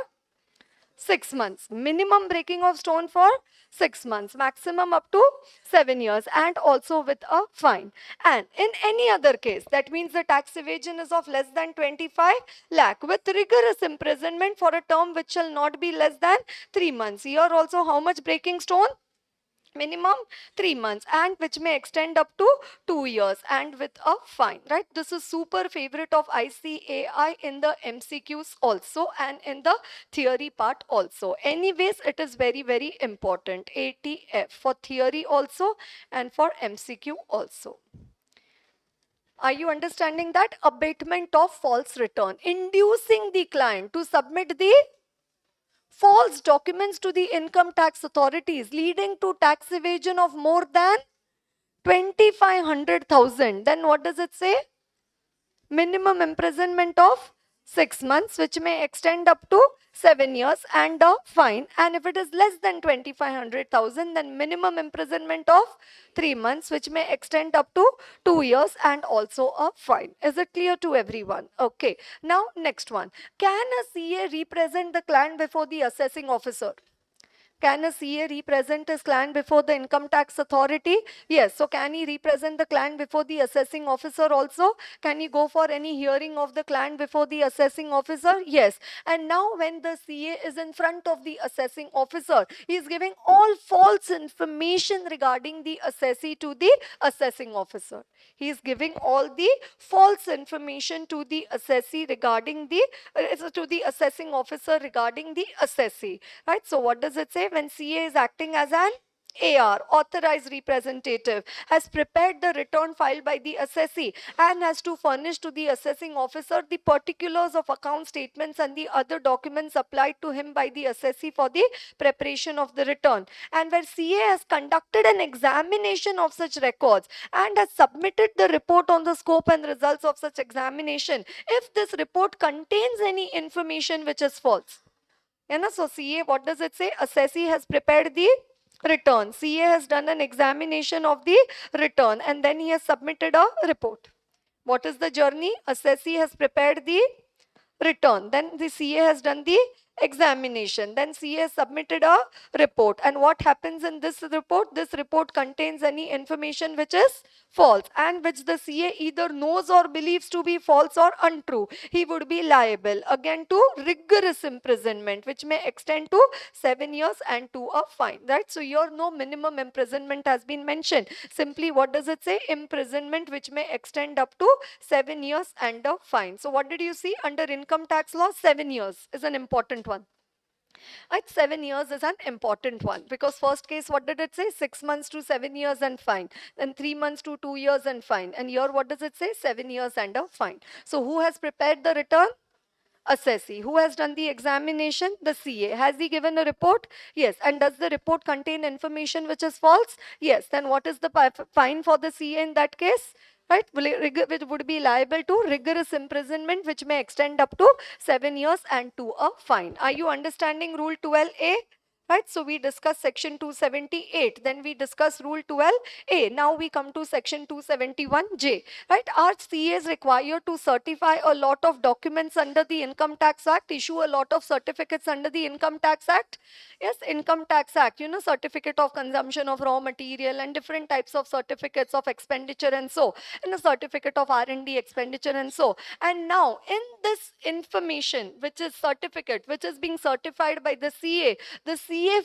S1: 6 months. Minimum breaking of stone for 6 months. Maximum up to 7 years and also with a fine. And in any other case, that means the tax evasion is of less than 25 lakh with rigorous imprisonment for a term which shall not be less than 3 months. Here also how much breaking stone? Minimum 3 months and which may extend up to 2 years and with a fine. Right? This is super favorite of ICAI in the MCQs also and in the theory part also. Anyways, it is very, very important. ATF for theory also and for MCQ also. Are you understanding that? Abatement of false return, inducing the client to submit the false documents to the income tax authorities, leading to tax evasion of more than 2500,000. Then what does it say? Minimum imprisonment of 6 months, which may extend up to 7 years, and a fine. And if it is less than 2500,000, then minimum imprisonment of 3 months, which may extend up to 2 years, and also a fine. Is it clear to everyone? Okay. Now, next one. Can a CA represent the client before the assessing officer? Can a CA represent his client before the income tax authority? Yes. So can he represent the client before the assessing officer also? Can he go for any hearing of the client before the assessing officer? Yes. And now when the CA is in front of the assessing officer, he is giving all false information regarding the assessee to the assessing officer. He is giving all the false information to the assessee regarding the, to the assessing officer regarding the assessee. Right? So what does it say? When CA is acting as an AR, authorized representative, has prepared the return filed by the assessee and has to furnish to the assessing officer the particulars of account statements and the other documents applied to him by the assessee for the preparation of the return. And where CA has conducted an examination of such records and has submitted the report on the scope and results of such examination, if this report contains any information which is false. So CA, what does it say? Assessee has prepared the return. CA has done an examination of the return and then he has submitted a report. What is the journey? Assessee has prepared the return. Then the CA has done the examination. Then CA has submitted a report. And what happens in this report? This report contains any information which is false and which the CA either knows or believes to be false or untrue. He would be liable again to rigorous imprisonment, which may extend to 7 years and to a fine. Right? So here no minimum imprisonment has been mentioned. Simply what does it say? Imprisonment which may extend up to 7 years and a fine. So what did you see? Under income tax law, 7 years is an important one. Right, 7 years is an important one because first case, what did it say? 6 months to 7 years and fine. Then 3 months to 2 years and fine. And here, what does it say? 7 years and a fine. So who has prepared the return? Assessee. Who has done the examination? The CA. Has he given a report? Yes. And does the report contain information which is false? Yes. Then what is the fine for the CA in that case? Right, which would be liable to rigorous imprisonment, which may extend up to 7 years and to a fine. Are you understanding Rule 12A? Right, so we discussed section 278, then we discuss rule 12A. Now we come to section 271J. Right, our CA is required to certify a lot of documents under the Income Tax Act, issue a lot of certificates under the Income Tax Act. Yes, Income Tax Act, certificate of consumption of raw material and different types of certificates of expenditure and so, and a certificate of R&D expenditure and so. And now in this information, which is certificate, which is being certified by the CA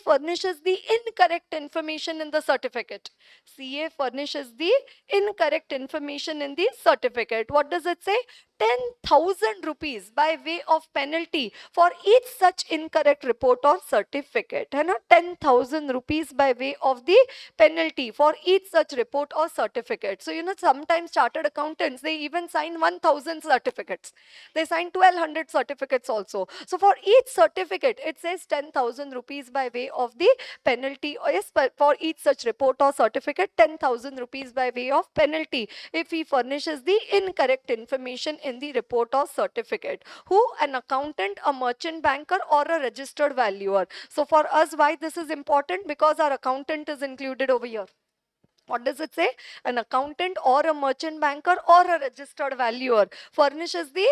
S1: furnishes the incorrect information in the certificate. CA furnishes the incorrect information in the certificate. What does it say? 10,000 rupees by way of penalty for each such incorrect report or certificate. 10,000 rupees by way of the penalty for each such report or certificate. So, sometimes chartered accountants, they even sign 1,000 certificates. They sign 1,200 certificates also. So, for each certificate, it says 10,000 rupees by way of the penalty. Or yes, for each such report or certificate, 10,000 rupees by way of penalty if he furnishes the incorrect information in the report or certificate. Who? An accountant, a merchant banker, or a registered valuer. So for us, why this is important? Because our accountant is included over here. What does it say? An accountant or a merchant banker or a registered valuer furnishes the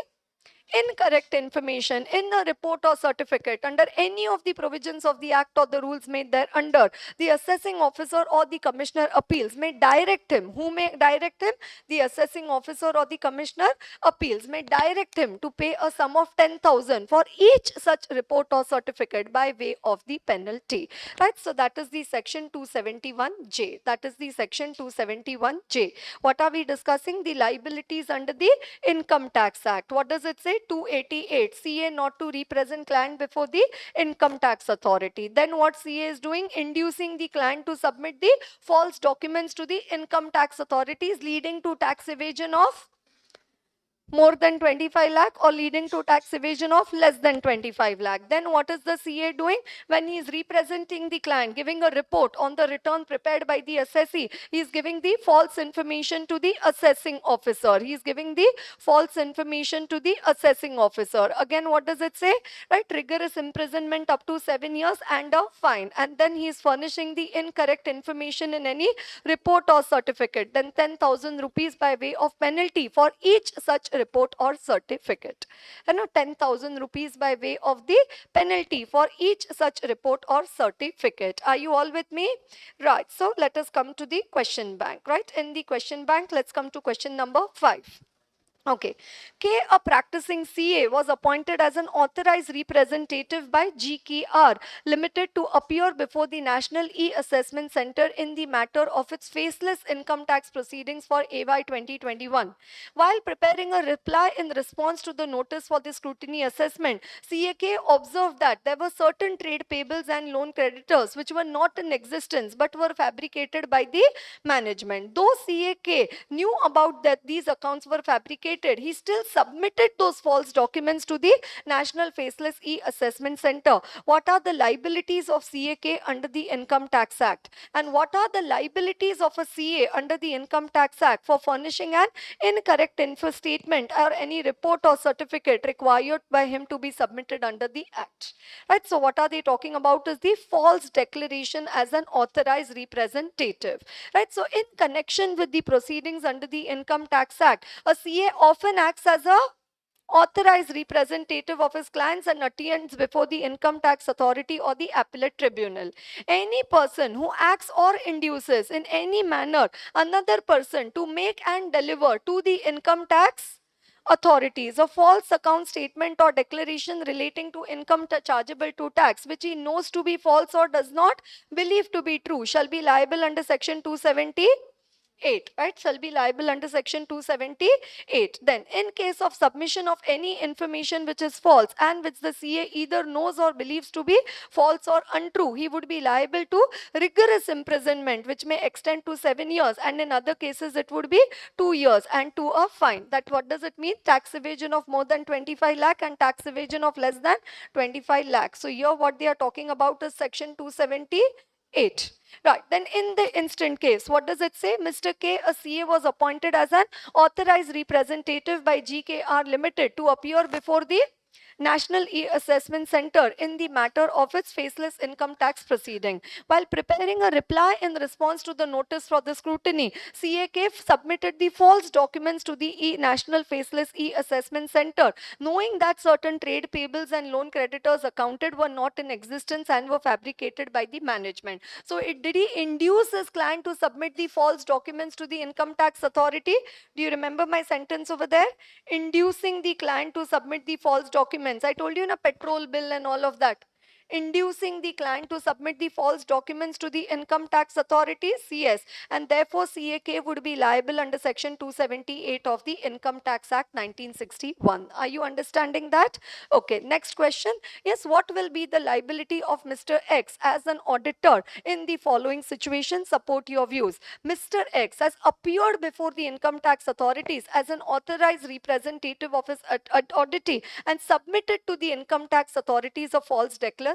S1: incorrect information in a report or certificate under any of the provisions of the act or the rules made thereunder, the assessing officer or the commissioner appeals may direct him. Who may direct him? The assessing officer or the commissioner appeals may direct him to pay a sum of 10,000 for each such report or certificate by way of the penalty. Right, so that is the section 271J. That is the section 271J. What are we discussing? The liabilities under the Income Tax Act. What does it say? 288. CA not to represent client before the income tax authority. Then what CA is doing? Inducing the client to submit the false documents to the income tax authorities, leading to tax evasion of more than 25 lakh or leading to tax evasion of less than 25 lakh. Then what is the CA doing? When he is representing the client, giving a report on the return prepared by the assessee, he is giving the false information to the assessing officer. He is giving the false information to the assessing officer. Again, what does it say? Right, rigorous imprisonment up to 7 years and a fine. And then he is furnishing the incorrect information in any report or certificate. Then 10,000 rupees by way of penalty for each such report or certificate. And 10,000 rupees by way of the penalty for each such report or certificate. Are you all with me? Right. So let us come to the question bank. Right. In the question bank, let's come to question number 5. Okay. K, a practicing CA, was appointed as an authorized representative by GKR Limited to appear before the National E-Assessment Center in the matter of its faceless income tax proceedings for AY 2021. While preparing a reply in response to the notice for the scrutiny assessment, CAK observed that there were certain trade payables and loan creditors which were not in existence but were fabricated by the management. Though CAK knew about that these accounts were fabricated, he still submitted those false documents to the National Faceless E-Assessment Center. What are the liabilities of CAK under the Income Tax Act? And what are the liabilities of a CA under the Income Tax Act for furnishing an incorrect info statement or any report or certificate required by him to be submitted under the Act? Right, so what are they talking about is the false declaration as an authorized representative. Right, so in connection with the proceedings under the Income Tax Act, a CA often acts as a authorized representative of his clients and attends before the income tax authority or the appellate tribunal. Any person who acts or induces in any manner another person to make and deliver to the income tax authorities a false account statement or declaration relating to income chargeable to tax which he knows to be false or does not believe to be true shall be liable under section 278, right, shall be liable under section 278. Then in case of submission of any information which is false and which the CA either knows or believes to be false or untrue, he would be liable to rigorous imprisonment which may extend to 7 years, and in other cases it would be 2 years, and to a fine. That what does it mean? Tax evasion of more than 25 lakh and tax evasion of less than 25 lakh. So here what they are talking about is section 278. Right, then in the instant case, what does it say? Mr. K, a CA, was appointed as an authorized representative by GKR Limited to appear before the National E-Assessment Center in the matter of its faceless income tax proceeding. While preparing a reply in response to the notice for the scrutiny, CAK submitted the false documents to the National Faceless E-Assessment Center, knowing that certain trade payables and loan creditors accounted were not in existence and were fabricated by the management. So did he induce his client to submit the false documents to the income tax authority? Do you remember my sentence over there? Inducing the client to submit the false documents. I told you in a petrol bill and all of that. Inducing the client to submit the false documents to the income tax authorities, yes, and therefore CAK would be liable under section 278 of the Income Tax Act 1961. Are you understanding that? Okay, next question. Yes, what will be the liability of Mr. X as an auditor in the following situation? Support your views. Mr. X has appeared before the income tax authorities as an authorized representative of his auditee and submitted to the income tax authorities a false declaration.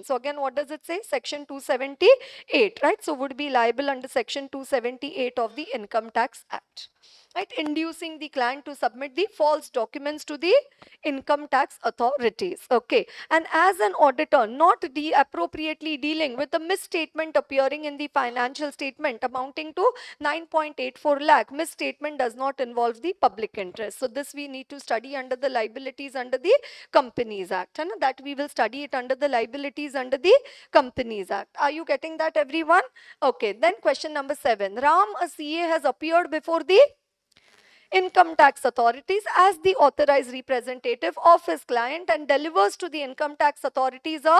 S1: So again, what does it say? Section 278, right? So would be liable under section 278 of the Income Tax Act. Right, inducing the client to submit the false documents to the income tax authorities. Okay, and as an auditor, not appropriately dealing with a misstatement appearing in the financial statement amounting to 9.84 lakh. Misstatement does not involve the public interest. So this we need to study under the liabilities under the Companies Act, and that we will study it under the liabilities under the Companies Act. Are you getting that, everyone? Okay, then question number 7. Ram, a CA, has appeared before the income tax authorities as the authorized representative of his client and delivers to the income tax authorities a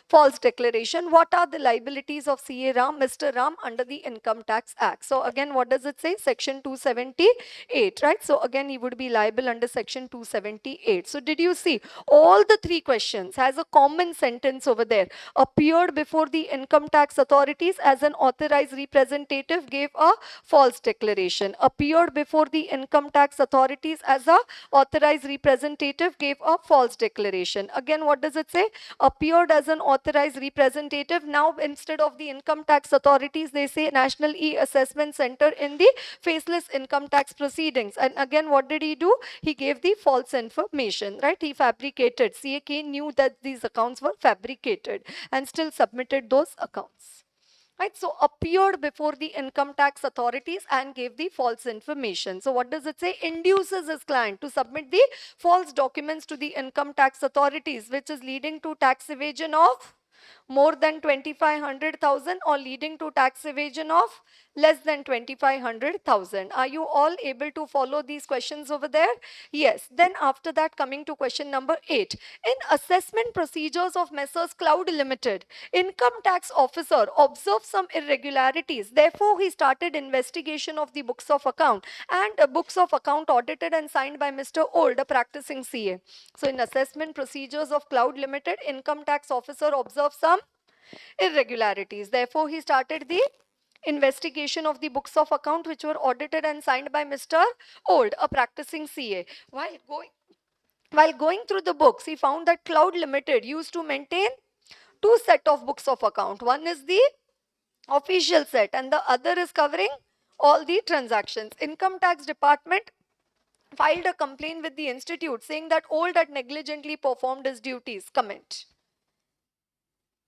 S1: false declaration. What are the liabilities of CA Ram, Mr. Ram, under the Income Tax Act? So again, what does it say? Section 278, right? So again, he would be liable under section 278. So did you see all the 3 questions has a common sentence over there? Appeared before the income tax authorities as an authorized representative, gave a false declaration. Appeared before the income income tax authorities as a authorized representative gave a false declaration. Again, what does it say? Appeared as an authorized representative. Now, instead of the income tax authorities, they say National E-Assessment Center in the faceless income tax proceedings. And again, what did he do? He gave the false information, right? He fabricated. CAK knew that these accounts were fabricated and still submitted those accounts. Right, so appeared before the income tax authorities and gave the false information. So what does it say? Induces his client to submit the false documents to the income tax authorities, which is leading to tax evasion of more than 2500,000 or leading to tax evasion of less than 2500,000. Are you all able to follow these questions over there? Yes. Then after that, coming to question number 8. In assessment procedures of Messrs Cloud Limited, income tax officer observed some irregularities. Therefore, he started investigation of the books of account, and books of account audited and signed by Mr. Old, a practicing CA. So in assessment procedures of Cloud Limited, income tax officer observed some irregularities. Therefore, he started the investigation of the books of account which were audited and signed by Mr. Old, a practicing CA. While going through the books, he found that Cloud Limited used to maintain two set of books of account. One is the official set and the other is covering all the transactions. Income tax department filed a complaint with the institute saying that Old had negligently performed his duties. Comment.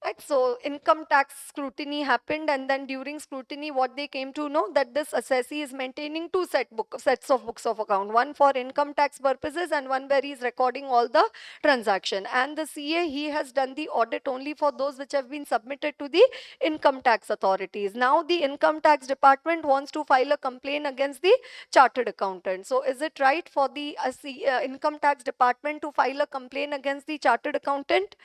S1: Right, so income tax scrutiny happened, and then during scrutiny, what they came to know that this assessee is maintaining two sets of books of account, one for income tax purposes and one where he is recording all the transaction. And the CA, he has done the audit only for those which have been submitted to the income tax authorities. Now the income tax department wants to file a complaint against the chartered accountant. So is it right for the income tax department to file a complaint against the chartered accountant?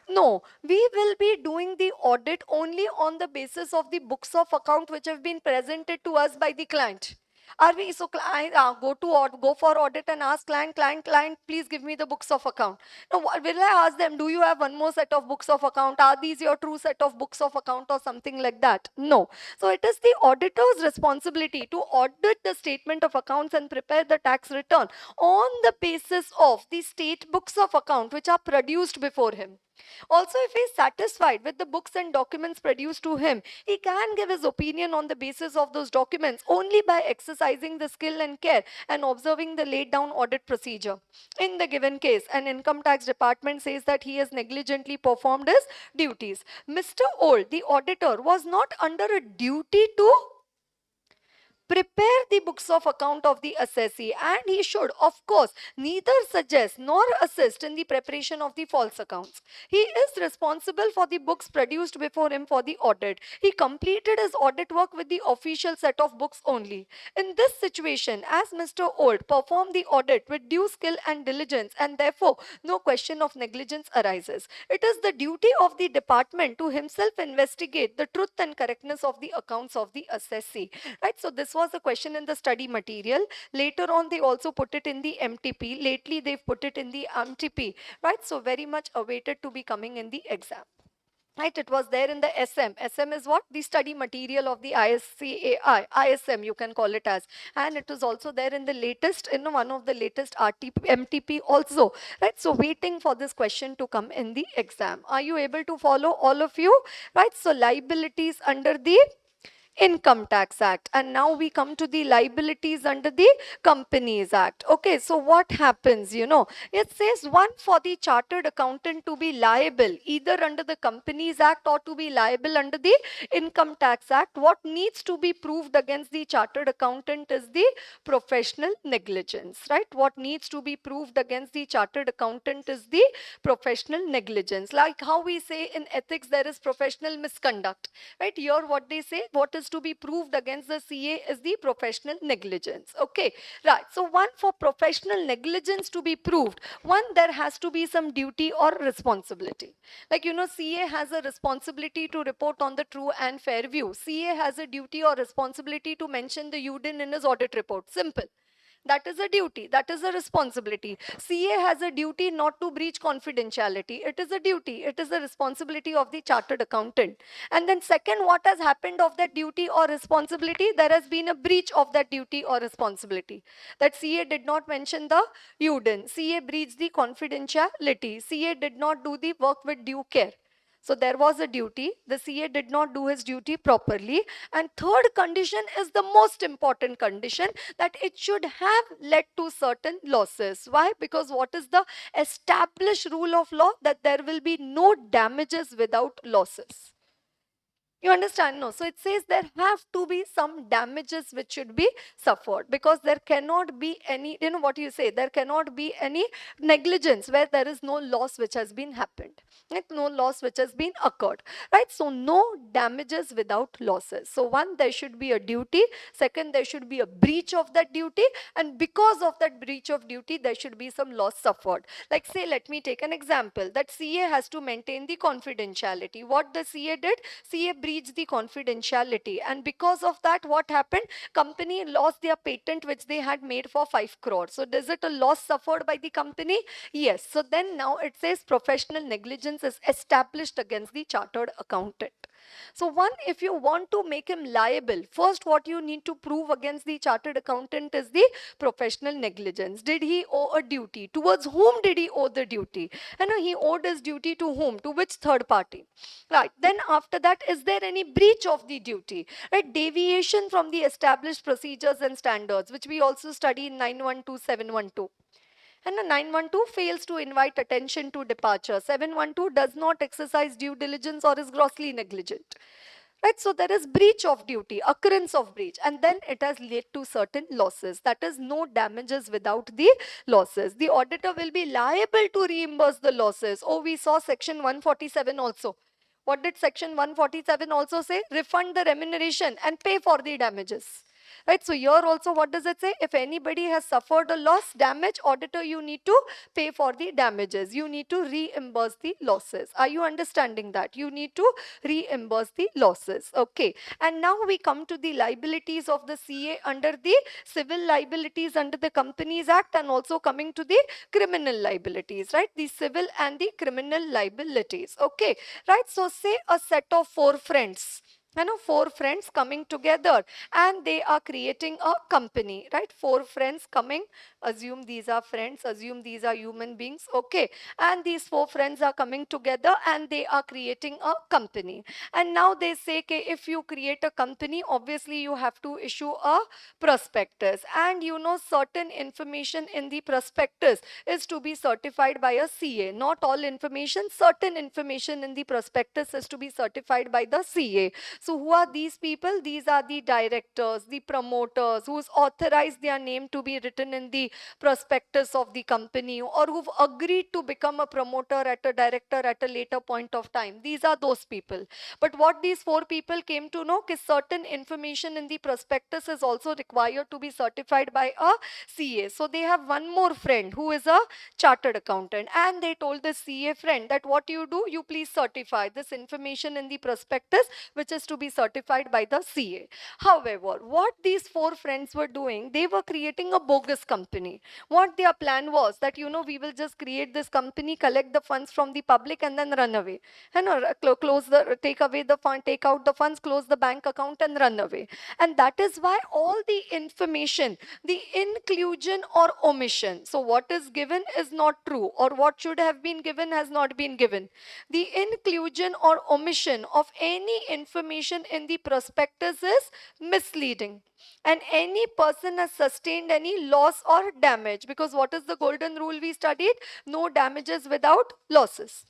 S1: No, we will be doing the audit only on the basis of the books of account which have been presented to us by the client. Are we so client go for audit and ask client, please give me the books of account. Now, will I ask them, do you have one more set of books of account? Are these your true set of books of account or something like that? No. So it is the auditor's responsibility to audit the statement of accounts and prepare the tax return on the basis of the state books of account which are produced before him. Also, if he is satisfied with the books and documents produced to him, he can give his opinion on the basis of those documents only by exercising the skill and care and observing the laid down audit procedure. In the given case, an income tax department says that he has negligently performed his duties. Mr. Old, the auditor, was not under a duty to prepare the books of account of the assessee, and he should, of course, neither suggest nor assist in the preparation of the false accounts. He is responsible for the books produced before him for the audit. He completed his audit work with the official set of books only. In this situation, as Mr. Old performed the audit with due skill and diligence, and therefore no question of negligence arises. It is the duty of the department to himself investigate the truth and correctness of the accounts of the assessee. Right, so this was a question in the study material. Later on, they also put it in the MTP. Lately, they've put it in the MTP. Right, so very much awaited to be coming in the exam. Right, it was there in the SM. SM is what? The study material of the ISCAI, ISM you can call it as. And it is also there in the latest, in one of the latest MTP also. Right, so waiting for this question to come in the exam. Are you able to follow, all of you? Right, so liabilities under the Income Tax Act, and now we come to the liabilities under the Companies Act. Okay, so what happens, it says one, for the chartered accountant to be liable either under the Companies Act or to be liable under the Income Tax Act, what needs to be proved against the chartered accountant is the professional negligence, right? What needs to be proved against the chartered accountant is the professional negligence. Like how we say in ethics there is professional misconduct, right? Here what they say, what is to be proved against the CA is the professional negligence. Okay, right. So one, for professional negligence to be proved, one, there has to be some duty or responsibility. Like, CA has a responsibility to report on the true and fair view. CA has a duty or responsibility to mention the UDIN in his audit report. Simple. That is a duty. That is a responsibility. CA has a duty not to breach confidentiality. It is a duty. It is a responsibility of the chartered accountant. And then second, what has happened of that duty or responsibility? There has been a breach of that duty or responsibility. That CA did not mention the UDIN. CA breached the confidentiality. CA did not do the work with due care. So there was a duty. The CA did not do his duty properly. And third condition is the most important condition, that it should have led to certain losses. Why? Because what is the established rule of law? That there will be no damages without losses. You understand? No. So it says there have to be some damages which should be suffered, because there cannot be any, what you say, there cannot be any negligence where there is no loss which has been happened, right? No loss which has been occurred, right? So no damages without losses. So one, there should be a duty. Second, there should be a breach of that duty. And because of that breach of duty, there should be some loss suffered. Like say, let me take an example, that CA has to maintain the confidentiality. What the CA did? CA breached the confidentiality, and because of that, what happened? Company lost their patent which they had made for 5 crores. So is it a loss suffered by the company? Yes. So then now it says professional negligence is established against the chartered accountant. So one, if you want to make him liable, first what you need to prove against the chartered accountant is the professional negligence. Did he owe a duty? Towards whom did he owe the duty? And he owed his duty to whom? To which third party? Right. Then after that, is there any breach of the duty? Right. Deviation from the established procedures and standards, which we also study in 912712. And a 912 fails to invite attention to departure. 712 does not exercise due diligence or is grossly negligent. Right, so there is breach of duty, occurrence of breach, and then it has led to certain losses. That is, no damages without the losses. The auditor will be liable to reimburse the losses. Oh, we saw section 147 also. What did section 147 also say? Refund the remuneration and pay for the damages. Right, so here also what does it say? If anybody has suffered a loss, damage, auditor, you need to pay for the damages. You need to reimburse the losses. Are you understanding that? You need to reimburse the losses. Okay. And now we come to the liabilities of the CA under the civil liabilities under the Companies Act, and also coming to the criminal liabilities, right? The civil and the criminal liabilities. Okay. Right. So say a set of 4 friends. 4 friends coming together and they are creating a company, right? 4 friends coming, assume these are friends, assume these are human beings, okay? And these 4 friends are coming together and they are creating a company. And now they say, okay, if you create a company, obviously you have to issue a prospectus, and certain information in the prospectus is to be certified by a CA. Not all information, certain information in the prospectus is to be certified by the CA. So who are these people? These are the directors, the promoters, who's authorized their name to be written in the prospectus of the company, or who've agreed to become a promoter at a director at a later point of time. These are those people. But what these 4 people came to know is certain information in the prospectus is also required to be certified by a CA. So they have one more friend who is a chartered accountant, and they told the CA friend that what you do, you please certify this information in the prospectus, which is to be certified by the CA. However, what these 4 friends were doing, they were creating a bogus company. What their plan was that, we will just create this company, collect the funds from the public and then run away. And take away the fund, take out the funds, close the bank account and run away. And that is why all the information, the inclusion or omission, so what is given is not true, or what should have been given has not been given. The inclusion or omission of any information in the prospectus is misleading, and any person has sustained any loss or damage, because what is the golden rule we studied? No damages without losses.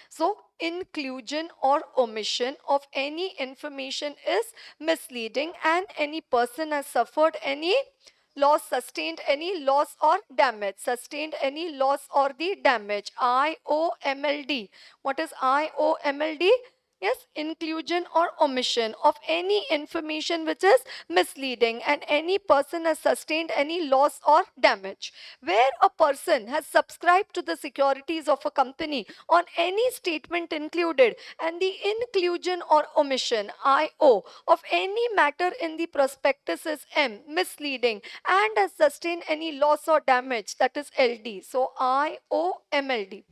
S1: So inclusion or omission of any information is misleading, and any person has suffered any loss, sustained any loss or damage, sustained any loss or the damage. IOMLD. What is IOMLD? Yes, inclusion or omission of any information which is misleading, and any person has sustained any loss or damage. Where a person has subscribed to the securities of a company on any statement included, and the inclusion or omission IO of any matter in the prospectus is M, misleading, and has sustained any loss or damage, that is LD. So IOMLD.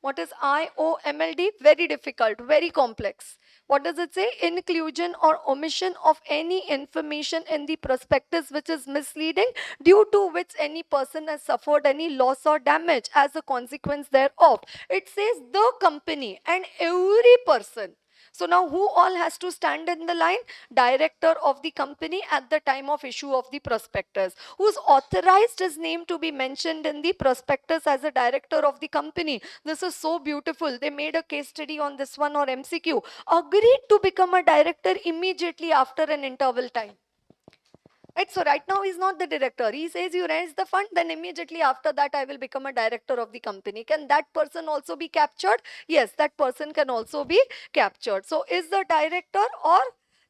S1: What is IOMLD? Very difficult, very complex. What does it say? Inclusion or omission of any information in the prospectus which is misleading, due to which any person has suffered any loss or damage as a consequence thereof. It says the company and every person. So now who all has to stand in the line? Director of the company at the time of issue of the prospectus, who's authorized his name to be mentioned in the prospectus as a director of the company. This is so beautiful. They made a case study on this one, or MCQ. Agreed to become a director immediately after an interval time. Right, so right now he's not the director. He says you raise the fund, then immediately after that I will become a director of the company. Can that person also be captured? Yes, that person can also be captured. So is the director, or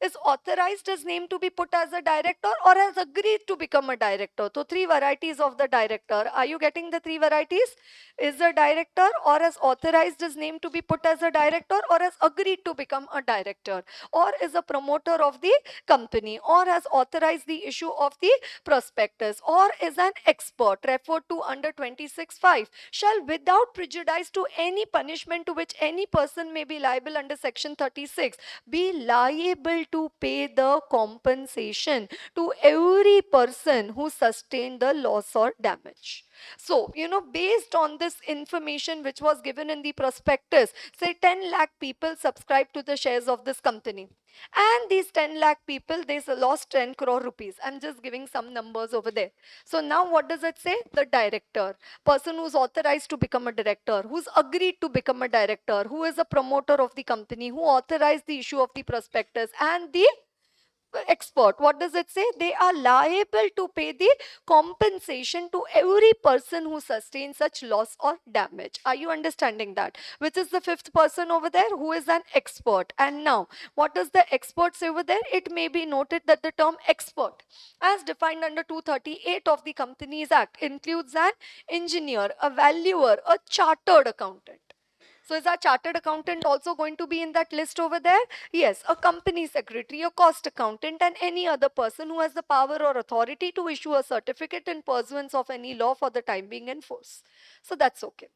S1: is authorized his name to be put as a director, or has agreed to become a director? So three varieties of the director. Are you getting the three varieties? Is the director, or has authorized his name to be put as a director, or has agreed to become a director, or is a promoter of the company, or has authorized the issue of the prospectus, or is an expert referred to under 26(5), shall without prejudice to any punishment to which any person may be liable under section 36 be liable to pay the compensation to every person who sustained the loss or damage. So, based on this information which was given in the prospectus, say 10 lakh people subscribe to the shares of this company. And these 10 lakh people, they lost 10 crore rupees. I'm just giving some numbers over there. So now what does it say? The director, person who's authorized to become a director, who's agreed to become a director, who is a promoter of the company, who authorized the issue of the prospectus, and the expert. What does it say? They are liable to pay the compensation to every person who sustains such loss or damage. Are you understanding that? Which is the fifth person over there, who is an expert. And now, what does the expert say over there? It may be noted that the term expert, as defined under 238 of the Companies Act, includes an engineer, a valuer, a chartered accountant. So is our chartered accountant also going to be in that list over there? Yes, a company secretary, a cost accountant, and any other person who has the power or authority to issue a certificate in pursuance of any law for the time being in force. So that's okay.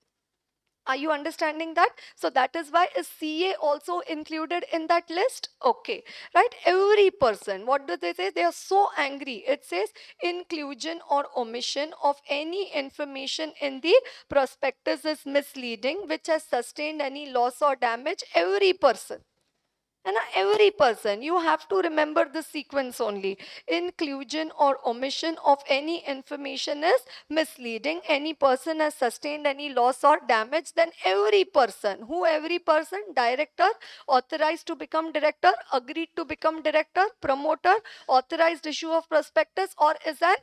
S1: Are you understanding that? So that is why is CA also included in that list? Okay, right? Every person, what do they say? They are so angry. It says inclusion or omission of any information in the prospectus is misleading, which has sustained any loss or damage. Every person. And every person, you have to remember the sequence only. Inclusion or omission of any information is misleading. Any person has sustained any loss or damage, then every person. Who every person? Director, authorized to become director, agreed to become director, promoter, authorized issue of prospectus, or is an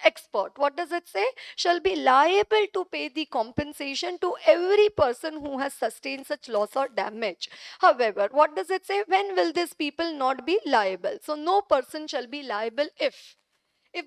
S1: expert. What does it say? Shall be liable to pay the compensation to every person who has sustained such loss or damage. However, what does it say? When will these people not be liable? So no person shall be liable if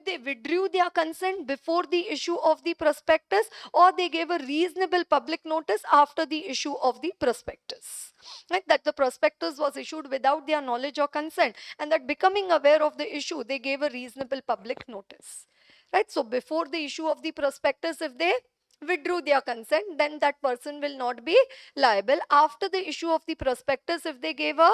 S1: they withdrew their consent before the issue of the prospectus, or they gave a reasonable public notice after the issue of the prospectus. Right? That the prospectus was issued without their knowledge or consent, and that becoming aware of the issue, they gave a reasonable public notice. Right? So before the issue of the prospectus, if they withdrew their consent, then that person will not be liable. After the issue of the prospectus, if they gave a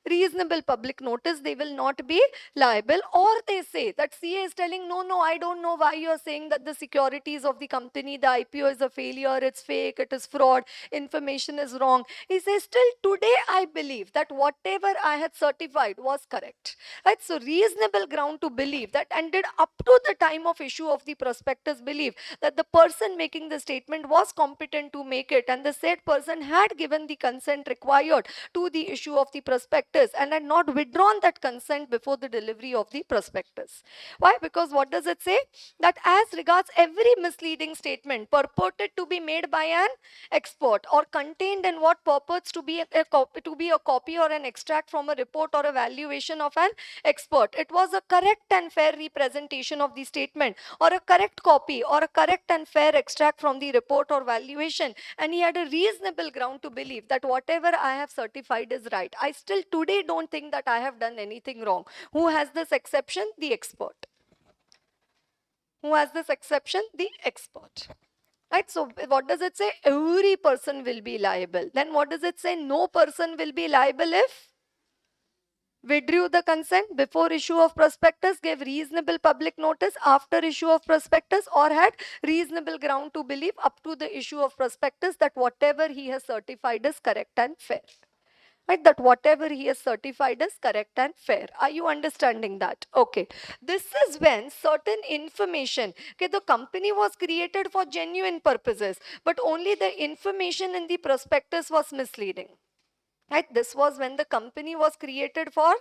S1: reasonable public notice, they will not be liable. Or they say that CA is telling, no, I don't know why you are saying that the securities of the company, the IPO is a failure, it's fake, it is fraud, information is wrong. He says, still today I believe that whatever I had certified was correct. Right? So reasonable ground to believe that, and did up to the time of issue of the prospectus believe that the person making the statement was competent to make it, and the said person had given the consent required to the issue of the prospectus, prospectus and had not withdrawn that consent before the delivery of the prospectus. Why? Because what does it say? That as regards every misleading statement purported to be made by an expert or contained in what purports to be a copy or an extract from a report or a valuation of an expert, it was a correct and fair representation of the statement or a correct copy or a correct and fair extract from the report or valuation, and he had a reasonable ground to believe that whatever I have certified is right. I still today don't think that I have done anything wrong. Who has this exception? The expert. Who has this exception? The expert. Right? So what does it say? Every person will be liable. Then what does it say? No person will be liable if withdrew the consent before issue of prospectus, gave reasonable public notice after issue of prospectus, or had reasonable ground to believe up to the issue of prospectus that whatever he has certified is correct and fair. Right, that whatever he has certified is correct and fair. Are you understanding that? Okay. This is when certain information, okay, the company was created for genuine purposes, but only the information in the prospectus was misleading. Right, this was when the company was created for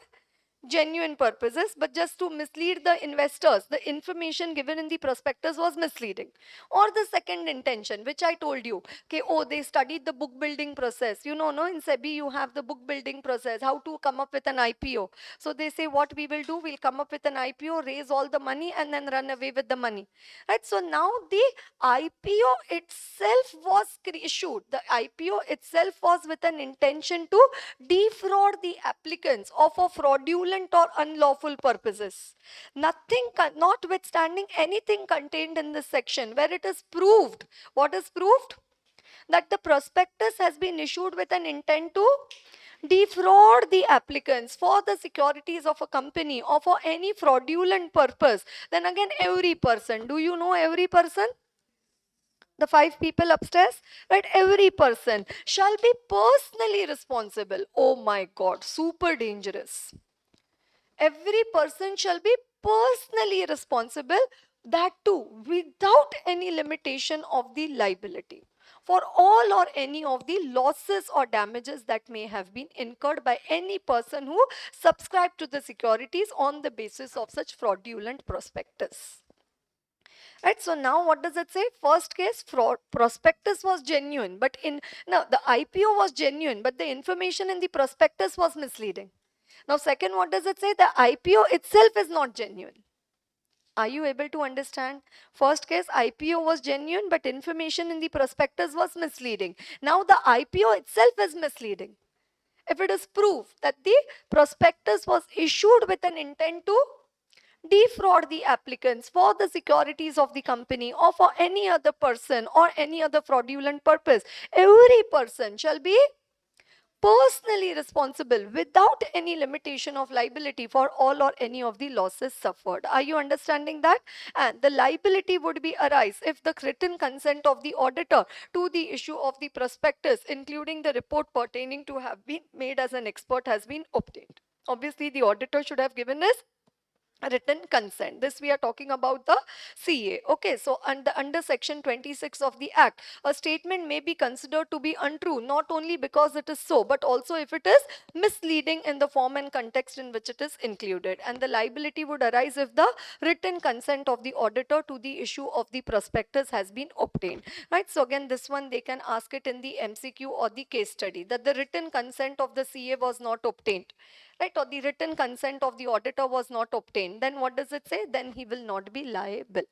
S1: genuine purposes, but just to mislead the investors, the information given in the prospectus was misleading. Or the second intention, which I told you, okay, oh, they studied the book building process. You know, no, in SEBI you have the book building process, how to come up with an IPO. So they say what we will do, we'll come up with an IPO, raise all the money and then run away with the money. Right, so now the IPO itself was issued. The IPO itself was with an intention to defraud the applicants of a fraudulent or unlawful purposes. Nothing, notwithstanding anything contained in this section where it is proved. What is proved? That the prospectus has been issued with an intent to defraud the applicants for the securities of a company or for any fraudulent purpose. Then again, every person. Do you know every person? The 5 people upstairs, right? Every person shall be personally responsible. Oh my God, super dangerous. Every person shall be personally responsible, that too without any limitation of the liability, for all or any of the losses or damages that may have been incurred by any person who subscribed to the securities on the basis of such fraudulent prospectus. Right, so now what does it say? First case, prospectus was genuine, but now the IPO was genuine, but the information in the prospectus was misleading. Now second, what does it say? The IPO itself is not genuine. Are you able to understand? First case, IPO was genuine, but information in the prospectus was misleading. Now the IPO itself is misleading. If it is proved that the prospectus was issued with an intent to defraud the applicants for the securities of the company or for any other person or any other fraudulent purpose, every person shall be personally responsible without any limitation of liability for all or any of the losses suffered. Are you understanding that? And the liability would be arise if the written consent of the auditor to the issue of the prospectus, including the report pertaining to have been made as an expert, has been obtained. Obviously, the auditor should have given us written consent. This we are talking about the CA. Okay, so under section 26 of the Act, a statement may be considered to be untrue not only because it is so, but also if it is misleading in the form and context in which it is included. And the liability would arise if the written consent of the auditor to the issue of the prospectus has been obtained. Right, so again this one they can ask it in the MCQ or the case study, that the written consent of the CA was not obtained, right, or the written consent of the auditor was not obtained, then what does it say? Then he will not be liable.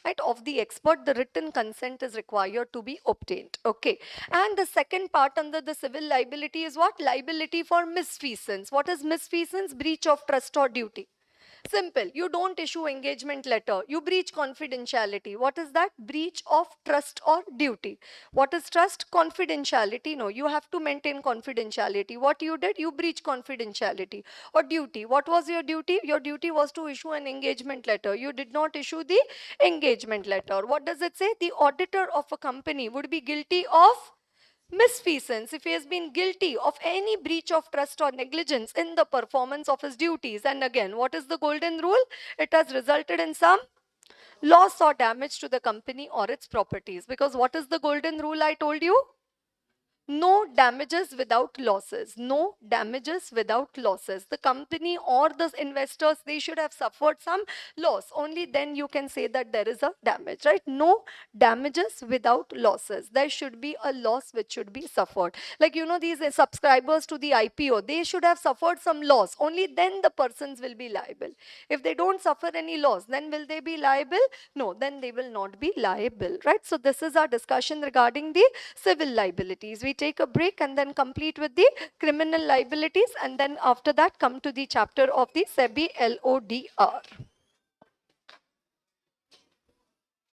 S1: Right, of the expert, the written consent is required to be obtained. Okay, and the second part under the civil liability is what? Liability for misfeasance. What is misfeasance? Breach of trust or duty. Simple. You don't issue engagement letter. You breach confidentiality. What is that? Breach of trust or duty. What is trust? Confidentiality. No, you have to maintain confidentiality. What you did? You breach confidentiality. Or duty. What was your duty? Your duty was to issue an engagement letter. You did not issue the engagement letter. What does it say? The auditor of a company would be guilty of misfeasance if he has been guilty of any breach of trust or negligence in the performance of his duties. And again, what is the golden rule? It has resulted in some loss or damage to the company or its properties. Because what is the golden rule I told you? No damages without losses. No damages without losses. The company or the investors, they should have suffered some loss. Only then you can say that there is a damage, right? No damages without losses. There should be a loss which should be suffered. Like, you know, these subscribers to the IPO, they should have suffered some loss. Only then the persons will be liable. If they don't suffer any loss, then will they be liable? No, then they will not be liable, right? So this is our discussion regarding the civil liabilities. We take a break and then complete with the criminal liabilities, and then after that come to the chapter of the SEBI LODR.